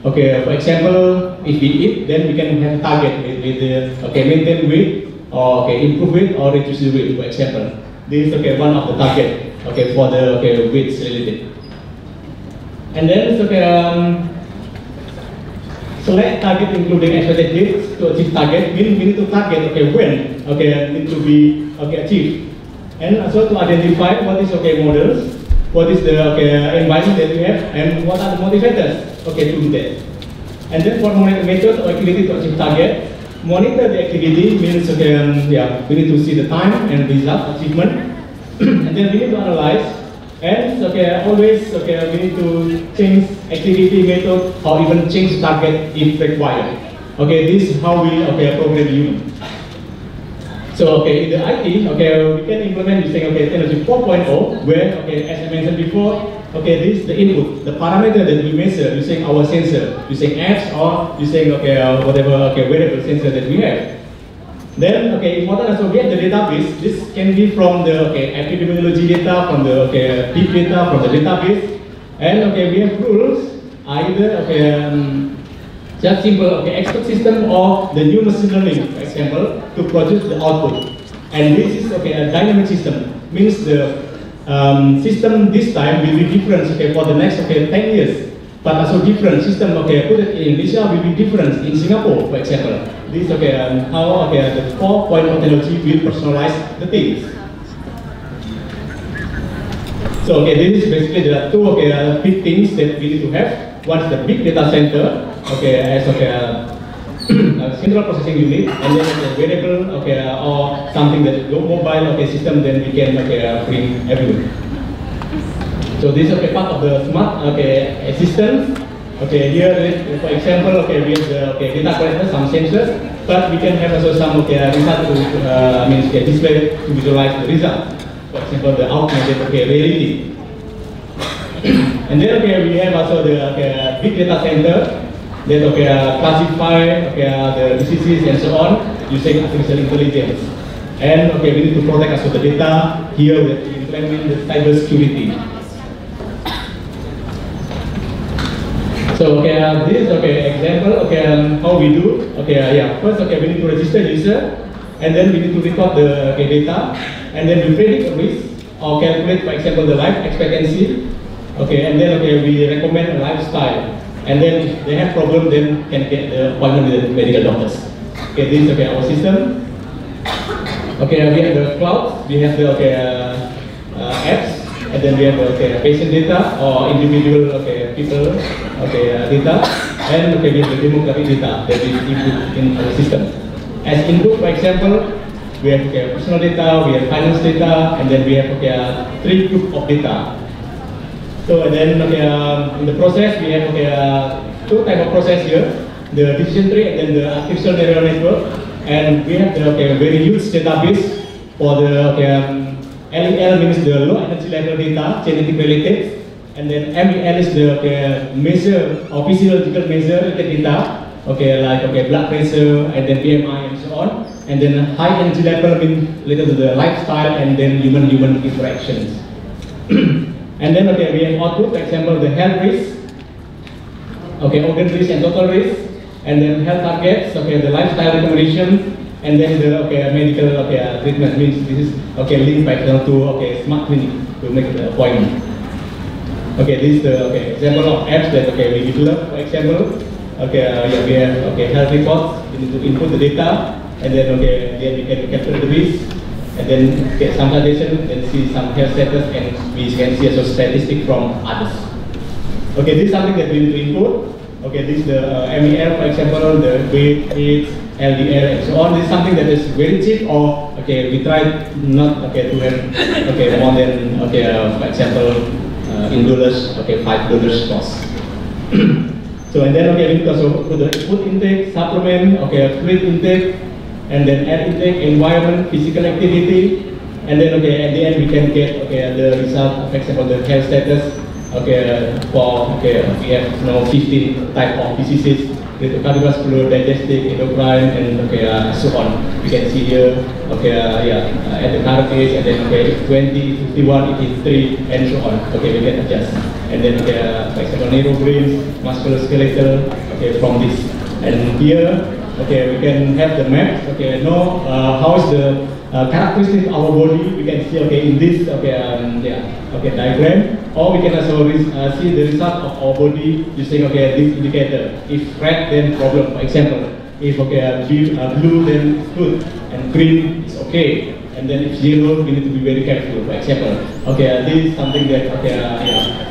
S11: For example, if we eat, then we can have a target with the maintain weight, or improve weight, or reduce the weight. For example, this is one of the target for the weights related. And then select target including expected dates to achieve target. We need to target when need to be achieved, and also to identify what is models, what is the environment that we have, and what are the motivators to do that. And then formulate a method or activity to achieve target. Monitor the activity means we need to see the time and result achievement, and then we need to analyze. And always we need to change activity method or even change target if required. This is how we program human. So in the IT, we can implement using technology 4.0, where as I mentioned before, this is the input, the parameter that we measure using our sensor, using apps or using whatever wearable sensor that we have. Then important also we have the database. This can be from the epidemiology data, from the big data, from the database, and we have rules either just simple expert system or the new machine learning, for example, to produce the output. And this is a dynamic system, means the system this time will be different for the next 10 years. But also different system put it in Indonesia will be different in Singapore, for example. This how the 4.0 technology will personalize the things. So this is basically there are two big things that we need to have. One is the big data center, as a central processing unit, and then a variable or something that is mobile system, then we can bring everywhere. So this is part of the smart assistance. Here for example we have the data collector, some sensors, but we can have also some result to display to visualize the result. For example, the augmented reality. And then we have also the big data center that classify the diseases and so on using artificial intelligence. And we need to protect also the data. Here we implement the cyber security. So this is example how we do. First we need to register user, and then we need to record the data, and then we predict the risk or calculate, for example, the life expectancy. And then we recommend a lifestyle, and then if they have problem, then can get the appointment with the medical doctors. This is our system. We have the cloud, we have the apps, and then we have the patient data or individual people data, and we have the demographic data that is input in our system. As input, for example, we have personal data, we have finance data, and then we have 3 group of data. So and then in the process we have 2 type of process here, the decision tree and then the artificial neural network, and we have the very huge database for the LEL means the low energy level data, genetic related, and then MEL is the measure or physiological measure data, like blood pressure and then BMI and so on, and then high energy level means related to the lifestyle and then human-human interactions. And then we have output, for example, the health risk, organ risk and total risk, and then health targets, the lifestyle recommendation, and then the medical treatment means this is linked back to smart clinic to make the appointment. This is the example of apps that we develop. For example, we have health reports. We need to input the data, and then then we can capture the risk, and then get some suggestion, then see some health status, and we can see also statistics from others. This is something that we need to input. This is the MEL, for example, the weight, age, LDL, and so on. This is something that is very cheap, or we try not to have more than for example in dollars, $5 cost. So and then we need also put the food intake, supplement, fluid intake, and then air intake, environment, physical activity, and then at the end we can get the result, for example, the health status. For we have 15 type of diseases related to cardiovascular, digestive, endocrine, and so on. You can see here, at the current age, and then 20, 51, 83, and so on. We can adjust. And then for example, neurobrains, musculoskeletal, from this. And here, we can have the map. Know how is the characteristic of our body. We can see in this diagram, or we can also see the result of our body using this indicator. If red, then problem. For example, if blue, then it's good, and green is okay. And then if zero, we need to be very careful. For example, this is something that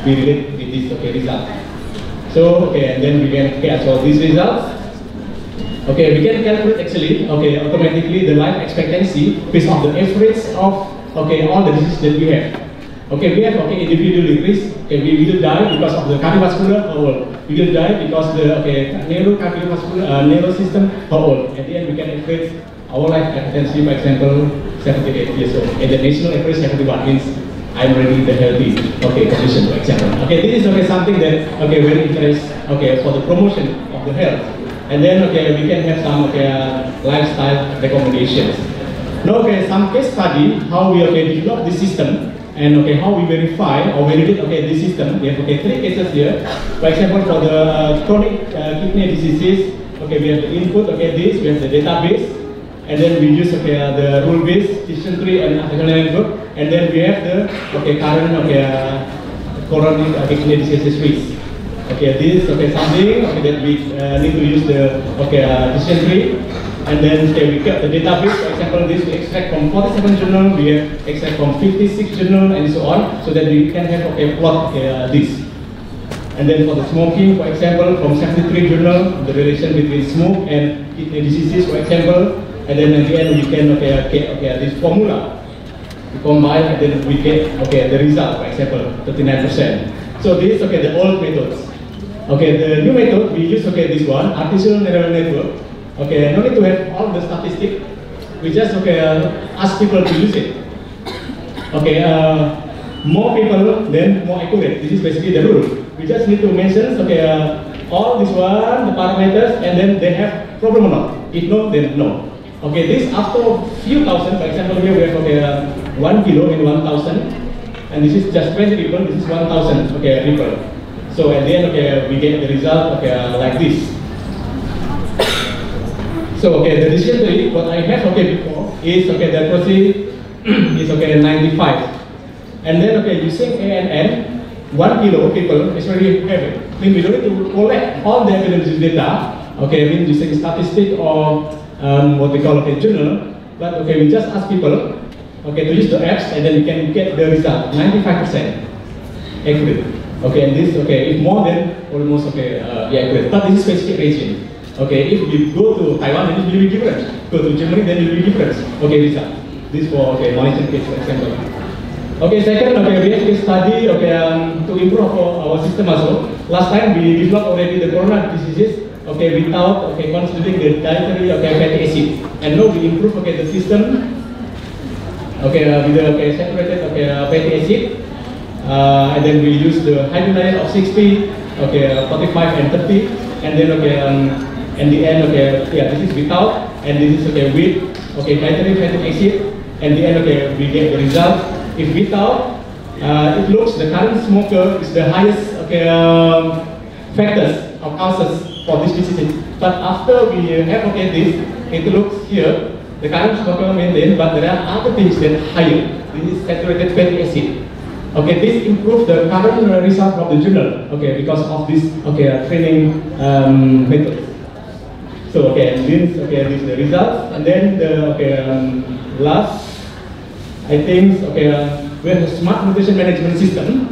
S11: we relate with this result. So and then we can so these results. We can calculate actually automatically the life expectancy based on the average of all the diseases that we have. We have individual risk. We will die because of the cardiovascular or we will die because the neurocardiovascular nervous system or at the end we can average our life expectancy, for example, 78 years old. And the national average 71 means I'm already in the healthy condition, for example. This is something that very interesting for the promotion of the health. And then we can have some lifestyle recommendations. Now some case study how we develop this system and how we verify or validate this system. We have 3 cases here. For example, for the chronic kidney diseases, we have the input this, we have the database, and then we use the rule-based decision tree and artificial network, and then we have the current chronic kidney diseases risk. This is something that we need to use the decision tree, and then we get the database. For example, this we extract from 47 journals, we have extract from 56 journals, and so on, so that we can have plot this. And then for the smoking, for example, from 73 journals, the relation between smoke and kidney diseases, for example, and then at the end we can get this formula. We combine and then we get the result, for example, 39%. So this is the old methods. The new method we use this one, artificial neural network. No need to have all the statistics. We just ask people to use it. More people, then more accurate. This is basically the rule. We just need to mention all this one, the parameters, and then they have problem or not. If not, then no. This after few thousand. For example, here we have 1 kilo in 1,000, and this is just 20 people. This is 1,000 people. So at the end, we get the result like this. So the decision tree, what I have before is the accuracy is 95, and then using ANN, 1 kilo people is very heavy. Mean we don't need to collect all the epidemiology data. Mean using statistic or what we call journal, but we just ask people to use the apps, and then we can get the result 95% accurate. And this if more than almost accurate. But this is specific region. If you go to Taiwan, then it will be different. Go to Germany, then it will be different. Result. This for monitoring case, for example. Second, we have case study to improve our system also. Last time we developed already the corona diseases without considering the dietary fatty acid. And now we improve the system with the saturated fatty acid. And then we use the hydrogen of 60, 45 and 30, and then and the end this is without, and this is with dietary fatty acid, and the end we get the result. If without, it looks the current smoker is the highest factors of causes for this disease. But after we have this, it looks here the current smoker maintained, but there are other things that higher. This is saturated fatty acid. This improves the current result of the journal. Because of this training method. So this is the results, and then the last I think we have a smart nutrition management system.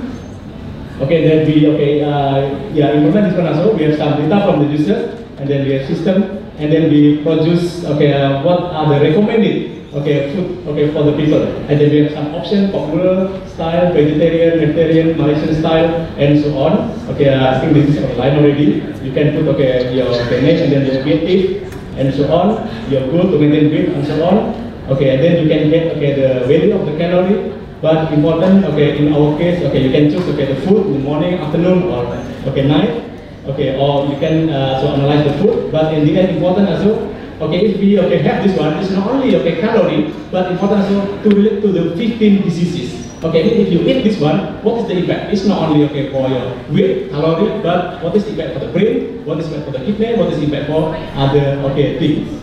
S11: That we implement this one also. We have some data from the users, and then we have system, and then we produce what are the recommended food for the people, and then we have some options: popular style, vegetarian, vegetarian, Malaysian style, and so on. I think this is online already. You can put your name and then your creative and so on, your goal to maintain weight and so on. And then you can get the value of the calorie. But important in our case, you can choose the food in the morning, afternoon, or night. okay, or you can so analyze the food, but in the end important also, okay, if we have this one, it's not only calorie, but important also to relate to the 15 diseases. Okay, if you eat this one, what is the impact? It's not only for your weight, calorie, but what is the impact for the brain, what is the impact for the kidney, what is the impact for other things.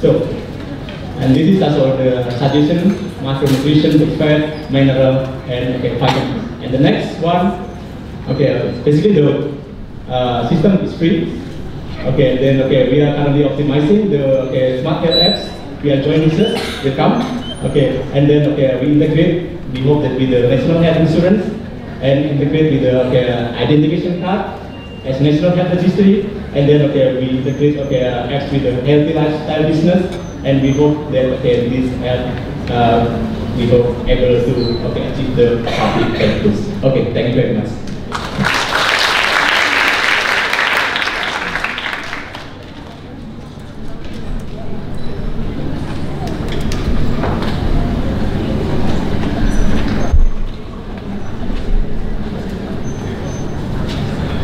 S11: So, and this is also the suggestion, macronutrition, the fat, mineral, and vitamins. And the next one, basically the system is free. Then we are currently optimizing the smart health apps. We are joining users, they come. And then we integrate. We hope that with the national health insurance and integrate with the identification card as national health registry, and then we integrate apps with the healthy lifestyle business, and we hope that this help we hope able to achieve the public health goals. Thank you very much.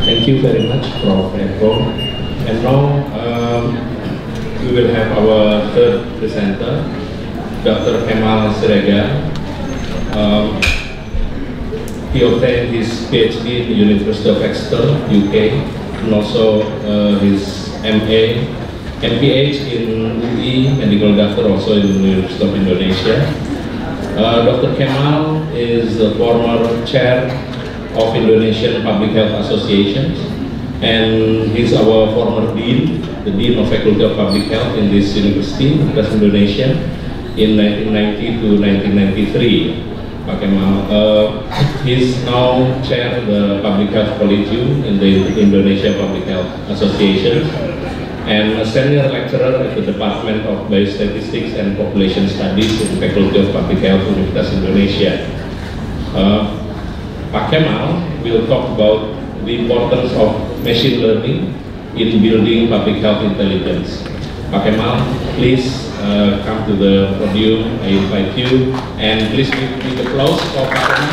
S9: Thank you very much, Prof. Eko. And now we will have our third presenter, Dr. Kemal Siregar. He obtained his PhD in the University of Exeter, UK, and also his MA and PhD in UI, medical doctor also in the University of Indonesia. Dr. Kemal is the former chair of Indonesian Public Health Association, and he's our former dean, the dean of Faculty of Public Health in this university, Universitas Indonesia, in 1990 to 1993. Pak Kemal, he's now chair the Public Health Collegium in the Indonesia Public Health Association, and a senior lecturer at the Department of Biostatistics and Population Studies in Faculty of Public Health, Universitas Indonesia. Pak Kemal will talk about the importance of machine learning in building public health intelligence. Pak Kemal, please come to the podium. I invite you, and please give big applause for Pak Kemal.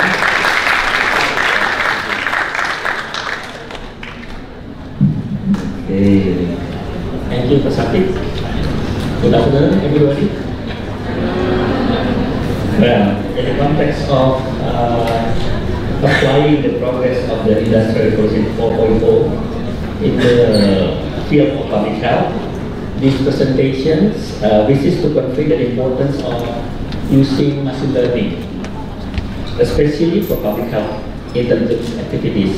S12: Thank you, Pak Satif. Good afternoon, everybody. Well, in the context of applying the progress of the Industrial Revolution 4.0 in the field of public health, these presentations wishes to convey the importance of using machine learning, especially for public health intelligence activities.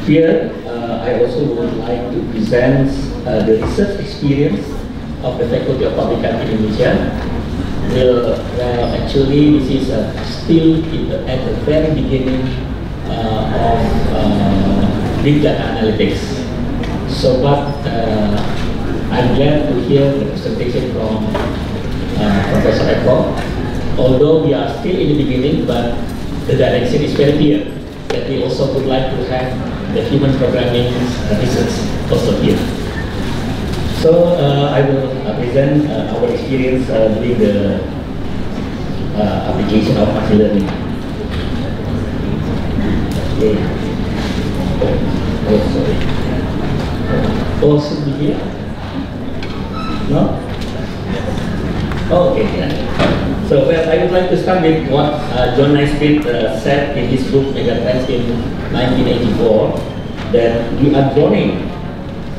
S12: Here, I also would like to present the research experience of the Faculty of Public Health in Indonesia. Well, actually, this is still at the very beginning of big data analytics. So, but I'm glad to hear the presentation from Professor Eko. Although we are still in the beginning, but the direction is very clear that we also would like to have the human programming research also here. So I will present our experience doing the application of machine learning. Okay. Oh, sorry. Oh, should be here? No? Oh, okay. Yeah. So well, I would like to start with what John Naisbitt said in his book Megatrends in 1984, that we are drowning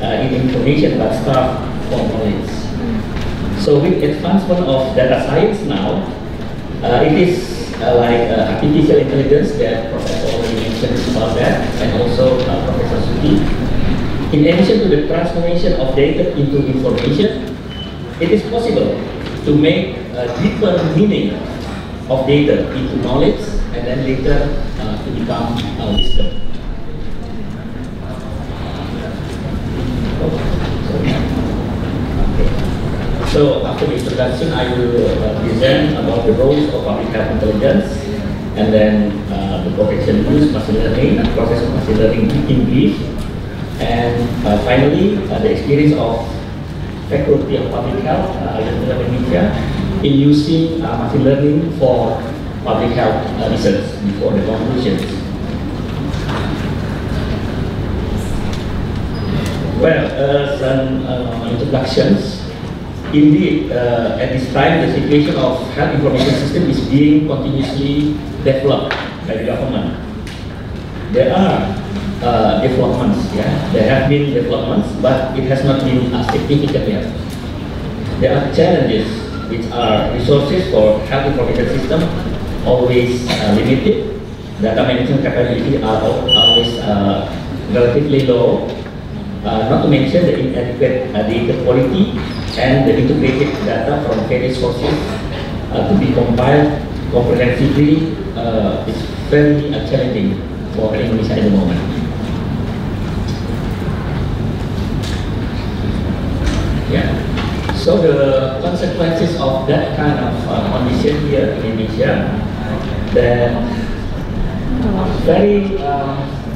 S12: in information but starve for knowledge. So with advancement of data science now, it is like artificial intelligence that Professor already mentioned about that, and also Professor Suti. In addition to the transformation of data into information, it is possible to make a deeper meaning of data into knowledge, and then later to become wisdom. So after the introduction, I will present about the roles of public health intelligence, and then the protection use machine learning, process of machine learning in brief, and finally the experience of Faculty of Public Health, Indonesia, in using machine learning for public health research before the conclusions. Well, some introductions. Indeed, at this time, the situation of health information system is being continuously developed by the government. There are developments, there have been developments, but it has not been significant yet. There are challenges, which are resources for health information system always limited. Data management capability are always relatively low. Not to mention the inadequate data quality and the integrated data from various sources to be compiled comprehensively is very challenging for Indonesia at the moment. So the consequences of that kind of condition here in Indonesia, that very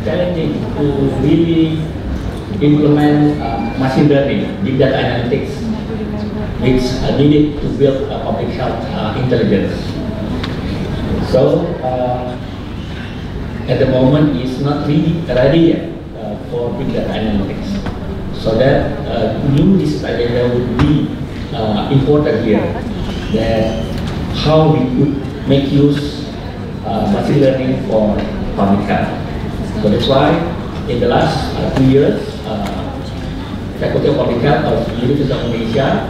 S12: challenging to really implement machine learning, big data analytics, which needed to build public health intelligence. So at the moment, it's not really ready yet for big data analytics. So that new discipline would be important here, that how we could make use machine learning for public health. So that's why in the last 2 years, Faculty of Public Health of University of Indonesia,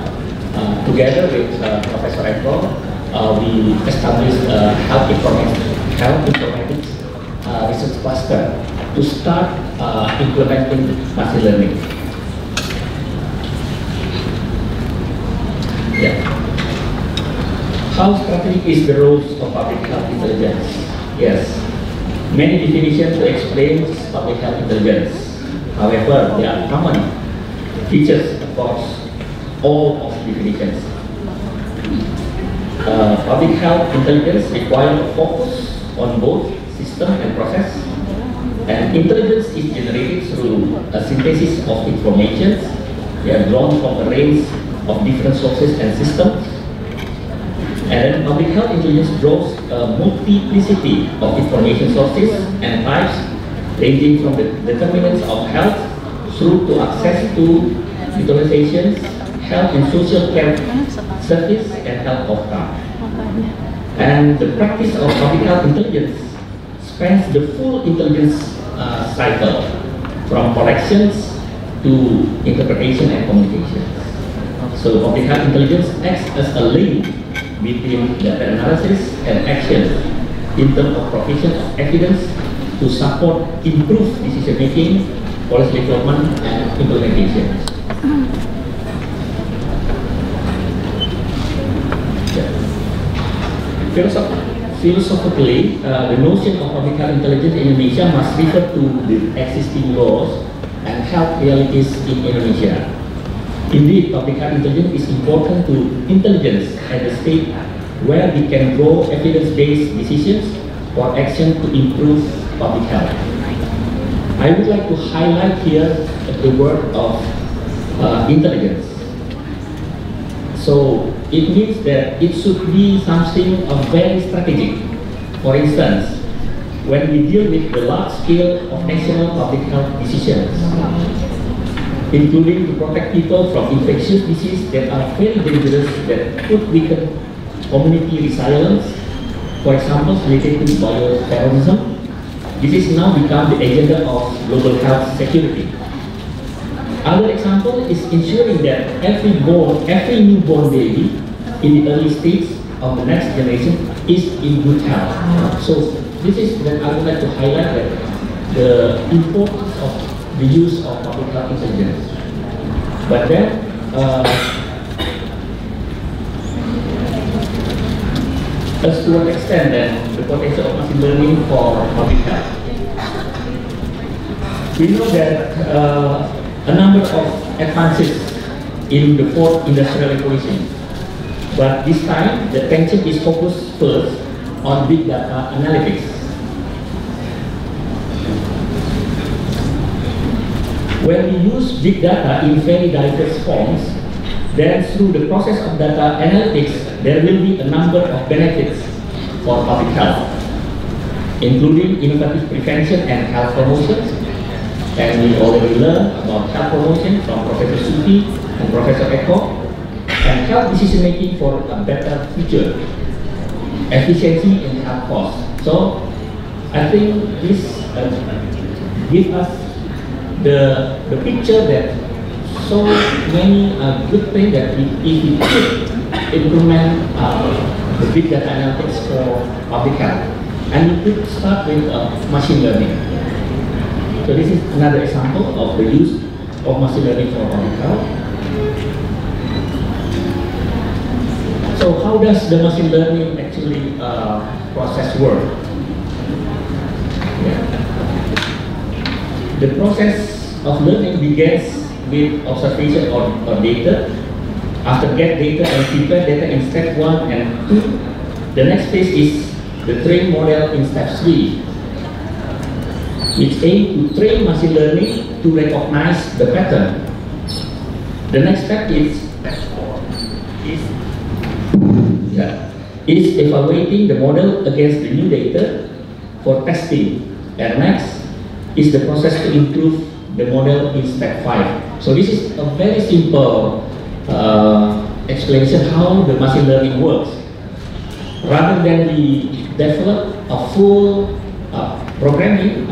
S12: together with Professor Eko, we established health informatics research cluster to start implementing machine learning. How strategic is the role of public health intelligence? Yes, many definitions to explain public health intelligence. However, there are common features across all of the definitions. Public health intelligence requires a focus on both system and process, and intelligence is generated through a synthesis of information. They are drawn from a range of different sources and systems. And then public health intelligence draws a multiplicity of information sources and types, ranging from the determinants of health through to access to utilizations, health and social care service, and health outcome. And the practice of public health intelligence spans the full intelligence cycle, from collections to interpretation and communication. So public health intelligence acts as a link between data analysis and action in terms of provision of evidence to support improved decision making, policy development, and implementation. Philosophically, the notion of public health intelligence in Indonesia must refer to the existing laws and health realities in Indonesia. Indeed, public health intelligence is important to intelligence at the state where we can draw evidence-based decisions for action to improve public health. I would like to highlight here the word of intelligence. So it means that it should be something very strategic. For instance, when we deal with the large scale of national public health decisions, including to protect people from infectious diseases that are very dangerous, that could weaken community resilience, for example, related to bioterrorism. This is now become the agenda of global health security. Other example is ensuring that every newborn baby in the early stage of the next generation is in good health. So this is that I would like to highlight that the importance of the use of public health intelligence. But then, as to what extent then the potential of machine learning for public health. We know that a number of advances in the fourth industrial revolution, but this time the attention is focused first on big data analytics. When we use big data in very diverse forms, then through the process of data analytics, there will be a number of benefits for public health, including innovative prevention and health promotion, And we already learned about health promotion from Professor Suti and Professor Eko, and health decision making for a better future, efficiency and health costs. So I think this gives us the picture that so many good things that if we could implement the big data analytics for public health, and we could start with machine learning. So this is another example of the use of machine learning for public health. So how does the machine learning actually process work? Yeah. The process of learning begins with observation or data. After get data and prepare data in step 1 and 2, the next phase is the train model in step 3, which aim to train machine learning to recognize the pattern. The next step is evaluating the model against the new data for testing. And next is the process to improve the model in step 5. So this is a very simple explanation how the machine learning works. Rather than we develop a full programming,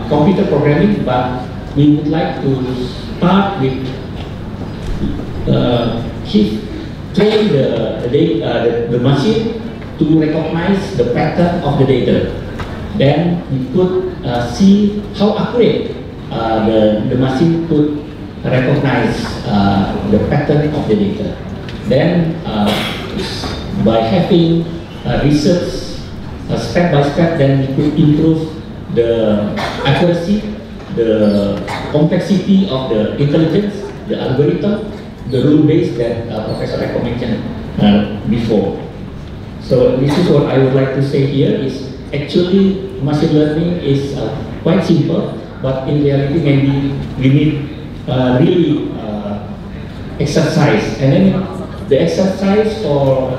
S12: computer programming, but we would like to start with train the machine to recognize the pattern of the data. Then we could see how accurate the machine could recognize the pattern of the data. Then by having research step by step, then we could improve the accuracy, the complexity of the intelligence, the algorithm, the rule base that Professor Eko mentioned before. So this is what I would like to say here is actually machine learning is quite simple, but in reality maybe we need really exercise. And then the exercise for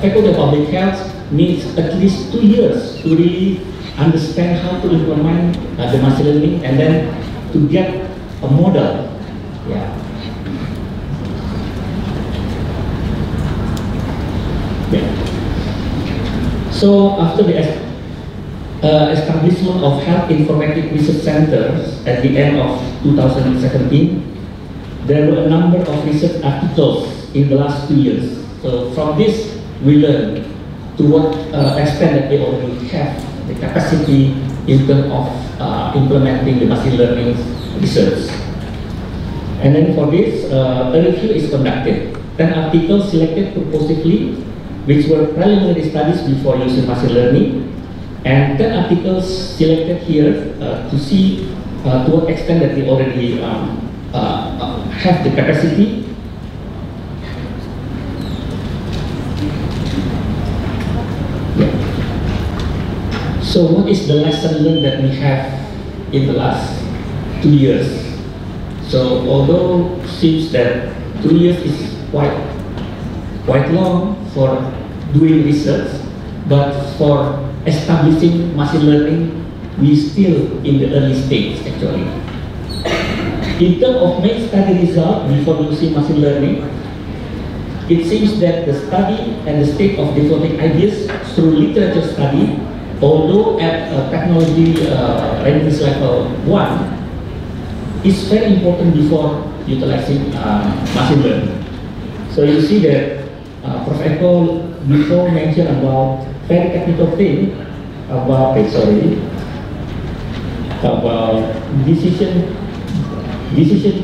S12: Faculty of Public Health needs at least 2 years to really understand how to implement the machine learning and then to get a model. Yeah. So after the establishment of Health Informatics Research Centers at the end of 2017, there were a number of research articles in the last 2 years. So from this, we learned to what extent that they already have the capacity in terms of implementing the machine learning research. And then for this, a review is conducted. 10 articles selected purposefully, which were preliminary studies before using machine learning, and 10 articles selected here to see to what extent that they already have the capacity. Yeah. So what is the lesson learned that we have in the last 2 years? So although it seems that 2 years is quite long for doing research, but for establishing machine learning, we still in the early stage actually. In terms of main study result before using machine learning, it seems that the study and the state of developing ideas through literature study, although at technology readiness level 1, is very important before utilizing machine learning. So you see that Prof. Eko before mentioned about very technical thing about decision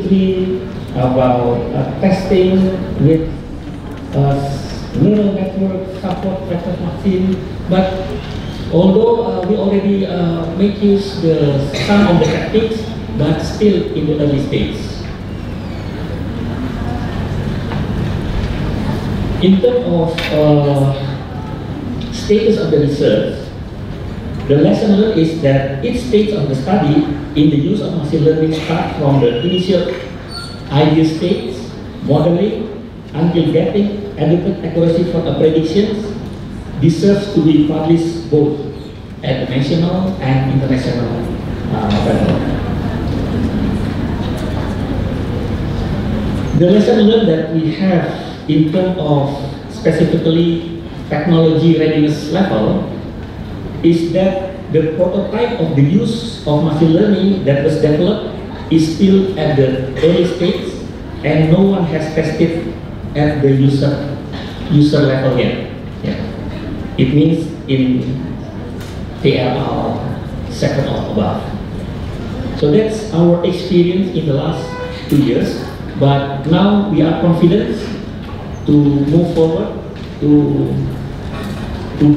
S12: tree, about testing with neural network support vector machine. But although we already make use some of the techniques, but still in the early stage. In terms of status of the research, the lesson learned is that each stage of the study in the use of machine learning starts from the initial idea stage, modeling, until getting adequate accuracy for the predictions, deserves to be published both at the national and international level. The lesson learned that we have in terms of specifically technology readiness level is that the prototype of the use of machine learning that was developed is still at the early stage and no one has tested at the user level yet. Yeah. It means in TLR second or above. So that's our experience in the last 2 years. But now we are confident to move forward, to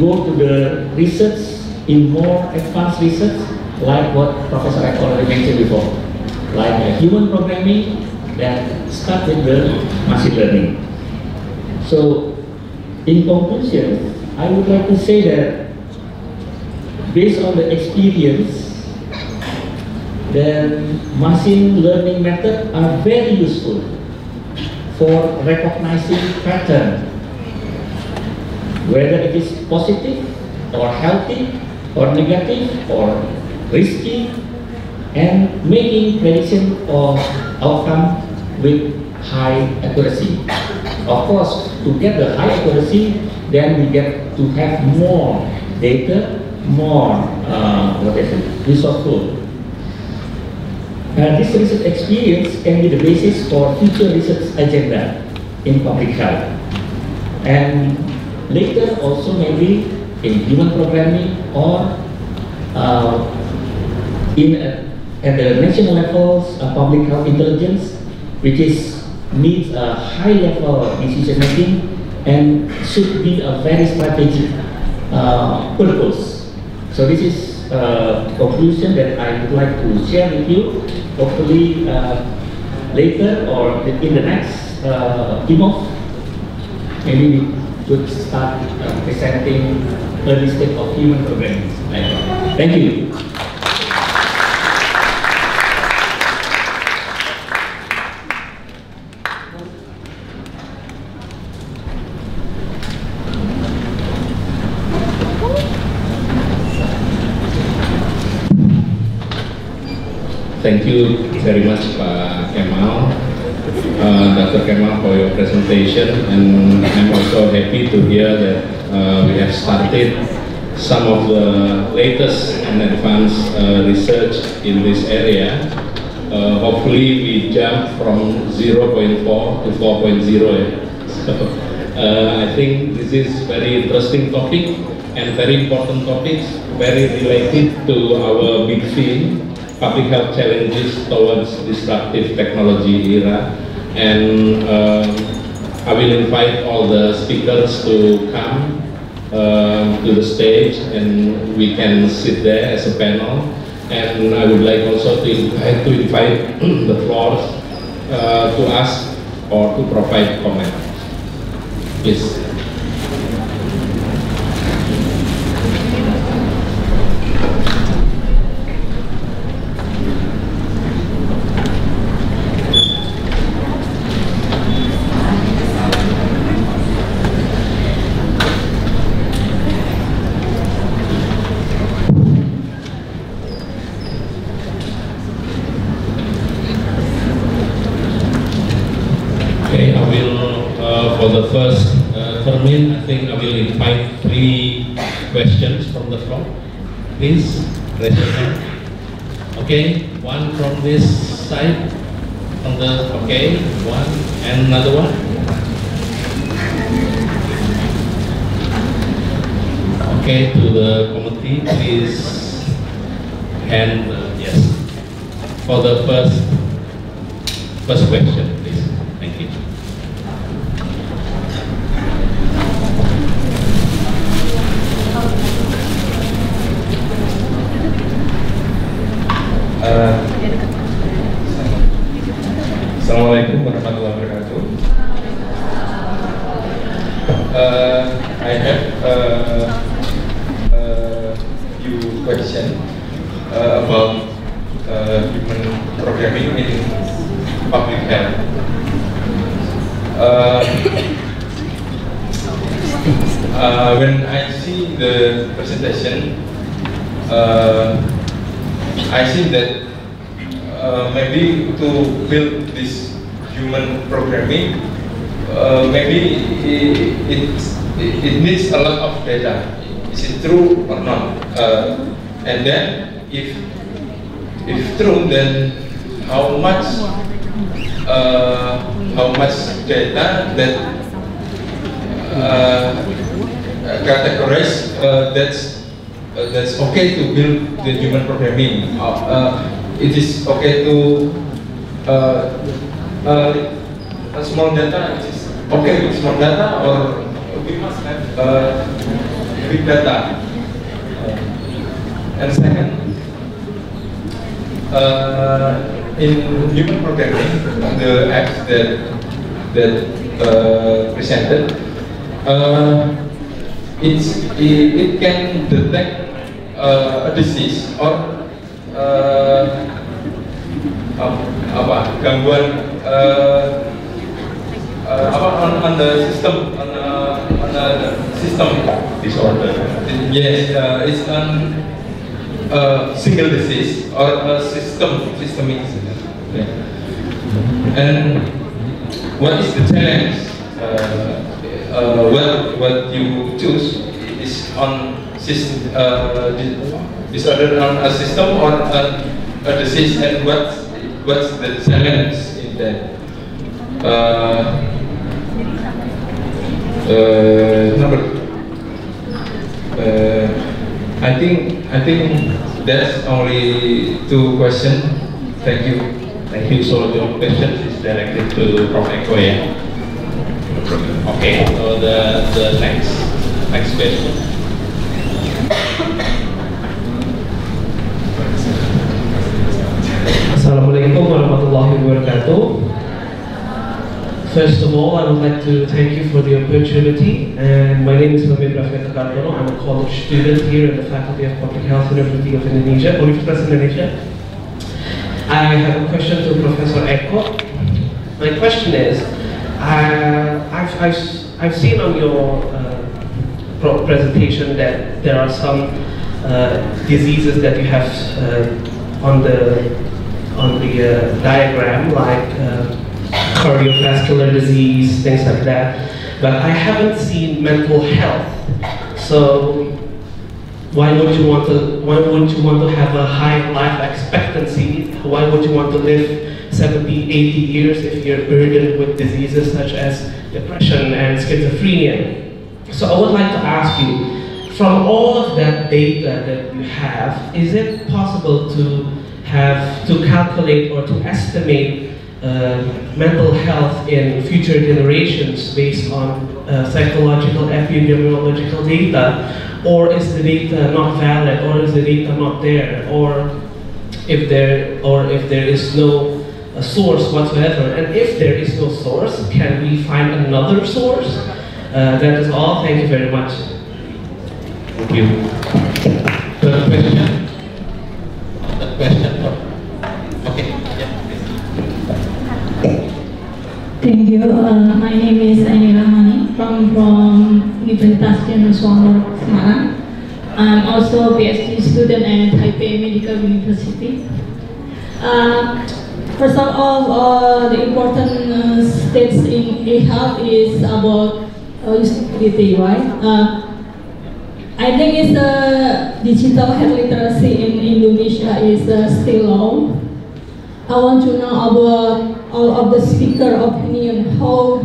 S12: go to the research in more advanced research, like what Professor Ek already mentioned before, like human programming that start with the machine learning. So, in conclusion, I would like to say that based on the experience, the machine learning methods are very useful for recognizing pattern, whether it is positive or healthy or negative or risky, and making prediction of outcome with high accuracy. Of course, to get the high accuracy, then we get to have more data, more resourceful. This research experience can be the basis for future research agenda in public health. And later also maybe in human programming or at the national levels public health intelligence, which needs a high level decision making and should be a very strategic purpose. So this is conclusion that I would like to share with you. Hopefully later or in the next keynote, maybe we could start presenting early stage of human programming. Thank you.
S9: Thank you very much, Pak Kemal, Dr. Kemal, for your presentation, and I'm also happy to hear that we have started some of the latest and advanced research in this area. Hopefully we jump from 0.4 to 4.0. So I think this is very interesting topic and very important topics, very related to our big theme, public health challenges towards disruptive technology era. And I will invite all the speakers to come to the stage and we can sit there as a panel. And I would like also to invite the floors to ask or to provide comment. Please. For the first term, I think I will invite 3 questions from the floor. Please raise your hand. Okay, one from this side. Okay, one and another one. Okay, to the committee, please hand yes. For the first question, please. Thank you.
S13: Assalamualaikum warahmatullahi wabarakatuh. I have a few questions about human programming in public health. When I see the presentation, I see that maybe to build this human programming, maybe it needs a lot of data. Is it true or not? And then, if true, then how much data that categorize that's okay to build the human programming. It is okay to a small data. It is okay with small data, or we must have big data. And second, in human programming, the apps that presented, it can detect a disease or gangguan on the system, on the system disorder. Yes, it's a single disease or a systemic disease. Okay. And what is the challenge? What you choose is on disorder on a system or a disease, and what's the challenge in that? I think that's only 2 questions. Thank you.
S11: Thank you. So the question is directed to Prof. Eko, yeah? Okay, so the next question.
S14: Assalamualaikum warahmatullahi wabarakatuh. First of all, I would like to thank you for the opportunity. And my name is Hamid Rafiq Kartono. I'm a college student here in the Faculty of Public Health, University of Indonesia, Universitas Indonesia. I have a question to Professor Eko. My question is, I've seen on your presentation that there are some diseases that you have on the diagram, like cardiovascular disease, things like that. But I haven't seen mental health. So why would you want to have a high life expectancy? Why would you want to live 70, 80 years if you're burdened with diseases such as depression and schizophrenia? So I would like to ask you, from all of that data that you have, is it possible to calculate or to estimate mental health in future generations based on psychological epidemiological data, or is the data not valid, or is the data not there, or if there is no source whatsoever? And if there is no source, can we find another source? That is all. Thank you very much.
S11: Thank you. Third question. Third question. Okay.
S15: Thank you. My name is Aini Rahmani from Universitas Diponegoro, Semarang. I'm also a PhD student at Taipei Medical University. First of all, the important states in e-health is about usability, right? I think it's digital health literacy in Indonesia is still low. I want to know about all of the speaker opinion, how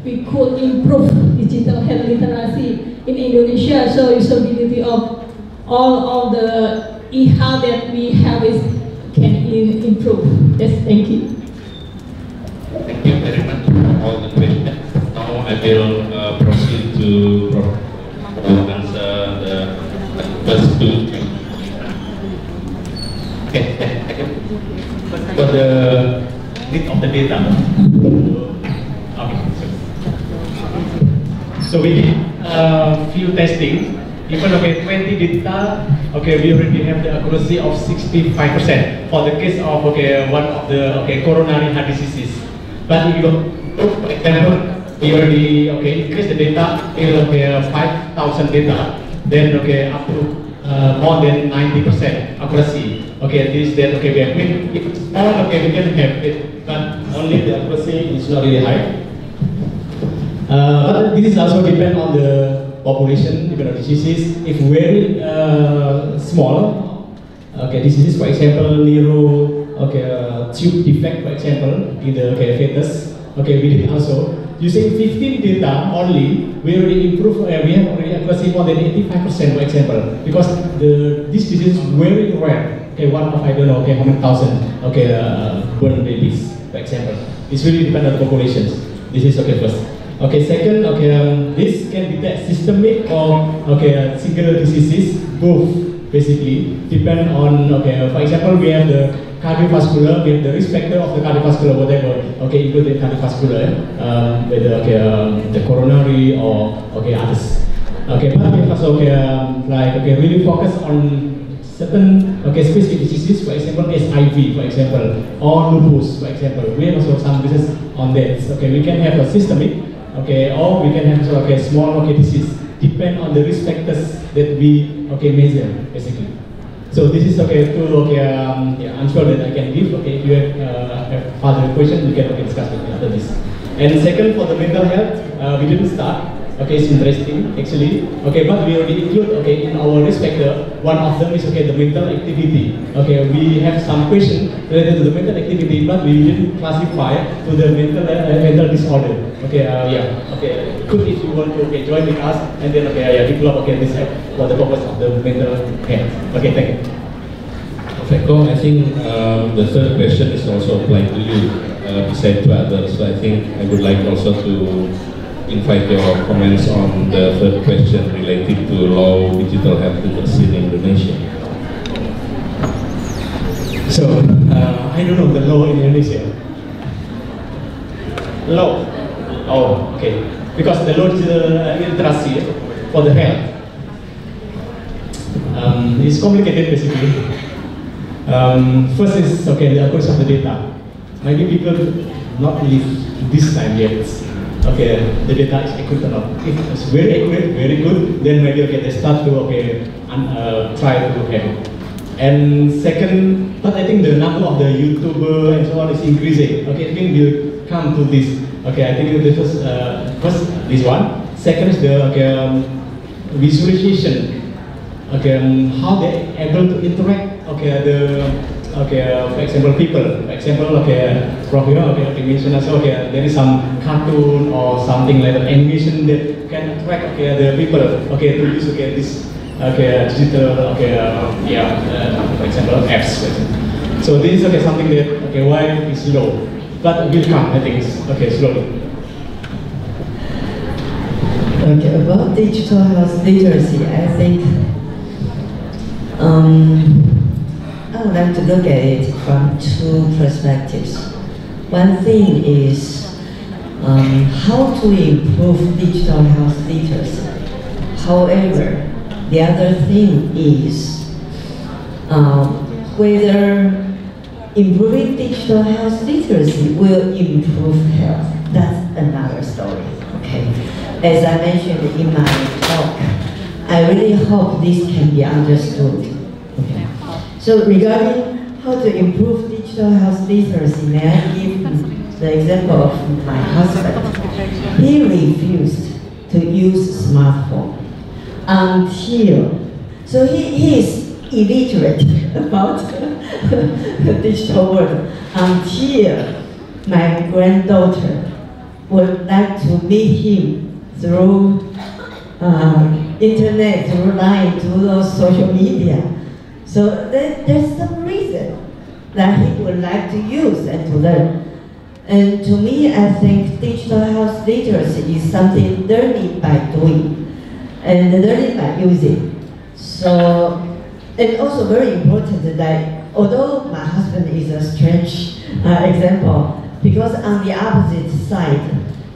S15: we could improve digital health literacy in Indonesia, so usability of all of the e-health that we have can improve. Yes, thank you.
S11: Thank you very much for all the questions. Now I will proceed to answer the first 2. Okay. For the need of the data. Okay. So we did few testing. Even 20 data, we already have the accuracy of 65% for the case of one of the coronary heart diseases. But if you look, for example, we already increase the data till 5,000 data, then up to more than 90% accuracy. This that we have been it's all we can have it, but only the accuracy is not really high. But this is also depend on the population, depend on diseases. If very small, okay, diseases, for example, tube defect, for example, in the fetus. Okay, we did also using 15 data only. We already improve. We have already accuracy more than 85%, for example, because this disease is very rare. Okay, one of, I don't know, okay, how many thousand, okay, born babies, for example. It's really depend on the populations. This is okay first. Okay, second, okay, this can detect systemic or okay single diseases, both basically depend on, okay, for example, we have the cardiovascular, we have the risk factor of the cardiovascular, whatever, okay, including cardiovascular, whether okay, the coronary or okay others. Okay, but we have also okay, like okay, really focus on certain okay specific diseases, for example SIV, for example, or lupus, for example. We have also some business on that. Okay, we can have a systemic, okay, or we can have also okay small okay disease. Depend on the risk factors that we okay measure basically. So this is okay to okay yeah, I'm sure that I can give. Okay, if you have further questions, we can okay, discuss with me after this. And second, for the mental health, we didn't start. Okay, it's interesting actually. Okay, but we already include okay in our risk factor. One of them is okay the mental activity. Okay, we have some question related to the mental activity, but we didn't classify to the mental disorder. Okay, yeah. Okay, good if you want to okay join with us and then okay yeah develop okay this for the purpose of the mental health. Okay, thank you.
S9: Feko, I think the third question is also applied to you, besides to others. So I think I would like also to invite your comments on the third question related to low digital health literacy in Indonesia.
S11: So, I don't know the law in Indonesia. Law? Oh, okay. Because the low digital literacy for the health is complicated basically. First is, okay, the accuracy of the data. Maybe people not live this time yet. Okay, the data is accurate or not. If it's very accurate, very good, then maybe okay they start to okay try to have it. And second, but I think the number of the YouTuber and so on is increasing. Okay, I think we'll come to this. Okay, I think this is first this one. Second is the okay, visualization. Okay, how they able to interact. Okay, for example, people. For example, okay, okay, mention also, okay, there is some cartoon or something like that, animation that can attract okay the people. Okay, to use okay this okay digital okay for example apps. So this is okay something that okay why is slow, but will come I think okay slowly.
S10: Okay, about digital health literacy, I think. I would like to look at it from two perspectives. One thing is how to improve digital health literacy. However, the other thing is whether improving digital health literacy will improve health. That's another story. Okay. As I mentioned in my talk, I really hope this can be understood. Okay. So regarding how to improve digital health literacy, may I give the example of my husband? He refused to use smartphone until, so he is illiterate about the digital world until my granddaughter would like to meet him through internet, through line, through those social media. So there's some reason that he would like to use and to learn. And to me, I think digital health literacy is something learning by doing and learning by using. So, and also very important that although my husband is a strange example, because on the opposite side,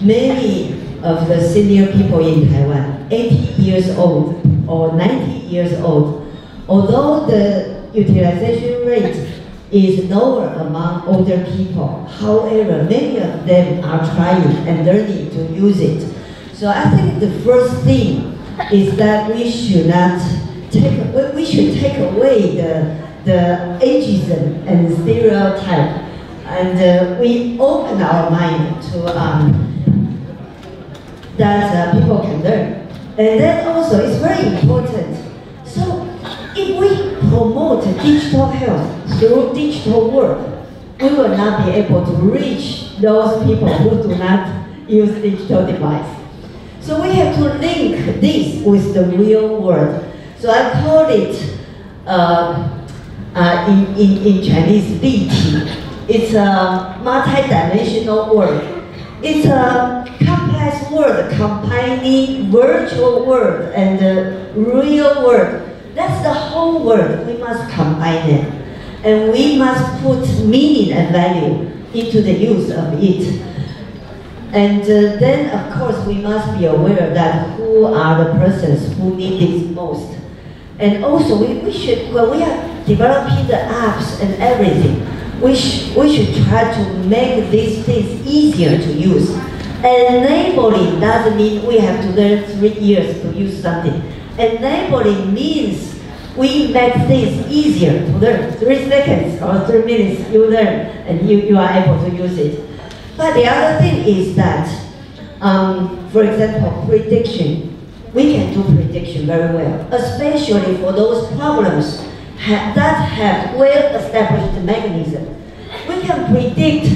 S10: many of the senior people in Taiwan, 80 years old or 90 years old, although the utilization rate is lower among older people, however, many of them are trying and learning to use it. So I think the first thing is that we should take away the ageism and stereotype and we open our mind to that people can learn. And then also it's very important. So if we promote digital health through digital work, we will not be able to reach those people who do not use digital device. So we have to link this with the real world. So I call it in Chinese 立体. It's a multi-dimensional world. It's a complex world combining virtual world and the real world. That's the whole world. We must combine it. And we must put meaning and value into the use of it. And then, of course, we must be aware that who are the persons who need this most. And also, we should, when we are developing the apps and everything, we should try to make these things easier to use. Enabling doesn't mean we have to learn 3 years to use something. Enabling means we make things easier to learn. 3 seconds or 3 minutes you learn and you are able to use it. But the other thing is that, for example, prediction. We can do prediction very well, especially for those problems that have well-established mechanism. We can predict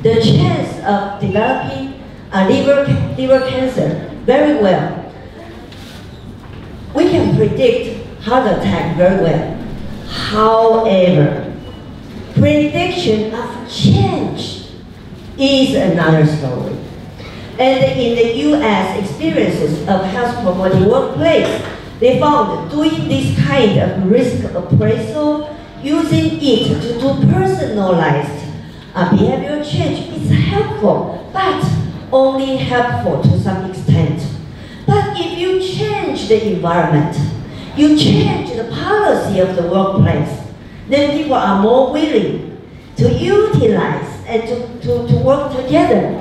S10: the chance of developing liver cancer very well. We can predict heart attack very well. However, prediction of change is another story. And in the US experiences of health promoting workplace, they found doing this kind of risk appraisal, using it to do personalized behavioral change is helpful, but only helpful to some extent. But if you change the environment, you change the policy of the workplace, then people are more willing to utilize and to work together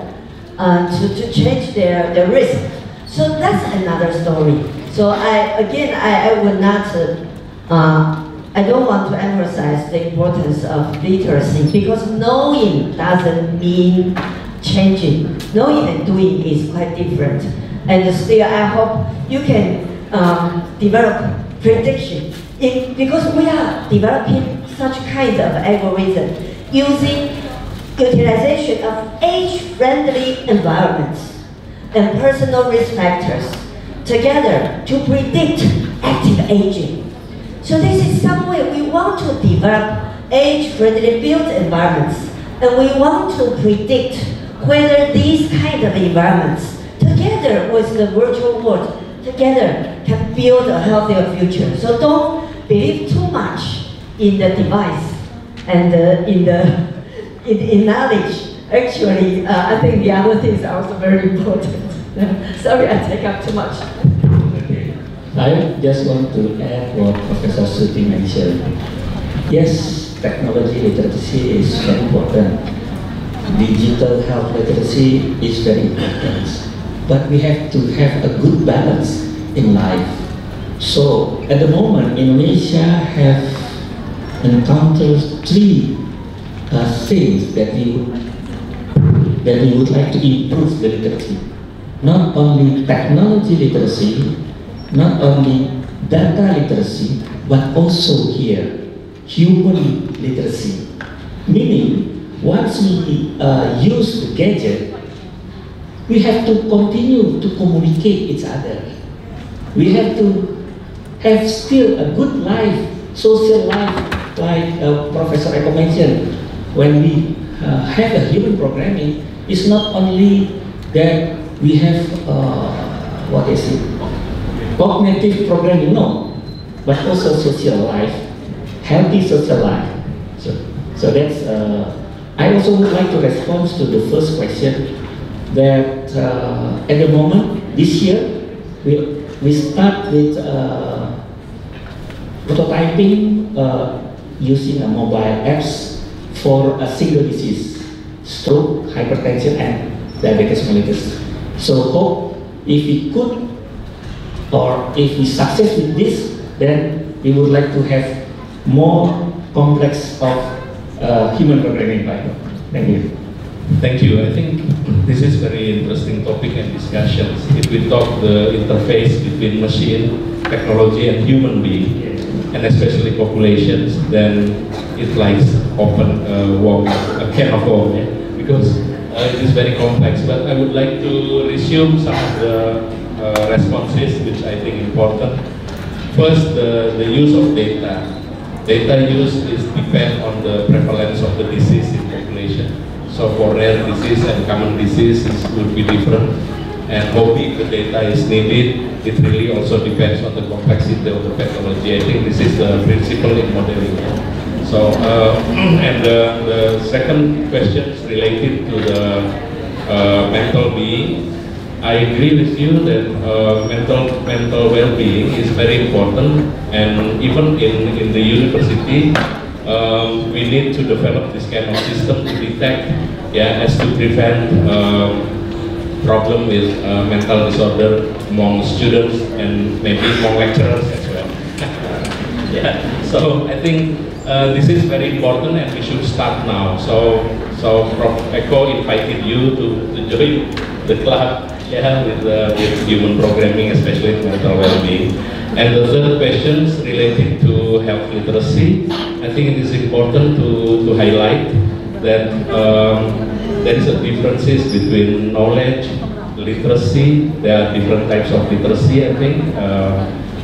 S10: to change their risk. So that's another story. So I would not, I don't want to emphasize the importance of literacy, because knowing doesn't mean changing. Knowing and doing is quite different. And still, I hope you can develop prediction. Because we are developing such kind of algorithm using utilization of age-friendly environments and personal risk factors together to predict active aging. So this is some way we want to develop age-friendly built environments, and we want to predict whether these kind of environments, together with the virtual world, together can build a healthier future. So don't believe too much in the device and in knowledge. Actually, I think the other things are also very important. Sorry, I take up too much.
S12: I just want to add what Professor Suti mentioned. Yes, technology literacy is very important. Digital health literacy is very important. But we have to have a good balance in life. So, at the moment, Indonesia have encountered 3 things that we would like to improve the literacy. Not only technology literacy, not only data literacy, but also here, human literacy. Meaning, once we use the gadget, we have to continue to communicate each other. We have to have still a good life, social life, like Professor Eko mentioned. When we have a human programming, it's not only that we have, cognitive programming, no, but also social life, healthy social life. So that's, I also would like to respond to the first question that at the moment, this year, we start with prototyping using a mobile apps for a single disease, stroke, hypertension, and diabetes mellitus. So hope if we could, or if we success with this, then we would like to have more complex of human programming by Thank you.
S9: Thank you. I think this is very interesting topic and discussions. If we talk the interface between machine, technology and human being, and especially populations, then it likes open a can of worms, because it is very complex. But I would like to resume some of the responses which I think important. First, the use of data. Data use is depend on the prevalence of the disease in population. So for rare disease and common disease, it would be different. And how big the data is needed, it really also depends on the complexity of the pathology. I think this is the principle in modeling. So, and the second question is related to the mental being. I agree with you that mental well-being is very important, and even in the university, we need to develop this kind of system to detect, as to prevent problem with mental disorder among students and maybe among lecturers as well. So I think this is very important, and we should start now. So Prof. Eko invited you to join the club. With human programming, especially mental well-being. And the third question is related to health literacy. I think it is important to highlight that there is a differences between knowledge, literacy. There are different types of literacy, I think.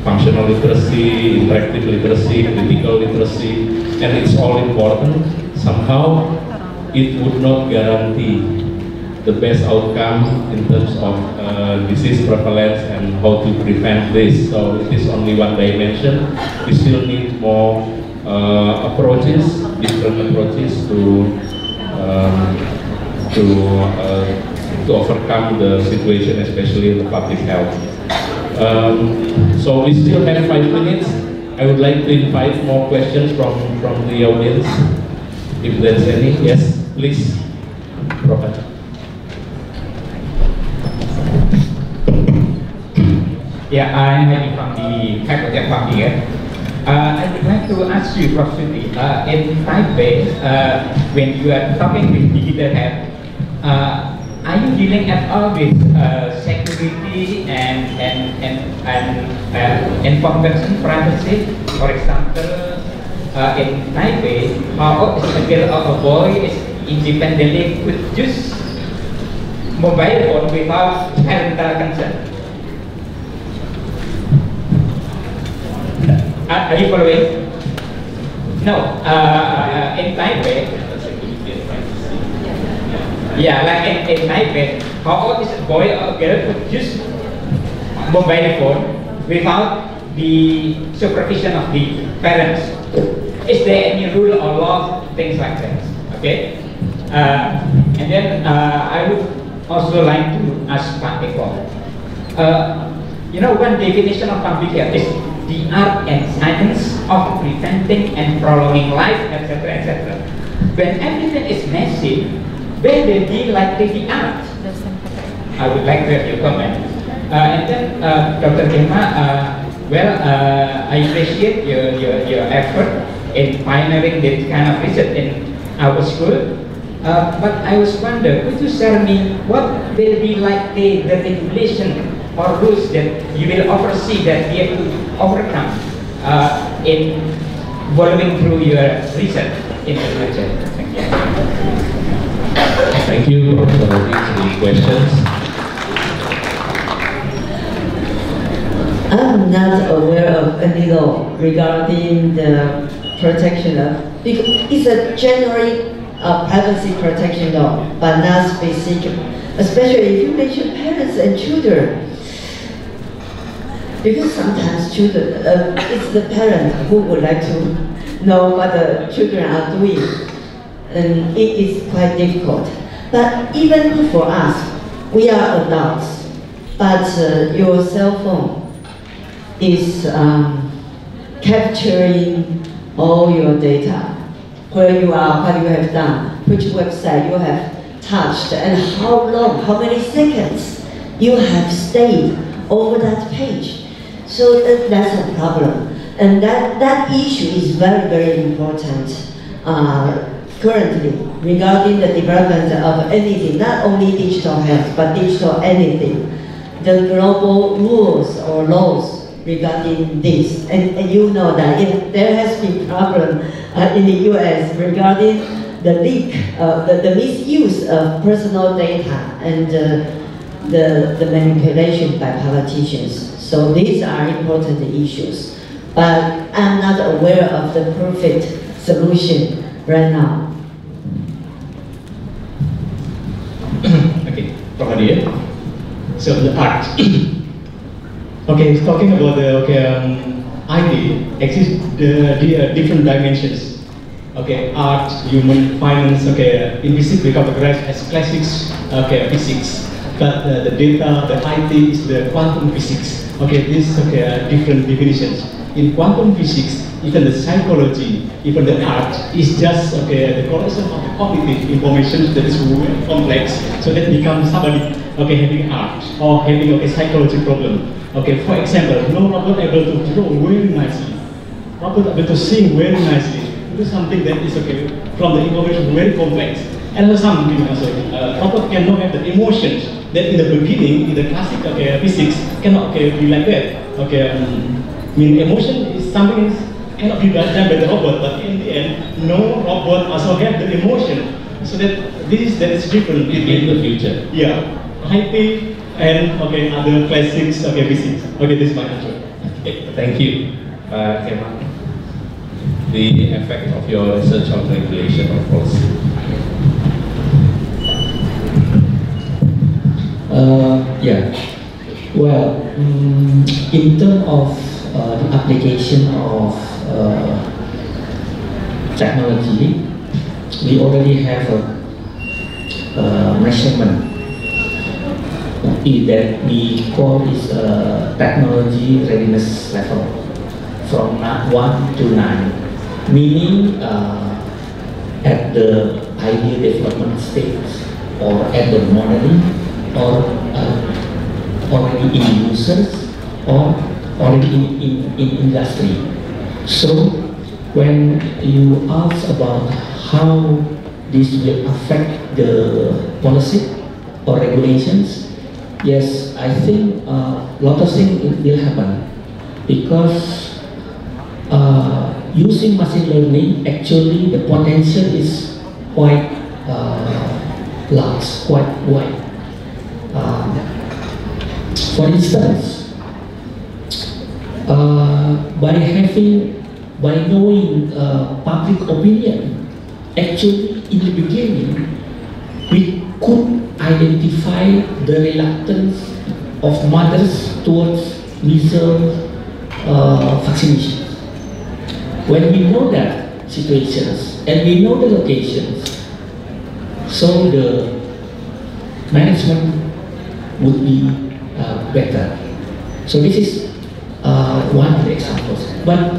S9: Functional literacy, interactive literacy, critical literacy, and it's all important. Somehow, it would not guarantee the best outcome in terms of disease prevalence and how to prevent this. So it is only one dimension. We still need more approaches, different approaches to overcome the situation, especially in the public health. So we still have 5 minutes. I would like to invite more questions from the audience, if there's any. Yes, please, Professor.
S16: Yeah, I'm Heidi from the Faculty of Public Health. I would like to ask you, Prof. Suti, in Taipei, when you are talking with digital health, are you dealing at all with security and information privacy? For example, in Taipei, how a girl or a boy is independently could use mobile phone without parental consent? Are you following? No. In Taipei, like in Taipei, how old is a boy or a girl could use mobile phone without the supervision of the parents? Is there any rule or law, things like that? Okay. And then I would also like to ask Pak Eko. One definition of public health is the art and science of preventing and prolonging life, etc., etc. When everything is massive, where will be likely the art? I would like to have your comment. And then, Dr. Kema, I appreciate your effort in pioneering this kind of research in our school. But I was wondering, could you share me what will be likely the regulation or rules that you will oversee that we have to overcome in following through your research in the future? Thank you.
S9: Thank you, Professor Rodi, for the questions.
S10: I'm not aware of any law regarding the protection of, because it's a general privacy protection law, but not specific, especially if you mention parents and children. Because sometimes children, it's the parent who would like to know what the children are doing, and it is quite difficult. But even for us, we are adults, but your cell phone is capturing all your data, where you are, what you have done, which website you have touched, and how long, how many seconds you have stayed over that page. So that's a problem. And that issue is very, very important currently regarding the development of anything, not only digital health, but digital anything, the global rules or laws regarding this. And you know that if there has been problem in the US regarding the leak, the misuse of personal data and the manipulation by politicians. So these are important issues. But I'm not aware of the perfect solution right now.
S11: Okay, from here. So the art. Okay, talking about the IT exists different dimensions. Okay, art, human, finance. Okay, in physics we categorize as classics. Okay, physics. But the data, the IT is the quantum physics. Okay, these different definitions. In quantum physics, even the psychology, even the art is just the collection of the cognitive information that is very complex. So that becomes somebody having art or having a psychology problem. Okay, for example, no robot able to draw very nicely, robot able to sing very nicely. Do something that is from the information very complex. And something also, robot cannot have the emotions that in the beginning, in the classic physics, cannot be like that. I mean, emotion is something that cannot be done by the robot, but in the end, no robot also have the emotion. So that that is different in the future. Yeah, IT and other classics physics. Okay, this is my answer.
S9: Okay, thank you, Kemal. The effect of your research on regulation of policy.
S12: Yeah. Well, in terms of the application of technology, we already have a measurement that we call is technology readiness level from 1 to 9, meaning at the idea development stage or at the modeling or already in users or already in industry. So when you ask about how this will affect the policy or regulations, yes, I think a lot of things will happen because using machine learning, actually the potential is quite large, quite wide. For instance, by knowing public opinion, actually in the beginning, we could identify the reluctance of mothers towards measles vaccination. When we know that situations and we know the locations, so the management would be better. So this is one of the examples. But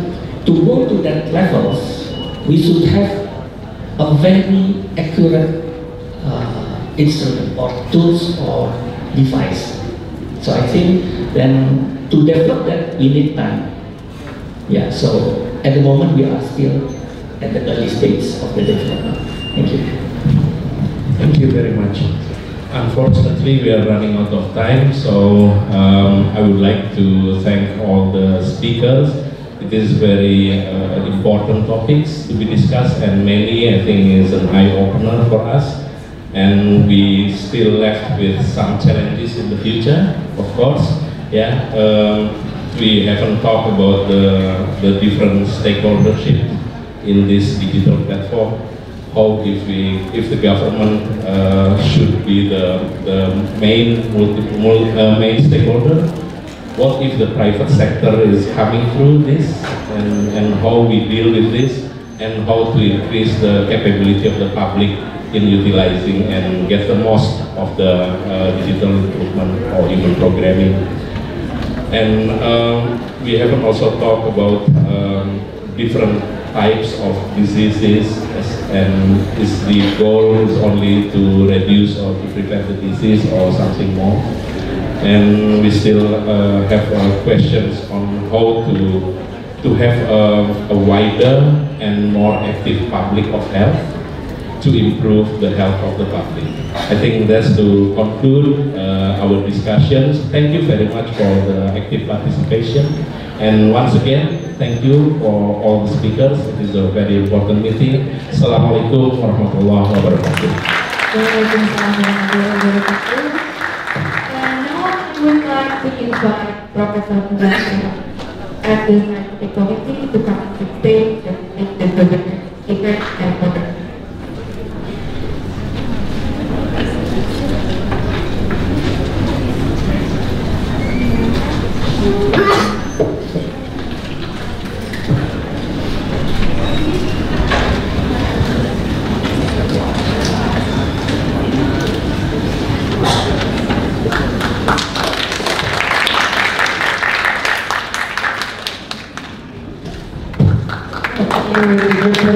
S12: to go to that levels, we should have a very accurate instrument or tools or device. So I think then to develop that we need time. Yeah, so at the moment we are still at the early stage of the development. Thank you.
S9: Thank you very much. Unfortunately, we are running out of time, so I would like to thank all the speakers. It is very important topics to be discussed, and many, I think, is an eye-opener for us. And we still left with some challenges in the future, of course. Yeah, we haven't talked about the different stakeholdership in this digital platform. How if the government should be the main main stakeholder? What if the private sector is coming through this, and how we deal with this, and how to increase the capability of the public in utilizing and get the most of the digital improvement or even programming. And we haven't also talked about different types of diseases, and is the goal is only to reduce or to prevent the disease or something more. And we still have questions on how to have a wider and more active public of health, to improve the health of the public. I think that's to conclude our discussions. Thank you very much for the active participation. And once again, thank you for all the speakers. It is a very important meeting. Assalamualaikum warahmatullahi wabarakatuh.
S17: And now I would like to invite Professor Mudassir at the scientific committee to come to the stage and make the speakers and moderators.
S1: Thank you.